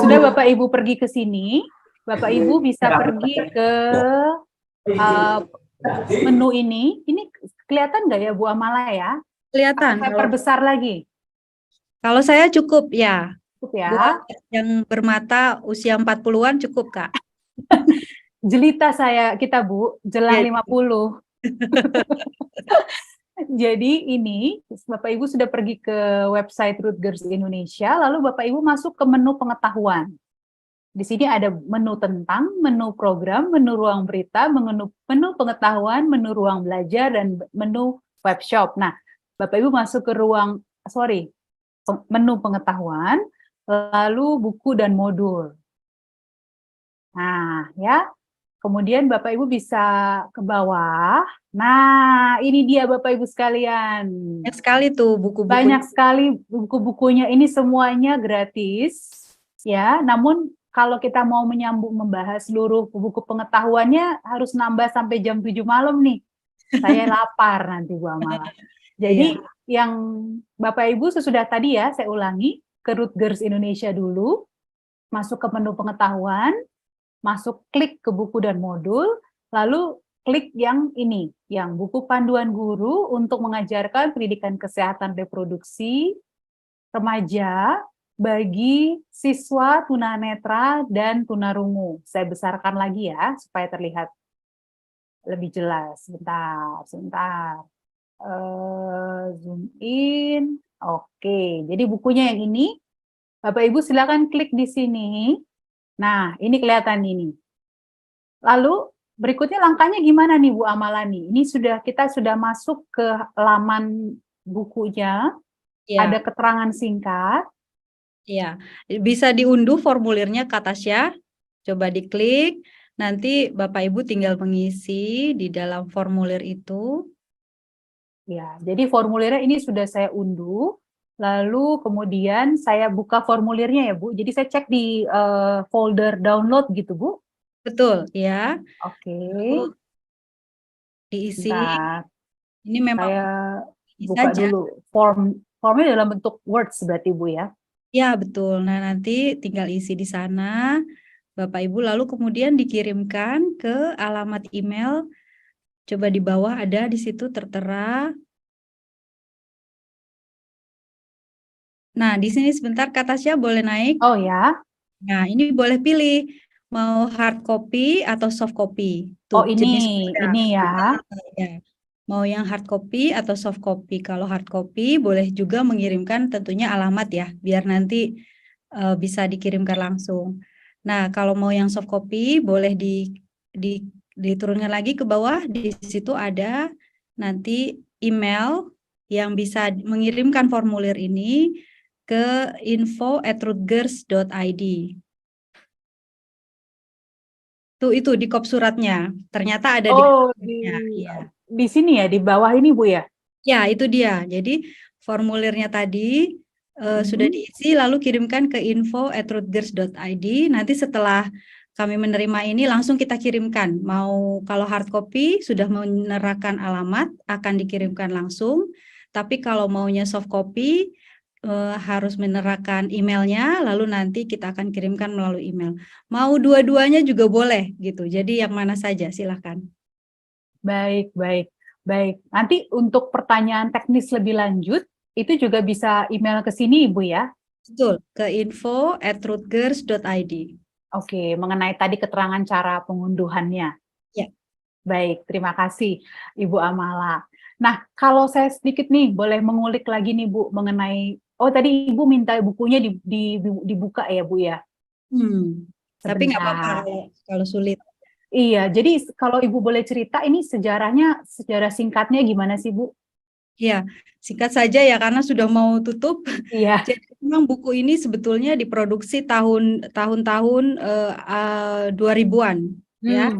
sudah Bapak Ibu pergi ke sini, Bapak Ibu bisa pergi ke menu ini. Ini kelihatan nggak ya, Bu Amala ya? Kelihatan. Saya perbesar lagi. Kalau saya cukup ya. Cukup ya. Buat yang bermata usia 40-an cukup, Kak. Jelita kita, Bu, jelang 50. Jadi ini, Bapak Ibu sudah pergi ke website Rutgers Indonesia, lalu Bapak Ibu masuk ke menu pengetahuan. Di sini ada menu tentang, menu program, menu ruang berita, menu pengetahuan, menu ruang belajar, dan menu webshop. Nah, Bapak Ibu masuk ke menu pengetahuan, lalu buku dan modul. Nah, ya. Kemudian Bapak Ibu bisa ke bawah. Nah, ini dia Bapak Ibu sekalian. Banyak sekali tuh buku-buku. Banyak sekali buku-bukunya, ini semuanya gratis. Ya, namun kalau kita mau membahas seluruh buku pengetahuannya harus nambah sampai jam 7 malam nih. Saya lapar nanti, Bu Amala. Jadi yang Bapak Ibu sesudah tadi ya, saya ulangi, ke Rutgers Indonesia dulu, masuk ke menu pengetahuan, masuk klik ke buku dan modul, lalu klik yang ini, yang buku panduan guru untuk mengajarkan pendidikan kesehatan reproduksi remaja bagi siswa tunanetra dan tunarungu. Saya besarkan lagi ya, supaya terlihat lebih jelas. Sebentar. Zoom in. Oke, jadi bukunya yang ini. Bapak Ibu silakan klik di sini. Nah, ini kelihatan ini. Lalu berikutnya langkahnya gimana nih Bu Amala nih? Ini kita sudah masuk ke laman bukunya. Ya. Ada keterangan singkat. Iya, bisa diunduh formulirnya Kak Tasya. Coba diklik. Nanti Bapak Ibu tinggal mengisi di dalam formulir itu. Ya, jadi formulirnya ini sudah saya unduh, lalu kemudian saya buka formulirnya ya Bu. Jadi saya cek di folder download gitu Bu. Betul, ya. Oke. Diisi. Bentar. Ini memang saya buka saja dulu formnya dalam bentuk Word berarti Bu ya. Ya, betul. Nah, nanti tinggal isi di sana. Bapak Ibu, lalu kemudian dikirimkan ke alamat email. Coba di bawah ada di situ tertera. Nah, di sini sebentar Kak Tasya boleh naik. Oh ya. Nah, ini boleh pilih mau hard copy atau soft copy. Tuh, Oh ini ya. Ya. Mau yang hard copy atau soft copy. Kalau hard copy boleh juga mengirimkan tentunya alamat ya, biar nanti bisa dikirimkan langsung. Nah, kalau mau yang soft copy boleh diturunkan lagi ke bawah. Di situ ada nanti email yang bisa mengirimkan formulir ini ke info@rutgers.id. Tuh itu di kop suratnya. Ternyata ada di sini ya, di bawah ini Bu ya. Ya, itu dia. Jadi formulirnya tadi sudah diisi, lalu kirimkan ke info@rutgers.id. Nanti setelah kami menerima ini langsung kita kirimkan. Mau kalau hard copy sudah menerapkan alamat akan dikirimkan langsung. Tapi kalau maunya soft copy harus menerapkan emailnya, lalu nanti kita akan kirimkan melalui email. Mau dua-duanya juga boleh gitu. Jadi yang mana saja silahkan. Baik. Nanti untuk pertanyaan teknis lebih lanjut, itu juga bisa email ke sini Ibu ya? Betul, ke info@rutgers.id. Oke, mengenai tadi keterangan cara pengunduhannya. Ya. Baik, terima kasih Ibu Amala. Nah, kalau saya sedikit nih, boleh mengulik lagi nih Bu, mengenai, tadi Ibu minta bukunya dibuka ya Bu ya? Tapi nggak apa-apa kalau sulit. Iya, jadi kalau Ibu boleh cerita ini sejarah singkatnya gimana sih Bu? Ya, singkat saja ya karena sudah mau tutup. Iya. Jadi memang buku ini sebetulnya diproduksi tahun-tahun 2000-an ya.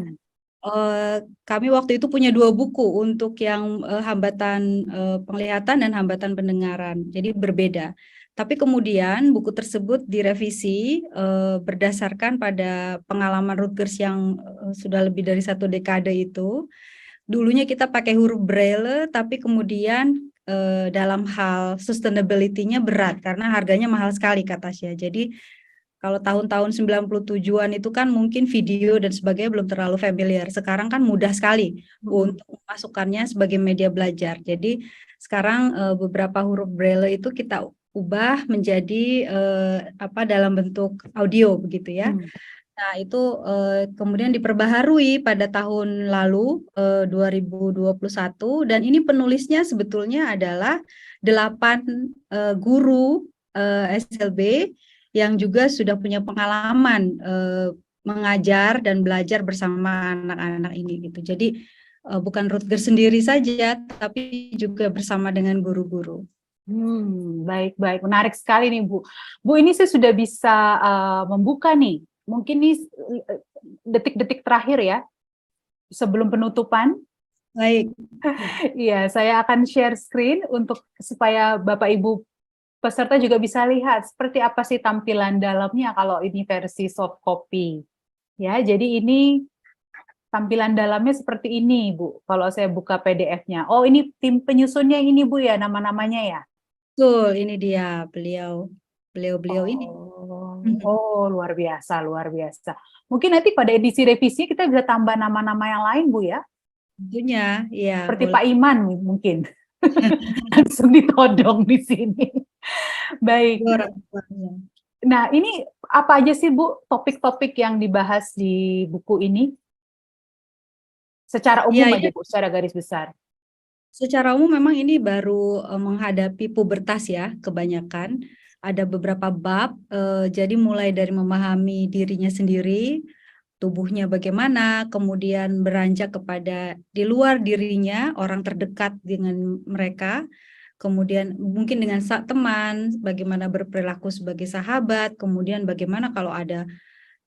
Kami waktu itu punya 2 buku untuk yang hambatan penglihatan dan hambatan pendengaran. Jadi berbeda. Tapi kemudian buku tersebut direvisi berdasarkan pada pengalaman Rutgers yang sudah lebih dari 1 dekade itu. Dulunya kita pakai huruf Braille, tapi kemudian dalam hal sustainability-nya berat karena harganya mahal sekali kata Tasya. Jadi kalau tahun-tahun 97-an itu kan mungkin video dan sebagainya belum terlalu familiar. Sekarang kan mudah sekali untuk memasukkannya sebagai media belajar. Jadi sekarang beberapa huruf Braille itu kita ubah menjadi dalam bentuk audio begitu ya. Nah, itu kemudian diperbaharui pada tahun lalu 2021 dan ini penulisnya sebetulnya adalah 8 guru SLB yang juga sudah punya pengalaman mengajar dan belajar bersama anak-anak ini gitu. Jadi bukan Rutgers sendiri saja tapi juga bersama dengan guru-guru. Baik, menarik sekali nih Bu. Bu, ini saya sudah bisa membuka nih. Mungkin ini detik-detik terakhir ya, sebelum penutupan. Baik. Iya, saya akan share screen supaya Bapak Ibu peserta juga bisa lihat seperti apa sih tampilan dalamnya kalau ini versi soft copy. Ya, jadi ini tampilan dalamnya seperti ini, Bu. Kalau saya buka PDF-nya. Oh, ini tim penyusunnya ini, Bu ya, nama-namanya ya? Betul, ini dia beliau ini. Oh, luar biasa. Mungkin nanti pada edisi revisi kita bisa tambah nama-nama yang lain, Bu ya? Tentunya, ya. Seperti boleh. Pak Iman mungkin. Langsung ditodong di sini. Baik. Nah, ini apa aja sih, Bu, topik-topik yang dibahas di buku ini? Secara umum aja, Bu, secara garis besar. Secara umum memang ini baru menghadapi pubertas ya, kebanyakan. Ada beberapa bab, jadi mulai dari memahami dirinya sendiri, tubuhnya bagaimana, kemudian beranjak kepada di luar dirinya, orang terdekat dengan mereka, kemudian mungkin dengan teman, bagaimana berperilaku sebagai sahabat, kemudian bagaimana kalau ada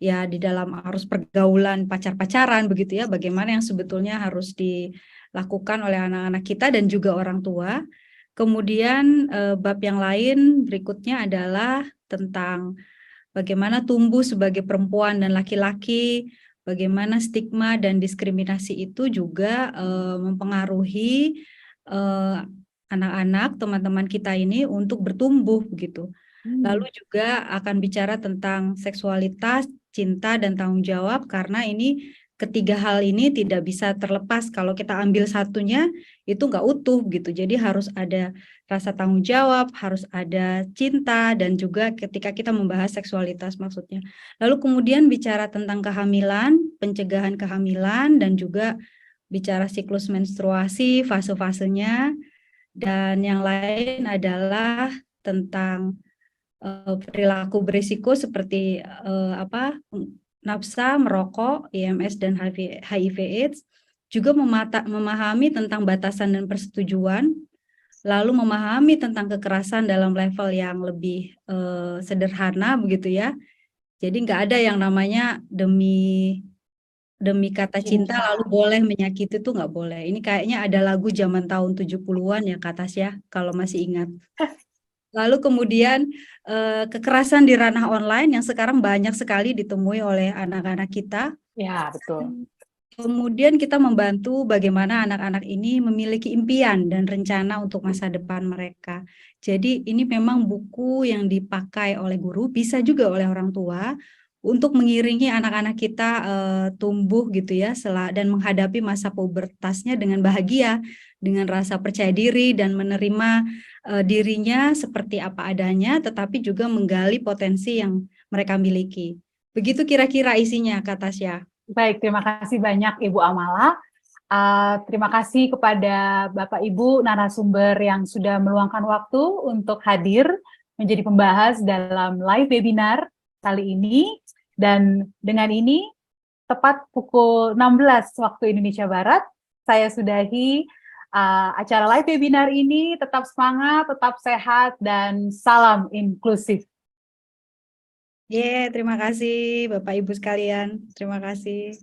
ya di dalam arus pergaulan pacar-pacaran begitu ya, bagaimana yang sebetulnya harus dilakukan oleh anak-anak kita dan juga orang tua. Kemudian bab yang lain berikutnya adalah tentang bagaimana tumbuh sebagai perempuan dan laki-laki, bagaimana stigma dan diskriminasi itu juga mempengaruhi anak-anak, teman-teman kita ini untuk bertumbuh begitu. Lalu juga akan bicara tentang seksualitas cinta, dan tanggung jawab, karena ini ketiga hal ini tidak bisa terlepas. Kalau kita ambil satunya itu nggak utuh gitu. Jadi harus ada rasa tanggung jawab, harus ada cinta, dan juga ketika kita membahas seksualitas maksudnya. Lalu kemudian bicara tentang kehamilan, pencegahan kehamilan, dan juga bicara siklus menstruasi, fase-fasenya, dan yang lain adalah tentang perilaku berisiko seperti nafsa, merokok, IMS, dan HIV/AIDS, juga memahami tentang batasan dan persetujuan, lalu memahami tentang kekerasan dalam level yang lebih sederhana begitu ya. Jadi nggak ada yang namanya demi kata cinta lalu boleh menyakiti, itu nggak boleh. Ini kayaknya ada lagu zaman tahun 70-an ya Kak Tasya, kalau masih ingat. Lalu kemudian kekerasan di ranah online yang sekarang banyak sekali ditemui oleh anak-anak kita. Ya, betul. Kemudian kita membantu bagaimana anak-anak ini memiliki impian dan rencana untuk masa depan mereka. Jadi ini memang buku yang dipakai oleh guru, bisa juga oleh orang tua, untuk mengiringi anak-anak kita tumbuh gitu ya, dan menghadapi masa pubertasnya dengan bahagia, dengan rasa percaya diri dan menerima dirinya seperti apa adanya, tetapi juga menggali potensi yang mereka miliki. Begitu kira-kira isinya, Kak Tasya. Baik, terima kasih banyak Ibu Amala. Terima kasih kepada Bapak Ibu narasumber yang sudah meluangkan waktu untuk hadir menjadi pembahas dalam live webinar kali ini. Dan dengan ini, tepat pukul 16 waktu Indonesia Barat, saya sudahi acara live webinar ini. Tetap semangat, tetap sehat, dan salam inklusif. Terima kasih Bapak Ibu sekalian. Terima kasih.